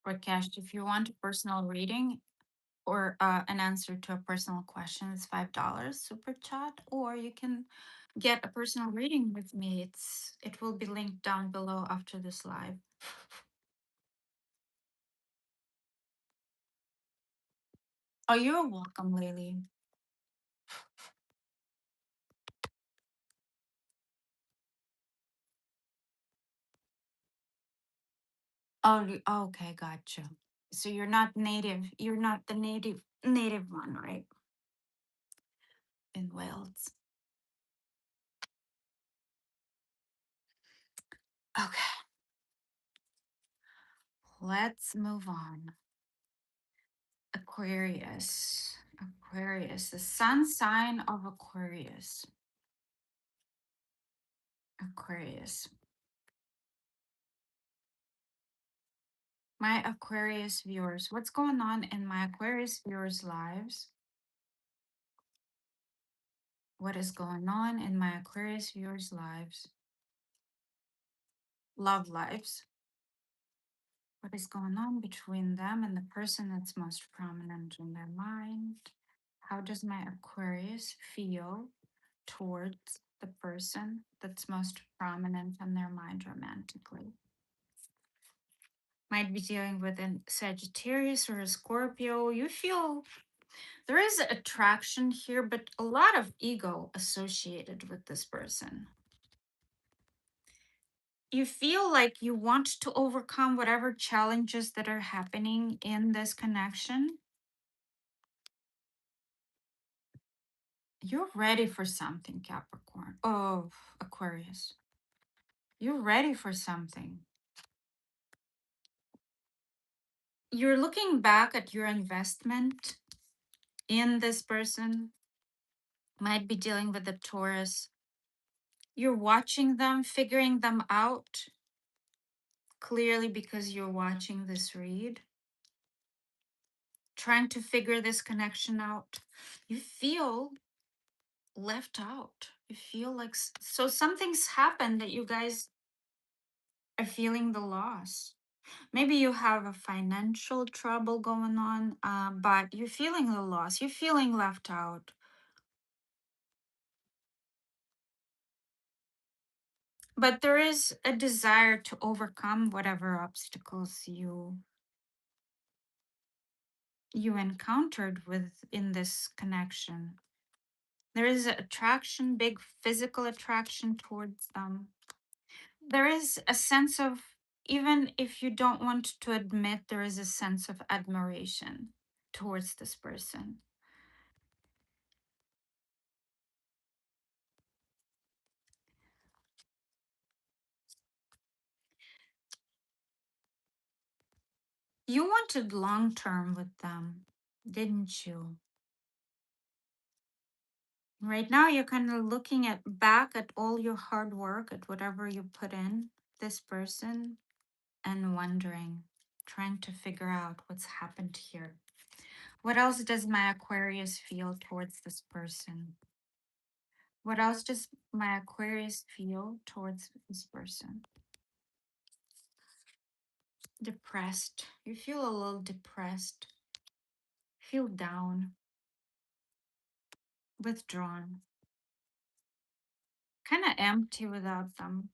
Rakesh, if you want a personal reading or an answer to a personal question, it's $5 super chat, or you can get a personal reading with me. It will be linked down below after this live. Oh, you're welcome, Lily. Oh, okay, gotcha. So you're not native. You're not the native one, right? In Wales. Okay, let's move on. Aquarius. Aquarius, the sun sign of Aquarius. Aquarius. My Aquarius viewers, what's going on in my Aquarius viewers' lives? What is going on in my Aquarius viewers' lives? Love lives. What is going on between them and the person that's most prominent in their mind? How does my Aquarius feel towards the person that's most prominent in their mind romantically? Might be dealing with a Sagittarius or a Scorpio. You feel there is attraction here, but a lot of ego associated with this person. You feel like you want to overcome whatever challenges that are happening in this connection. You're ready for something, Capricorn. Oh, Aquarius. You're ready for something. You're looking back at your investment in this person. Might be dealing with a Taurus. You're watching them, figuring them out clearly because you're watching this read, trying to figure this connection out. You feel left out. You feel like so something's happened that you guys are feeling the loss. Maybe you have a financial trouble going on, but you're feeling the loss. You're feeling left out. But there is a desire to overcome whatever obstacles you encountered with in this connection. There is attraction, big physical attraction towards them. There is a sense of, even if you don't want to admit, there is a sense of admiration towards this person. You wanted long term with them, didn't you? Right now, you're kind of looking at back at all your hard work, at whatever you put in this person, and wondering, trying to figure out what's happened here. What else does my Aquarius feel towards this person? What else does my Aquarius feel towards this person? Depressed. You feel a little depressed. Feel down. Withdrawn. Kind of empty without them.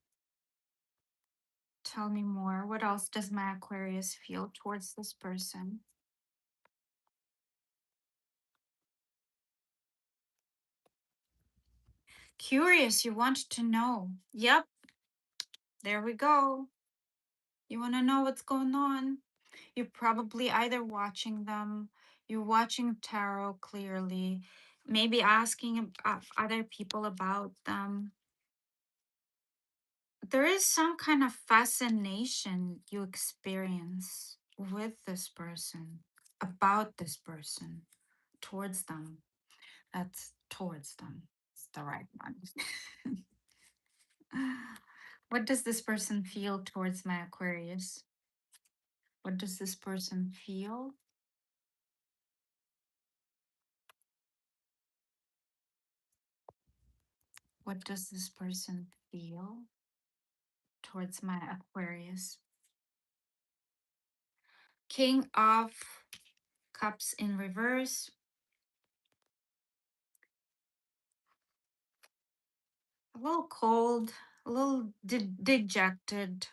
Tell me more. What else does my Aquarius feel towards this person? Curious. You want to know. Yep. There we go. You want to know what's going on? You're probably either watching them, you're watching tarot clearly, maybe asking other people about them. There is some kind of fascination you experience with this person, about this person, towards them. That's towards them. It's the right one. What does this person feel towards my Aquarius? What does this person feel? What does this person feel towards my Aquarius? King of Cups in reverse. A little cold, a little dejected.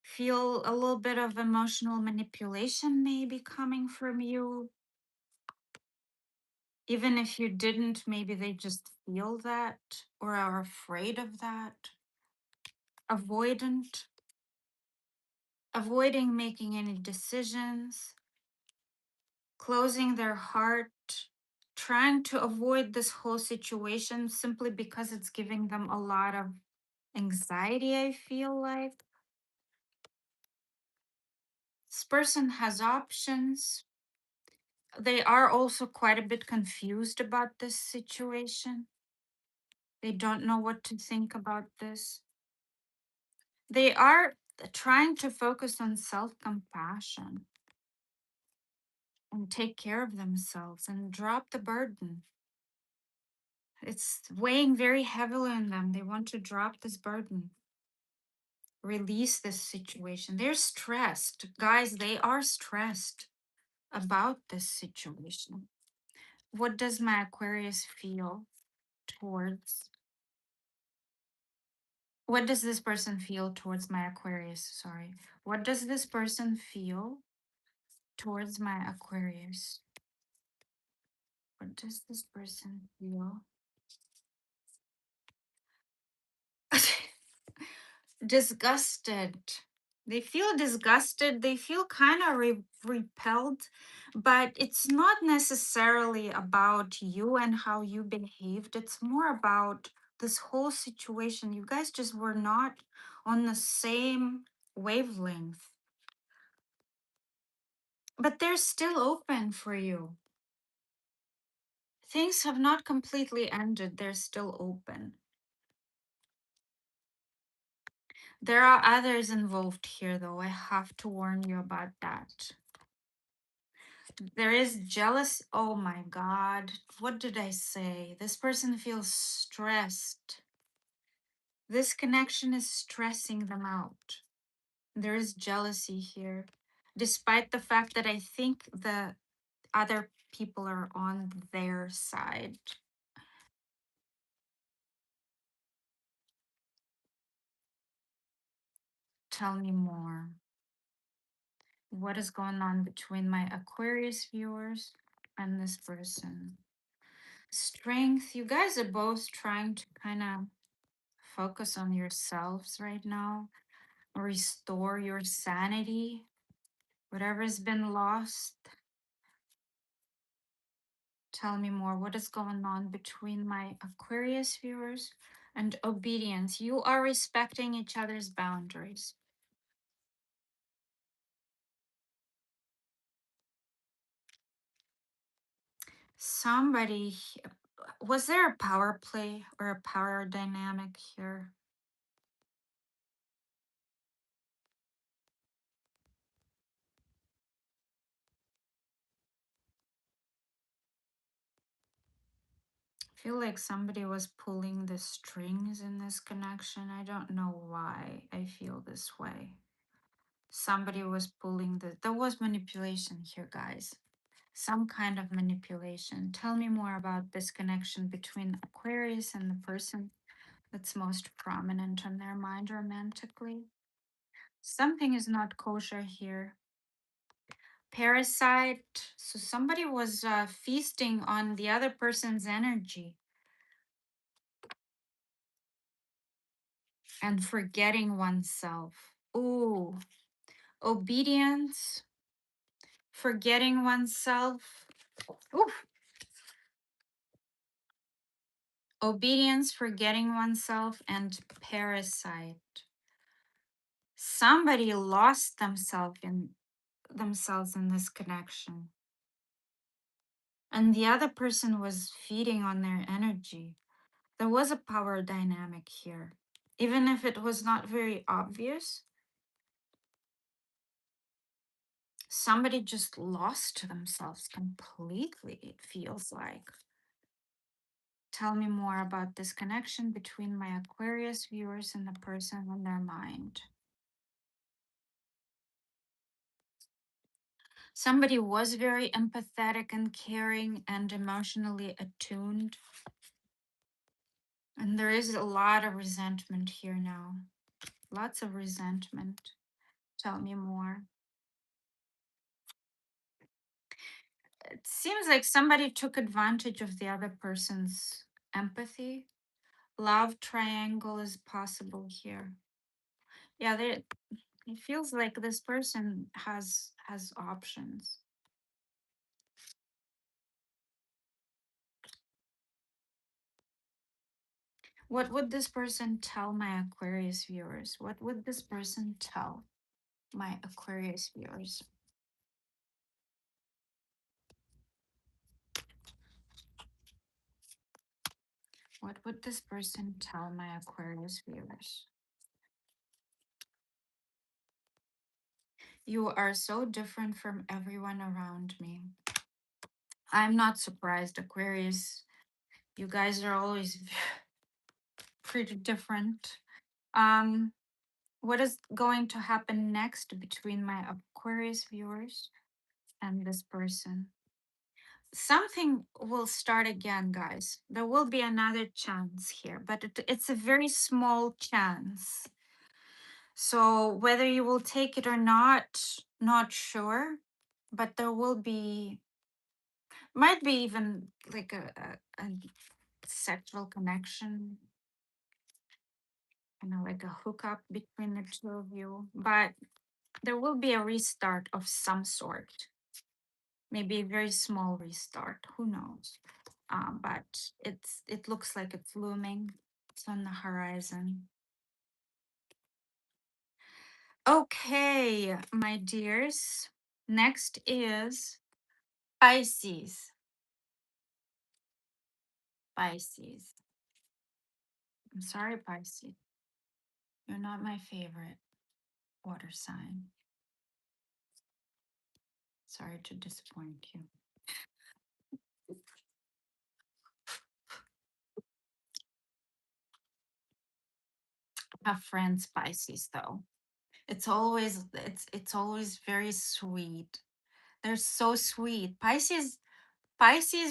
Feel a little bit of emotional manipulation maybe coming from you. Even if you didn't, maybe they just feel that or are afraid of that. Avoidant, avoiding making any decisions, closing their heart, trying to avoid this whole situation simply because it's giving them a lot of anxiety, I feel like. This person has options. They are also quite a bit confused about this situation. They don't know what to think about this. They are trying to focus on self compassion and take care of themselves and drop the burden. It's weighing very heavily on them. They want to drop this burden, release this situation. They're stressed. Guys, they are stressed about this situation. What does my Aquarius feel towards? What does this person feel towards my Aquarius? Sorry. What does this person feel towards my Aquarius? What does this person feel? Disgusted. They feel disgusted. They feel kind of repelled, but it's not necessarily about you and how you behaved. It's more about this whole situation. You guys just were not on the same wavelength, but they're still open for you. Things have not completely ended, they're still open. There are others involved here, though. I have to warn you about that. There is jealous. Oh my God. What did I say? This person feels stressed. This connection is stressing them out. There is jealousy here, despite the fact that I think the other people are on their side. Tell me more. What is going on between my Aquarius viewers and this person? Strength. You guys are both trying to kind of focus on yourselves right now, restore your sanity, whatever's been lost. Tell me more. What is going on between my Aquarius viewers and obedience? You are respecting each other's boundaries. Somebody, was there a power play or a power dynamic here? I feel like somebody was pulling the strings in this connection. I don't know why I feel this way. Somebody was pulling there was manipulation here, guys. Some kind of manipulation. Tell me more about this connection between Aquarius and the person that's most prominent on their mind romantically. Something is not kosher here. Parasite. So somebody was feasting on the other person's energy and forgetting oneself. Ooh, obedience, forgetting oneself. Ooh, obedience, forgetting oneself, and parasite. Somebody lost themselves in this connection. And the other person was feeding on their energy. There was a power dynamic here. Even if it was not very obvious, somebody just lost themselves completely, it feels like. Tell me more about this connection between my Aquarius viewers and the person on their mind. Somebody was very empathetic and caring and emotionally attuned. And there is a lot of resentment here now. Lots of resentment. Tell me more. It seems like somebody took advantage of the other person's empathy. Love triangle is possible here. Yeah, there, it feels like this person has options. What would this person tell my Aquarius viewers? What would this person tell my Aquarius viewers? What would this person tell my Aquarius viewers? You are so different from everyone around me. I'm not surprised, Aquarius. You guys are always pretty different. Um, what is going to happen next between my Aquarius viewers and this person? Something will start again, guys. There will be another chance here, but it's a very small chance. So whether you will take it or not sure, but there will be, might be even like a sexual connection, like a hookup between the two of you. But there will be a restart of some sort, maybe a very small restart. Who knows? But it looks like it's looming. It's on the horizon. Okay, my dears. Next is Pisces. Pisces. I'm sorry, Pisces. You're not my favorite water sign. Sorry to disappoint you. I have friends Pisces though. It's always very sweet. They're so sweet. Pisces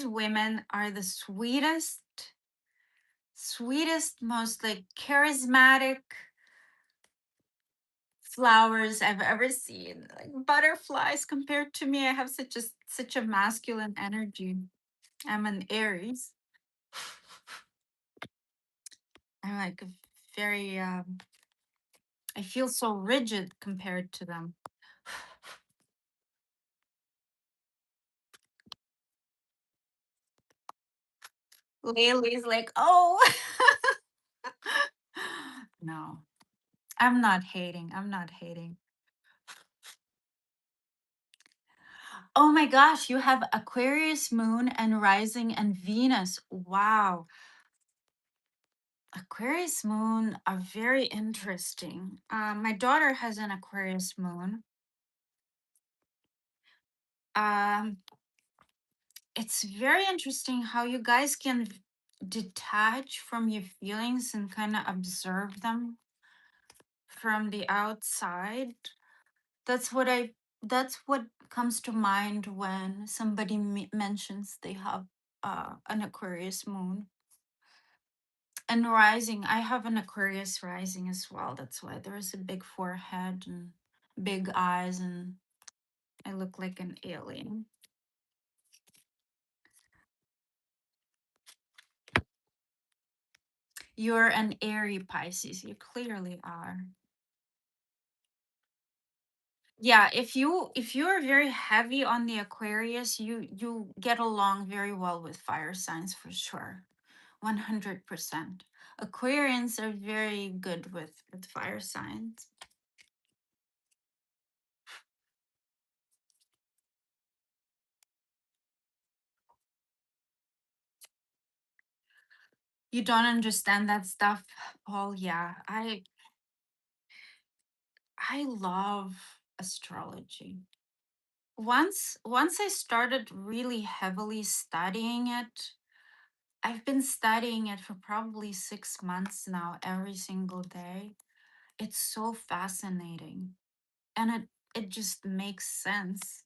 women are the sweetest, most like charismatic flowers I've ever seen. Like butterflies compared to me. I have such a masculine energy. I'm an Aries. I'm like very I feel so rigid compared to them. Laylee's like, oh no. I'm not hating. I'm not hating. Oh my gosh, you have Aquarius moon and rising and Venus. Wow. Aquarius moon are very interesting. My daughter has an Aquarius moon. Um, it's very interesting how you guys can detach from your feelings and kind of observe them from the outside. That's what I. That's what comes to mind when somebody mentions they have an Aquarius moon. And rising, I have an Aquarius rising as well. That's why there's a big forehead and big eyes, and I look like an alien. You're an airy Pisces. You clearly are. Yeah, if you're very heavy on the Aquarius, you get along very well with fire signs for sure. 100%. Aquarians are very good with fire signs. You don't understand that stuff, Paul. Yeah, I love astrology. Once I started really heavily studying it, I've been studying it for probably 6 months now, every single day. It's so fascinating. And it just makes sense.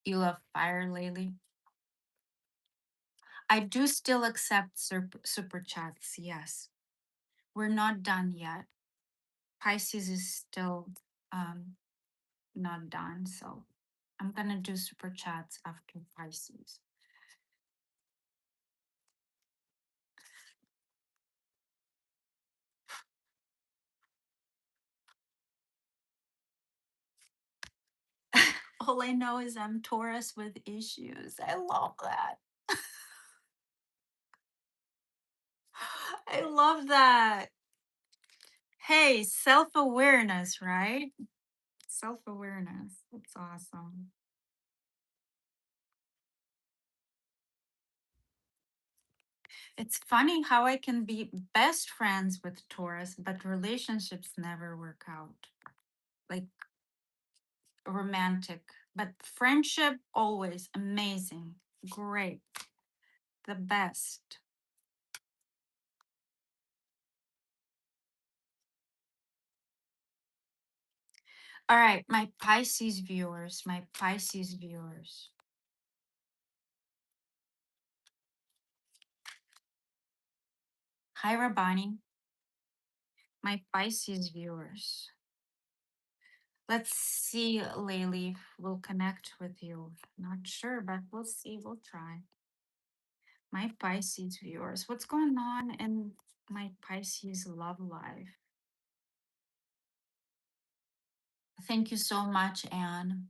You love fire, Laylee? I do still accept super chats, yes. We're not done yet. Pisces is still um, not done, so I'm gonna do super chats after Pisces. All I know is I'm Taurus with issues. I love that. I love that. Hey, self awareness, right? Self awareness. That's awesome. It's funny how I can be best friends with Taurus, but relationships never work out. Like romantic, but friendship always amazing. Great. The best. All right, my Pisces viewers, my Pisces viewers. Hi, Rabani, my Pisces viewers. Let's see, Laylee, if we'll connect with you. Not sure, but we'll see. We'll try. My Pisces viewers, what's going on in my Pisces love life? Thank you so much, Anne.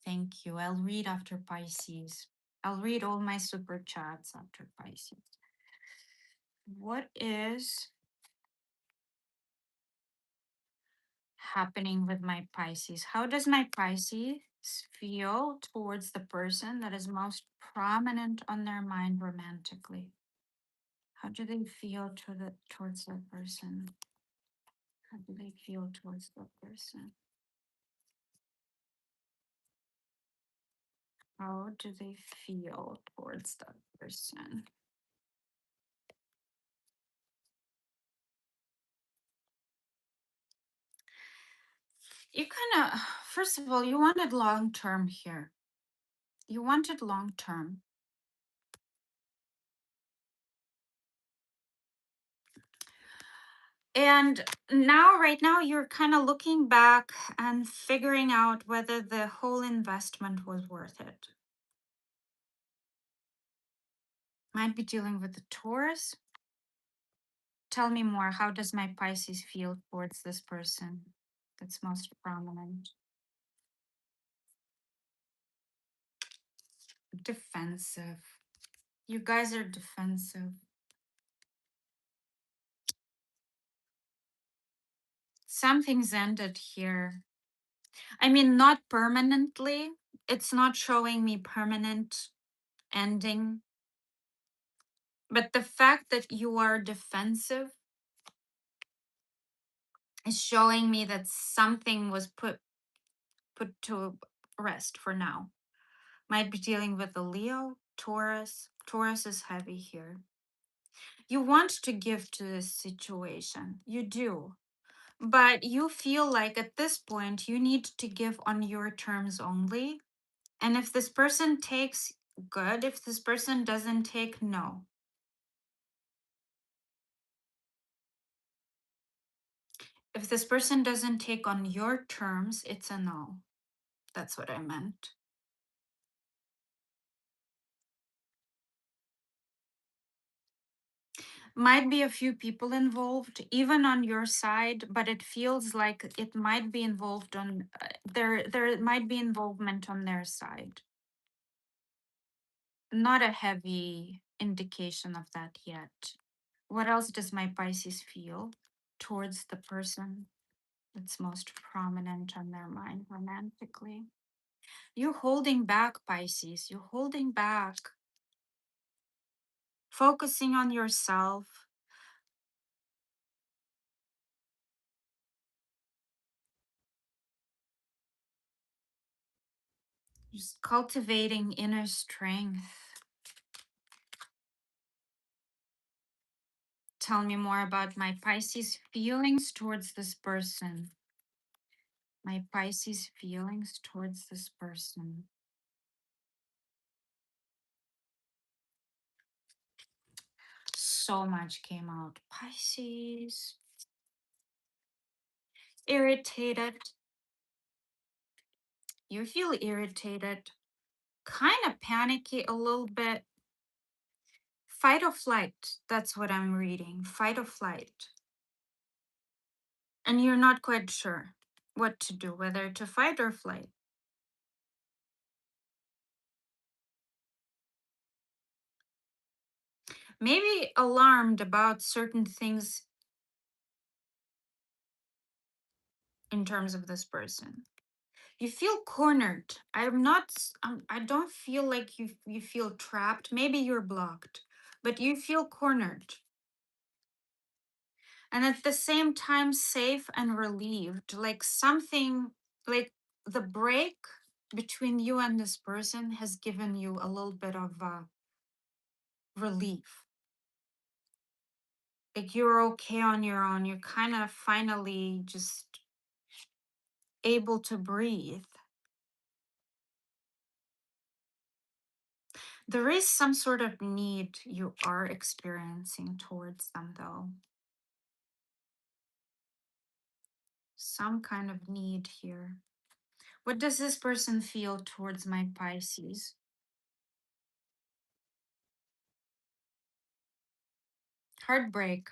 Thank you. I'll read after Pisces. I'll read all my super chats after Pisces. What is happening with my Pisces? How does my Pisces feel towards the person that is most prominent on their mind romantically? How do they feel towards that person? How do they feel towards that person? How do they feel towards that person? You kind of, first of all, you wanted long term here. You wanted long term. And now, right now, you're kind of looking back and figuring out whether the whole investment was worth it. Might be dealing with the Taurus. Tell me more. How does my Pisces feel towards this person that's most prominent? Defensive. You guys are defensive. Something's ended here. I mean, not permanently. It's not showing me permanent ending. But the fact that you are defensive is showing me that something was put to rest for now. Might be dealing with a Leo, Taurus. Taurus is heavy here. You want to give to this situation. You do. But you feel like at this point you need to give on your terms only. And if this person takes, good. If this person doesn't take, no. If this person doesn't take on your terms, it's a no. That's what I meant. Might be a few people involved, even on your side, but it feels like it might be involved on there might be involvement on their side. Not a heavy indication of that yet. What else does my Pisces feel towards the person that's most prominent on their mind romantically? You're holding back, Pisces. You're holding back, focusing on yourself. Just cultivating inner strength. Tell me more about my Pisces feelings towards this person. my Pisces feelings towards this person. So much came out. Pisces, irritated. You feel irritated, kind of panicky a little bit. Fight or flight. That's what I'm reading. Fight or flight. And you're not quite sure what to do, whether to fight or flight. Maybe alarmed about certain things in terms of this person. You feel cornered. I'm not. I don't feel like you feel trapped. Maybe you're blocked, but you feel cornered, and at the same time safe and relieved. Like something, like the break between you and this person has given you a little bit of relief. Like you're okay on your own. You're kind of finally just able to breathe. There is some sort of need you are experiencing towards them, though. Some kind of need here. What does this person feel towards my Pisces? Heartbreak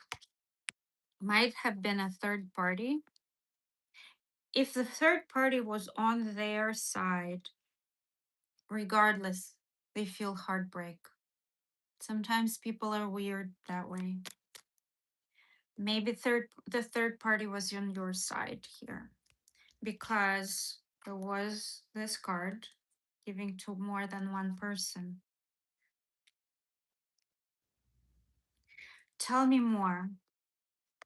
might have been a third party. If the third party was on their side, regardless, they feel heartbreak. Sometimes people are weird that way. Maybe the third party was on your side here because there was this card giving to more than one person. Tell me more.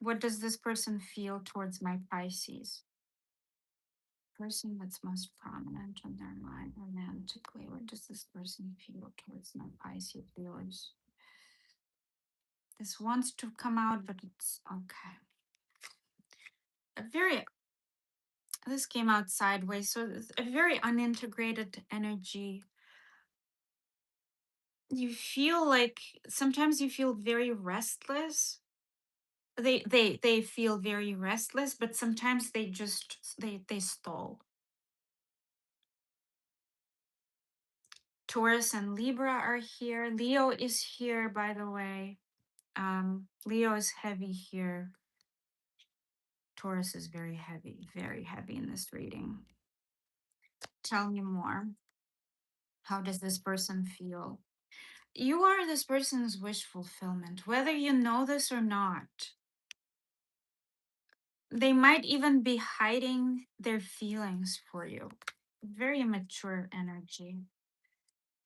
What does this person feel towards my Pisces? Person that's most prominent on their mind romantically. What does this person feel towards my Pisces viewers? This wants to come out, but it's okay. A very this came out sideways, so it's a very unintegrated energy. You feel like sometimes you feel very restless. They feel very restless, but sometimes they stall. Taurus and Libra are here. Leo is here, by the way. Leo is heavy here. Taurus is very heavy in this reading. Tell me more. How does this person feel? You are this person's wish fulfillment, whether you know this or not. They might even be hiding their feelings for you. Very mature energy.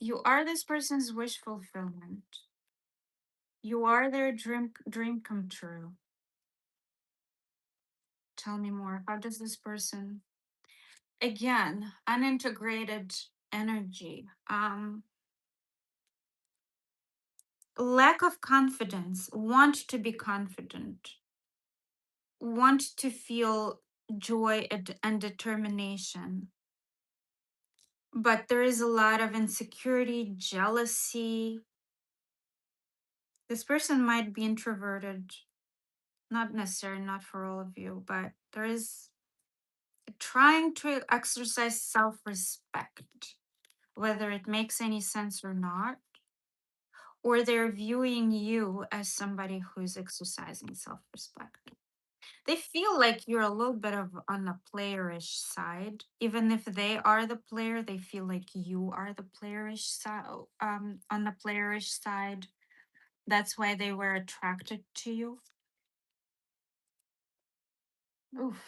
You are this person's wish fulfillment. You are their dream come true. Tell me more. How does this person, again, unintegrated energy, lack of confidence, want to be confident, want to feel joy and determination, but there is a lot of insecurity, jealousy. This person might be introverted, not necessarily, not for all of you, but there is trying to exercise self respect, whether it makes any sense or not, or they're viewing you as somebody who's exercising self respect. They feel like you're a little bit of on the playerish side. Even if they are the player, they feel like you are the playerish side, on the playerish side. That's why they were attracted to you. Oof.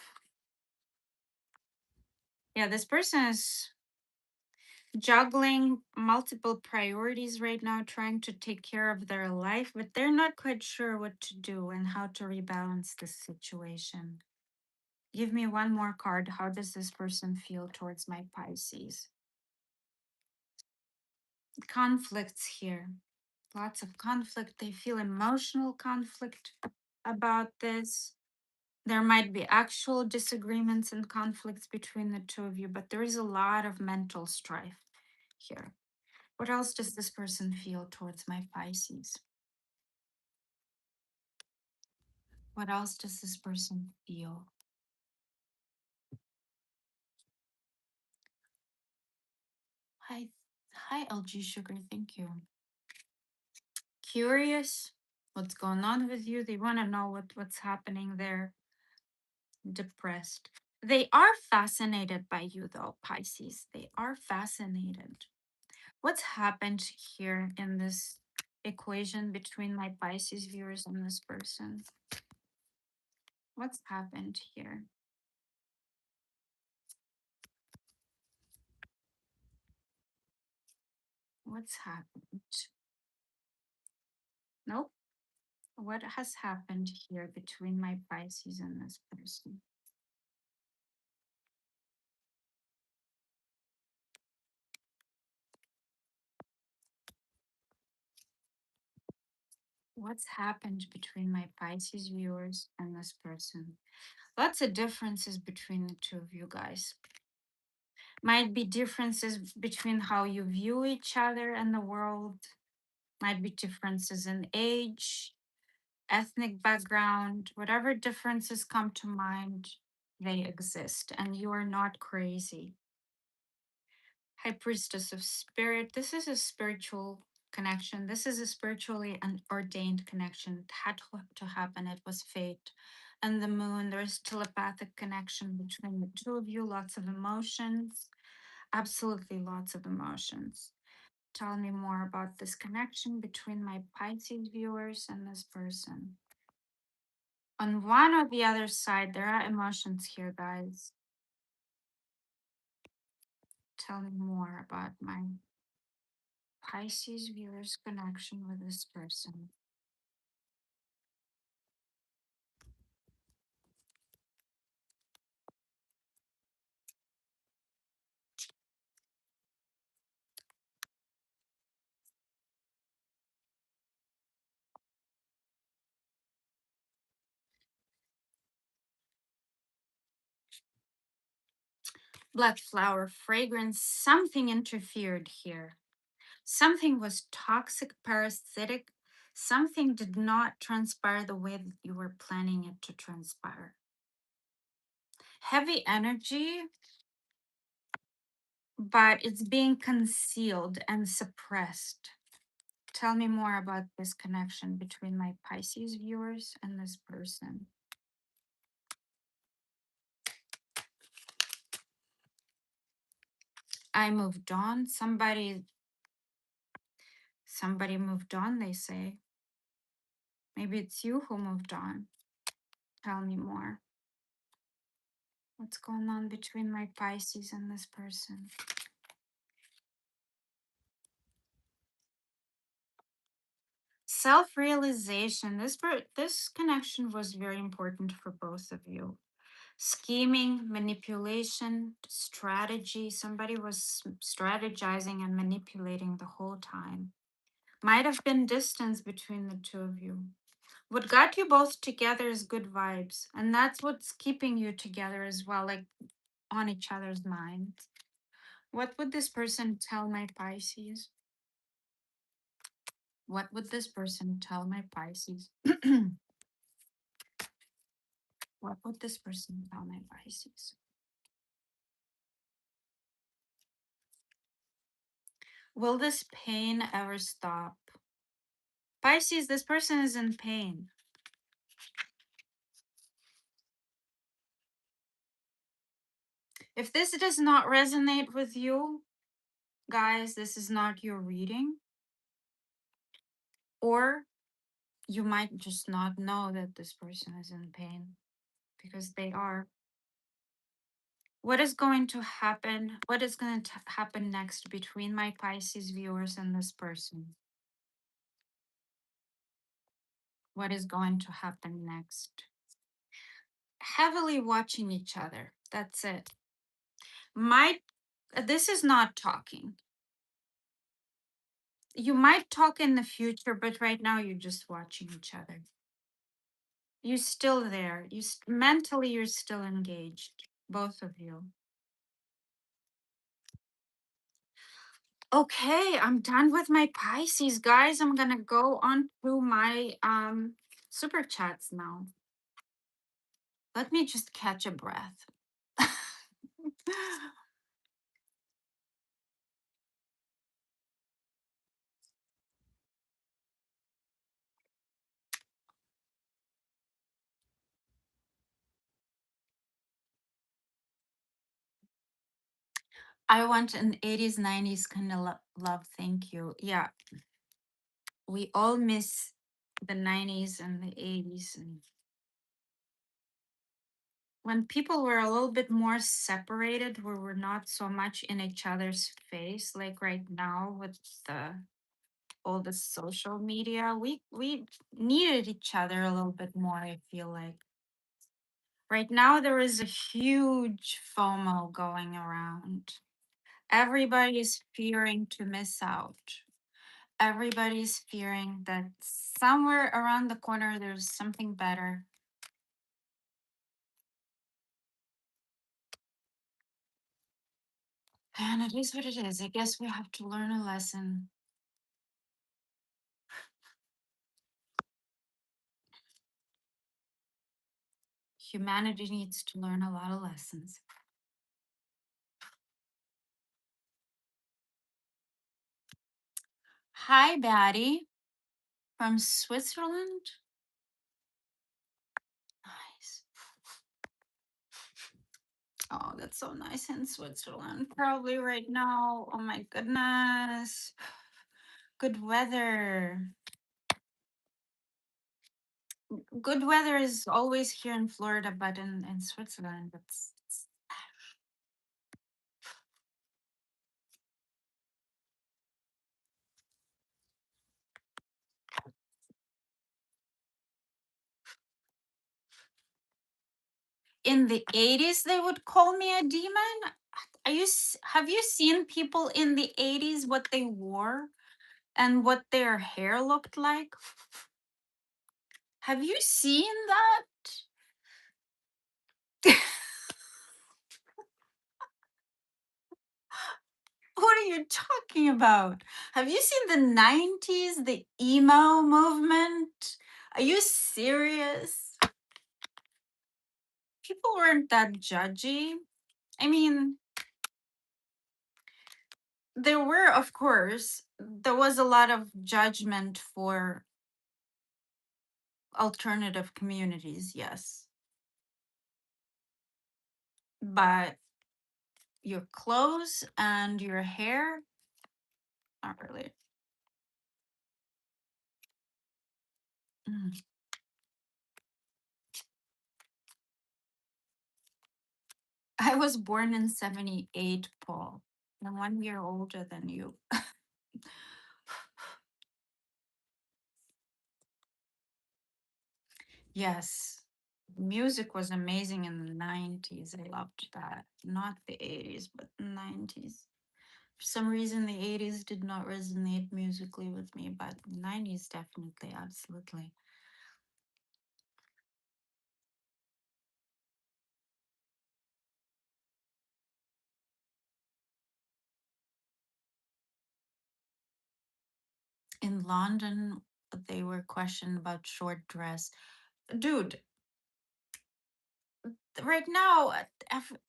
Yeah, this person is juggling multiple priorities right now, trying to take care of their life, but they're not quite sure what to do and how to rebalance this situation. Give me one more card. How does this person feel towards my Pisces? Conflicts here. Lots of conflict. They feel emotional conflict about this. There might be actual disagreements and conflicts between the two of you, but there is a lot of mental strife here. What else does this person feel towards my Pisces? What else does this person feel? Hi, hi, LG Sugar. Thank you. Curious, what's going on with you? They want to know what's happening there. Depressed. They are fascinated by you, though, Pisces. They are fascinated. What's happened here in this equation between my Pisces viewers and this person? What's happened here? What's happened? Nope. What has happened here between my Pisces and this person? What's happened between my Pisces viewers and this person? Lots of differences between the two of you guys. Might be differences between how you view each other and the world. Might be differences in age, ethnic background, whatever differences come to mind, they exist, and you are not crazy. High Priestess of Spirit, this is a spiritual connection. This is a spiritually ordained connection. It had to happen, it was fate. And the moon, there's telepathic connection between the two of you, lots of emotions, absolutely lots of emotions. Tell me more about this connection between my Pisces viewers and this person. On one or the other side, there are emotions here, guys. Tell me more about my Pisces viewer's connection with this person. Black flower fragrance, something interfered here. Something was toxic, parasitic. Something did not transpire the way that you were planning it to transpire. Heavy energy, but it's being concealed and suppressed. Tell me more about this connection between my Pisces viewers and this person. I moved on. Somebody moved on, they say. Maybe it's you who moved on. Tell me more. What's going on between my Pisces and this person? Self-realization. This connection was very important for both of you. Scheming, manipulation, strategy. Somebody was strategizing and manipulating the whole time. Might have been distance between the two of you. What got you both together is good vibes, and that's what's keeping you together as well, like on each other's minds. What would this person tell my Pisces? What would this person tell my Pisces? What would this person tell my Pisces? Will this pain ever stop? Pisces, this person is in pain. If this does not resonate with you, guys, this is not your reading. Or you might just not know that this person is in pain because they are. What is going to happen? What is going to happen next between my Pisces viewers and this person? What is going to happen next? Heavily watching each other. That's it. Might this is not talking. You might talk in the future, but right now you're just watching each other. You still there. Mentally you're still engaged, both of you. Okay, I'm done with my Pisces, guys. I'm gonna go on to my super chats now. Let me just catch a breath. I want an 80s, 90s kind of love. Thank you. Yeah, we all miss the 90s and the 80s. And when people were a little bit more separated, where we're not so much in each other's face, like right now with all the social media, we needed each other a little bit more, I feel like. Right now, there is a huge FOMO going around. Everybody's fearing to miss out. Everybody's fearing that somewhere around the corner there's something better. And it is what it is. I guess we have to learn a lesson. Humanity needs to learn a lot of lessons. Hi, Batty from Switzerland. Nice. Oh, that's so nice in Switzerland. Probably right now. Oh my goodness. Good weather. Good weather is always here in Florida, but in Switzerland, it's in the 80s they would call me a demon. Have you seen people in the 80s what they wore and what their hair looked like? Have you seen that? What are you talking about? Have you seen the 90s, the emo movement? Are you serious? People weren't that judgy. I mean, there were, of course, there was a lot of judgment for alternative communities, yes. But your clothes and your hair, not really. Mm. I was born in 78, Paul. I'm 1 year older than you. Yes. Music was amazing in the 90s. I loved that. Not the 80s, but the 90s. For some reason, the 80s did not resonate musically with me, but 90s definitely, absolutely. In London, they were questioned about short dress. Dude, right now,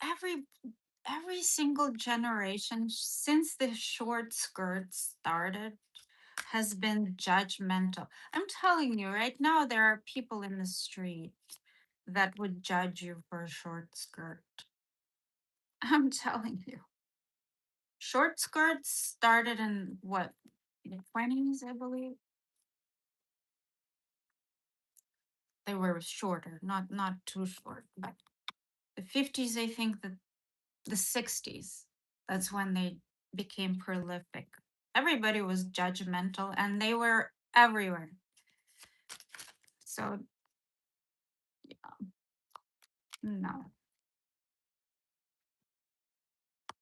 every single generation since the short skirts started has been judgmental. I'm telling you, right now there are people in the street that would judge you for a short skirt. I'm telling you. Short skirts started in what? The 20s, I believe. They were shorter, not too short, but the 50s, I think that the 60s, that's when they became prolific. Everybody was judgmental and they were everywhere. So, no.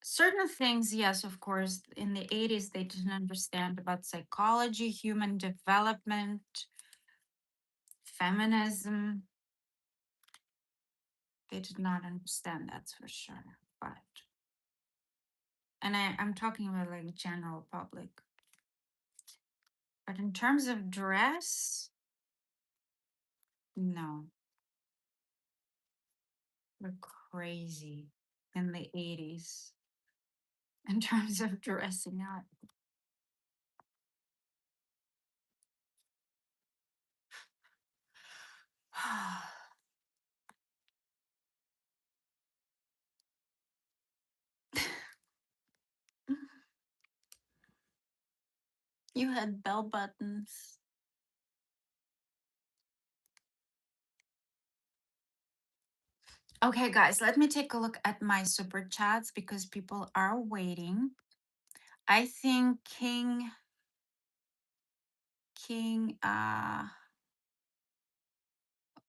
Certain things, yes, of course, in the 80s, they didn't understand about psychology, human development, feminism. They did not understand, that's for sure. But and I'm talking about like general public. But in terms of dress, no. We're crazy in the 80s in terms of dressing up. You had bell buttons. Okay, guys, let me take a look at my super chats because people are waiting. I think King,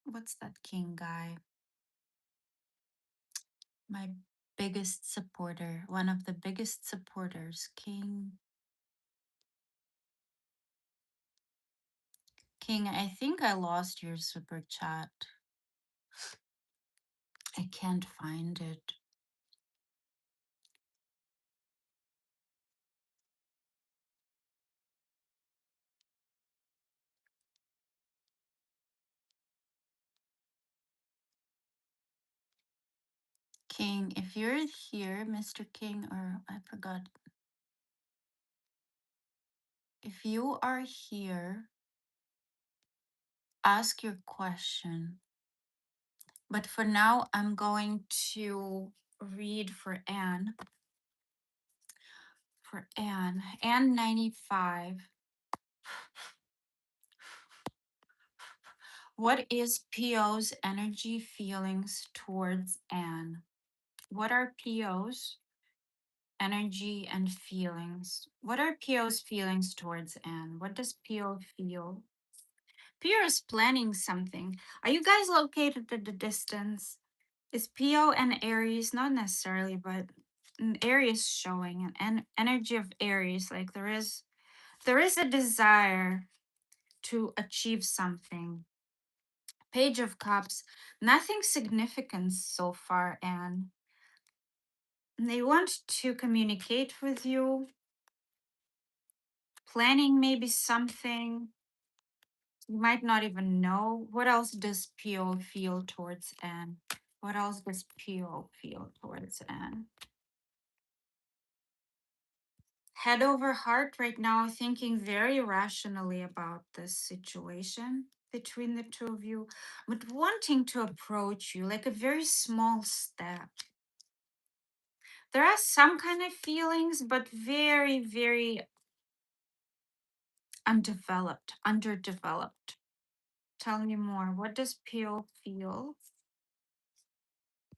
what's that King guy? My biggest supporter, one of the biggest supporters, King, I think I lost your super chat. I can't find it. King, if you're here, Mr. King, or I forgot. If you are here, ask your question. But for now, I'm going to read for Anne. For Anne, Anne 95. What is PO's energy feelings towards Anne? What are PO's energy and feelings? What are PO's feelings towards Anne? What does PO feel? PO is planning something. Are you guys located at the distance? Is PO and Aries? Not necessarily, but an Aries showing an energy of Aries. Like there is a desire to achieve something. Page of Cups, nothing significant so far, and they want to communicate with you, planning maybe something. You might not even know. What else does PO feel towards Anne? What else does PO feel towards Anne? Head over heart right now, thinking very rationally about this situation between the two of you, but wanting to approach you like a very small step. There are some kind of feelings, but very, very underdeveloped. Tell me more. What does PO feel?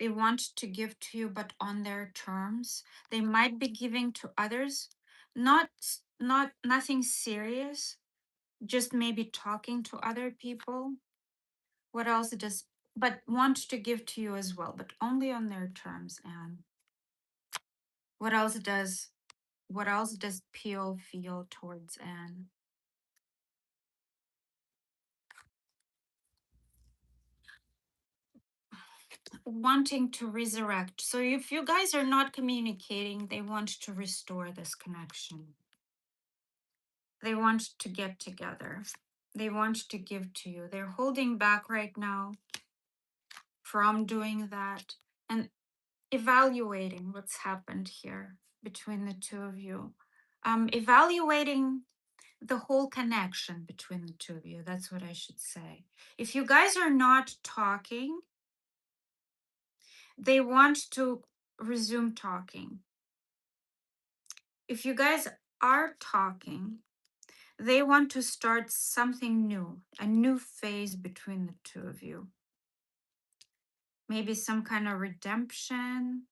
They want to give to you, but on their terms. They might be giving to others, not nothing serious, just maybe talking to other people. What else does, but want to give to you as well, but only on their terms. And what else does PO feel towards Anne? Wanting to resurrect. So if you guys are not communicating, they want to restore this connection. They want to get together. They want to give to you. They're holding back right now from doing that and evaluating what's happened here between the two of you. Evaluating the whole connection between the two of you. That's what I should say. If you guys are not talking, they want to resume talking. If you guys are talking, they want to start something new, a new phase between the two of you. Maybe some kind of redemption.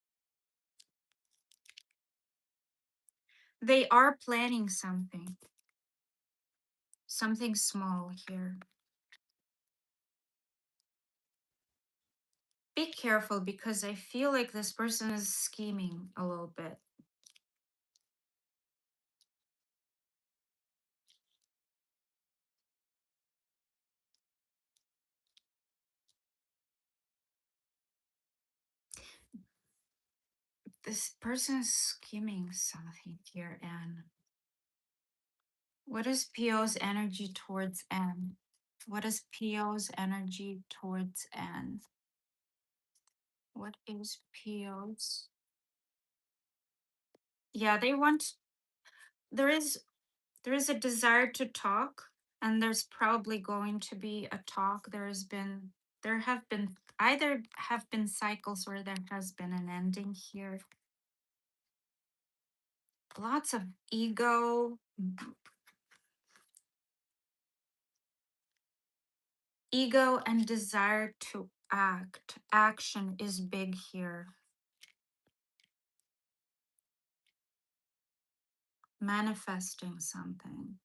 They are planning something small here. Be careful because I feel like this person is scheming a little bit. This person is scheming something here, and what is PO's energy towards N? What is PO's energy towards N? What is PO's? Yeah, they want, there is there is a desire to talk, and there's probably going to be a talk. There have been either have been cycles or there has been an ending here. Lots of ego and desire to act. Action is big here. Manifesting something.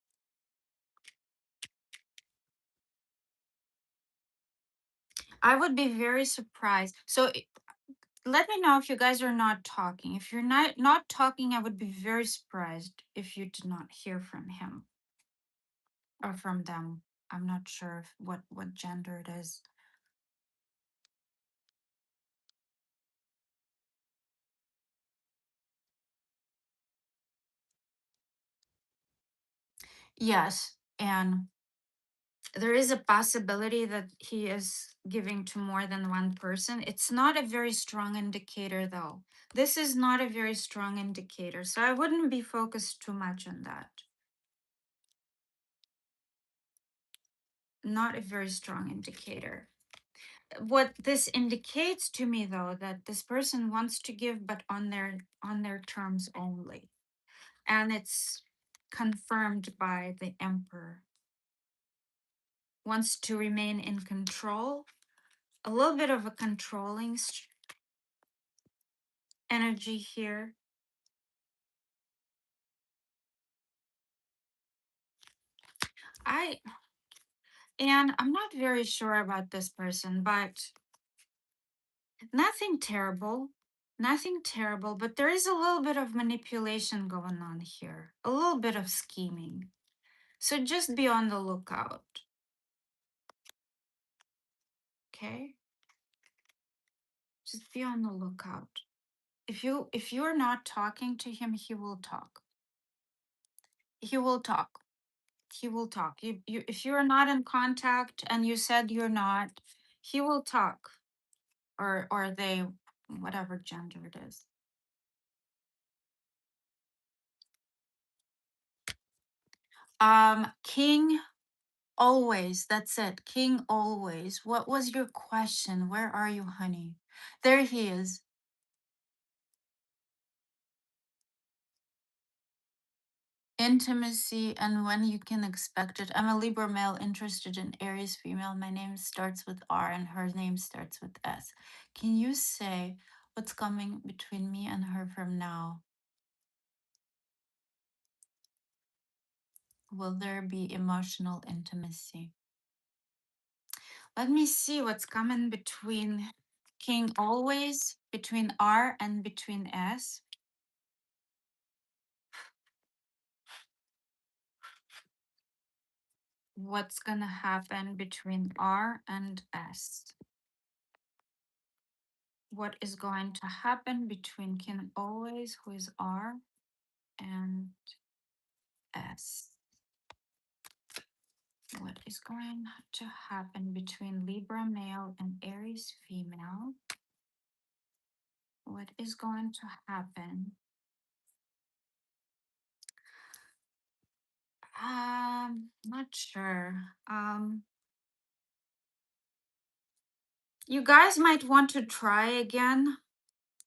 I would be very surprised. So let me know if you guys are not talking. If you're not talking, I would be very surprised if you did not hear from him or from them. I'm not sure what gender it is. Yes, and there is a possibility that he is giving to more than one person. It's not a very strong indicator, though. This is not a very strong indicator, so I wouldn't be focused too much on that. Not a very strong indicator. What this indicates to me, though, that this person wants to give, but on their terms only, and it's confirmed by the Emperor. Wants to remain in control, a little bit of a controlling energy here. I'm not very sure about this person, but nothing terrible. Nothing terrible, but there is a little bit of manipulation going on here, a little bit of scheming. So just be on the lookout. Okay? Just be on the lookout. If you're not talking to him, he will talk. He will talk. He will talk. You if you're not in contact and you said you're not, he will talk. Or they, whatever gender it is. King always. That's it. King always. What was your question? Where are you, honey? There he is. Intimacy and when you can expect it. I'm a Libra male interested in Aries female. My name starts with R and her name starts with S. Can you say what's coming between me and her from now? Will there be emotional intimacy? Let me see what's coming between King always, between R and between S. What's gonna happen between R and S? What is going to happen between King always, who is R, and S? What is going to happen between Libra male and Aries female? What is going to happen? Not sure. You guys might want to try again.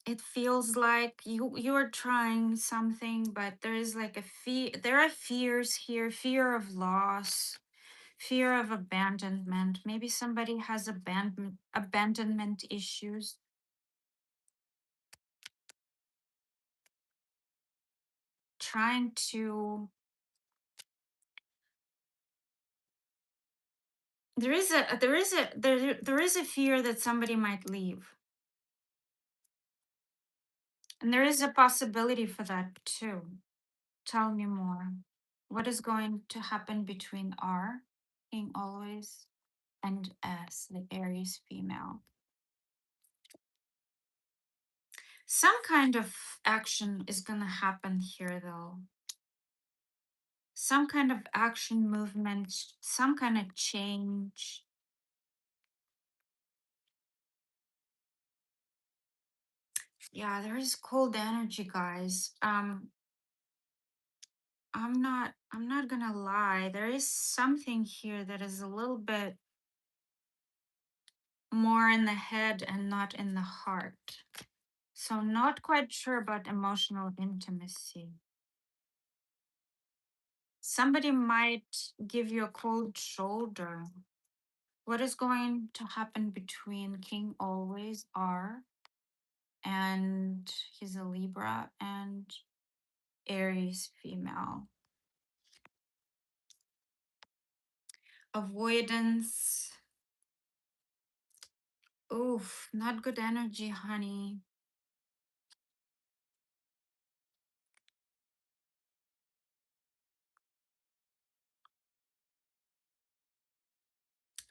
It feels like you are trying something, but there is like a there are fears here, fear of loss, fear of abandonment. Maybe somebody has abandonment issues. Trying to there is a fear that somebody might leave. And there is a possibility for that too. Tell me more. What is going to happen between R, King always, and S, the Aries female? Some kind of action is going to happen here, though. Some kind of action movement, some kind of change. Yeah, there is cold energy, guys. I'm not gonna lie. There is something here that is a little bit more in the head and not in the heart. So not quite sure about emotional intimacy. Somebody might give you a cold shoulder. What is going to happen between King Always R and he's a Libra and Aries female? Avoidance. Oof, not good energy, honey.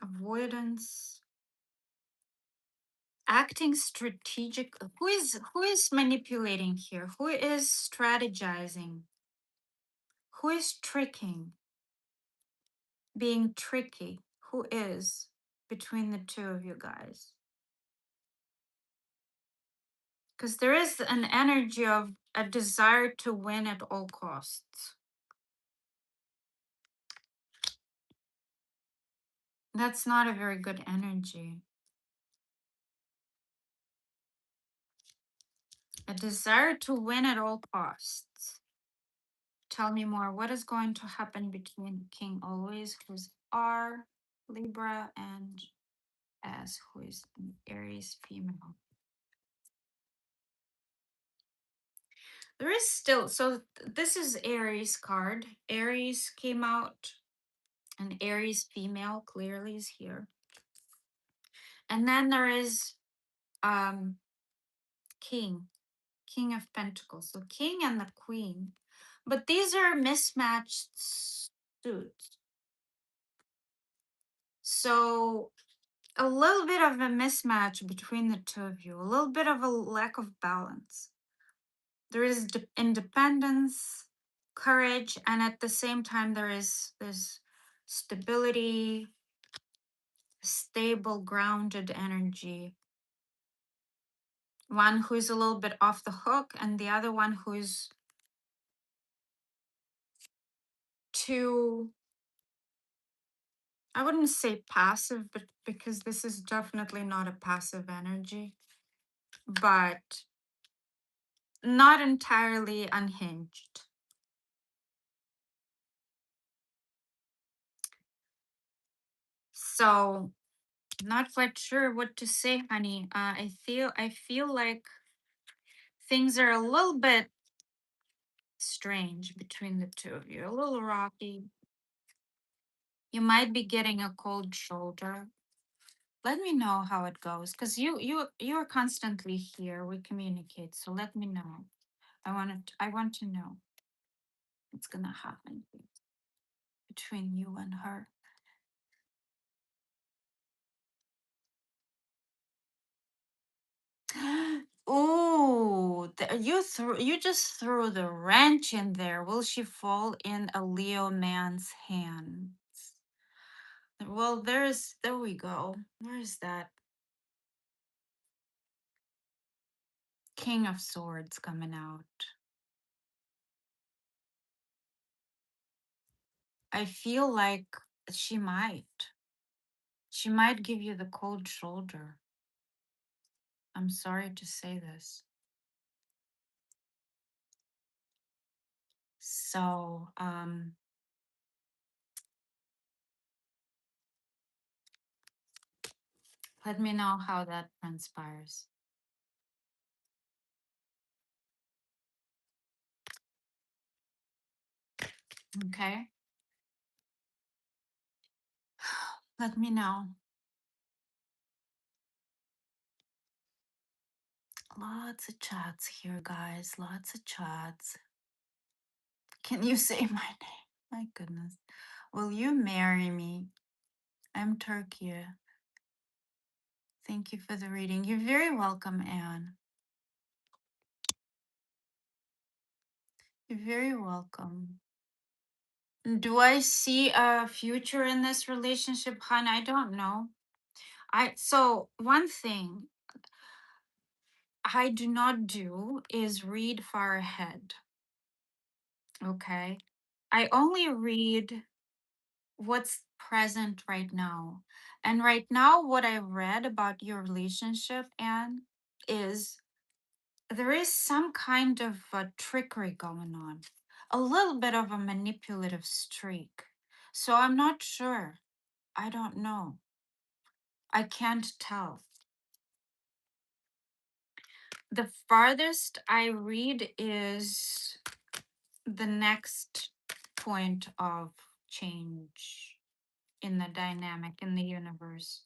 Avoidance. Acting strategic. Who is manipulating here? Who is strategizing? Who is tricking? Being tricky? Who is between the two of you guys? Because there is an energy of a desire to win at all costs. That's not a very good energy. A desire to win at all costs. Tell me more. What is going to happen between King Always, who's R, Libra, and S, who is an Aries female? There is still, so this is Aries card. Aries came out, and Aries female clearly is here. And then there is um King, King of Pentacles. So King and the Queen. But these are mismatched suits. So a little bit of a mismatch between the two of you, a little bit of a lack of balance. There is independence, courage, and at the same time there's stability, stable, grounded energy. One who's a little bit off the hook, and the other one who's too, I wouldn't say passive, but because this is definitely not a passive energy, but not entirely unhinged. So not quite sure what to say, honey. I feel like things are a little bit strange between the two of you, a little rocky. You might be getting a cold shoulder. Let me know how it goes, because you are constantly here. We communicate, so let me know. I want to know what's gonna happen between you and her. Oh, you just threw the wrench in there. Will she fall in a Leo man's hands? Well, there we go. Where's that King of Swords coming out? I feel like she might. She might give you the cold shoulder. I'm sorry to say this. So, let me know how that transpires. Okay? Let me know. Lots of chats here, guys. Lots of chats. Can you say my name? My goodness. Will you marry me? I'm Turkey. Thank you for the reading. You're very welcome, Anne. You're very welcome. Do I see a future in this relationship, hon? I don't know. So one thing I do not do is read far ahead. Okay. I only read what's present right now. And right now, what I read about your relationship, Anne, is there is some kind of trickery going on, a little bit of a manipulative streak. So I'm not sure. I don't know. I can't tell. The farthest I read is the next point of change in the dynamic in the universe.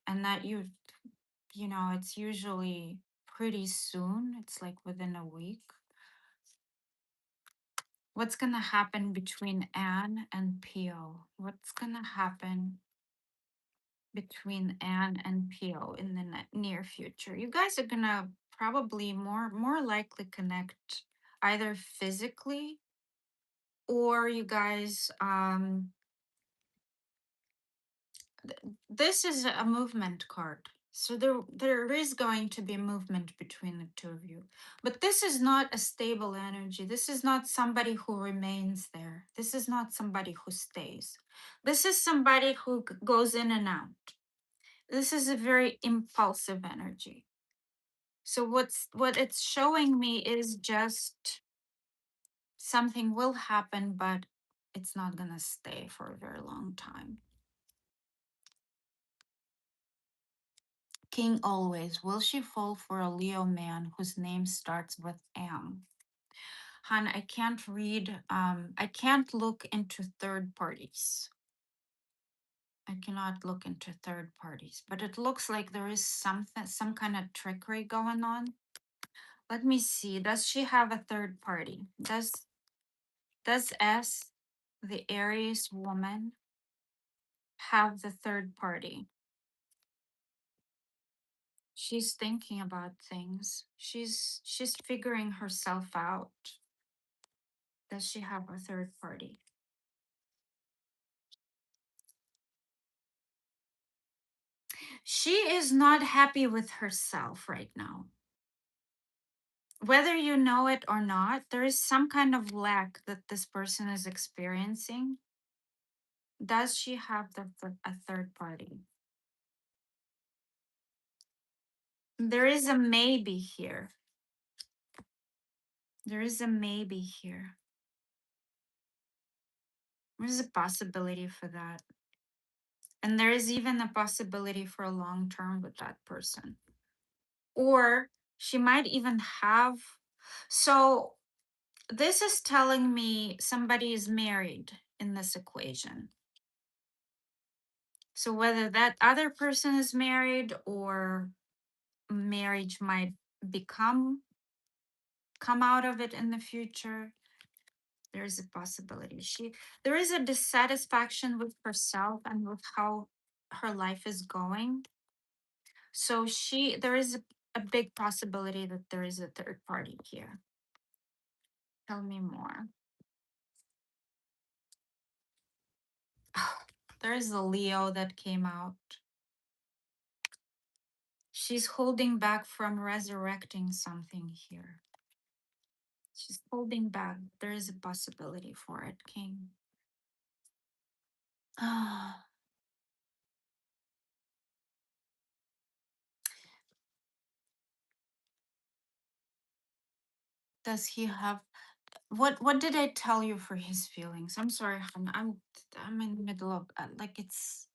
And that it's usually pretty soon. It's like within a week. What's going to happen between Anne and Pio? What's going to happen between Anne and Pio in the near future? You guys are going to probably more likely connect either physically, or you guys this is a movement card. So there is going to be movement between the two of you. But this is not a stable energy. This is not somebody who remains there. This is not somebody who stays. This is somebody who goes in and out. This is a very impulsive energy. So what it's showing me is just something will happen, but it's not going to stay for a very long time. King always, will she fall for a Leo man whose name starts with M? Han, I can't read, I can't look into third parties. I cannot look into third parties, but it looks like there is some kind of trickery going on. Let me see. Does she have a third party? Does S, the Aries woman, have the third party? She's thinking about things. She's figuring herself out. Does she have a third party? She is not happy with herself right now. Whether you know it or not, there is some kind of lack that this person is experiencing. Does she have a third party? There is a maybe here. There is a maybe here. There's a possibility for that. And there is even a possibility for a long term with that person. Or she might even have. So this is telling me somebody is married in this equation. So whether that other person is married or marriage might become come out of it in the future, there's a possibility. There is a dissatisfaction with herself and with how her life is going. So there is a big possibility that there is a third party here. Tell me more. There is a Leo that came out. She's holding back from resurrecting something here. She's holding back. There is a possibility for it, King. Ah, does he have what did I tell you for his feelings? I'm sorry, hon. I'm in the middle of like it's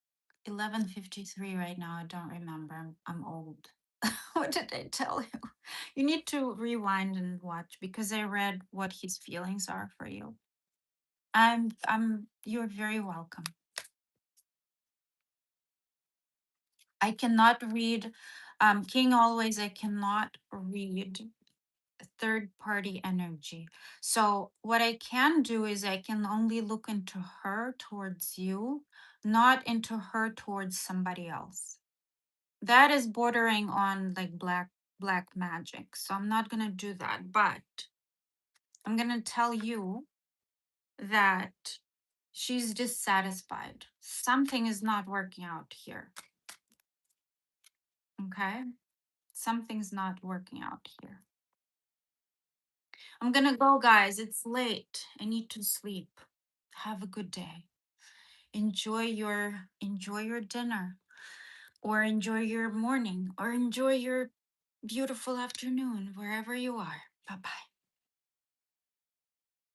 11:53 right now. I don't remember. I'm old. What did I tell you? You need to rewind and watch because I read what his feelings are for you. You're very welcome. I cannot read King always, I cannot read third party energy. So what I can do is I can only look into her towards you, not into her towards somebody else. That is bordering on like black magic. So I'm not going to do that, but I'm going to tell you that she's dissatisfied. Something is not working out here. Okay? Something's not working out here. I'm going to go, guys. It's late. I need to sleep. Have a good day. Enjoy your dinner, or enjoy your morning, or enjoy your beautiful afternoon wherever you are. Bye-bye.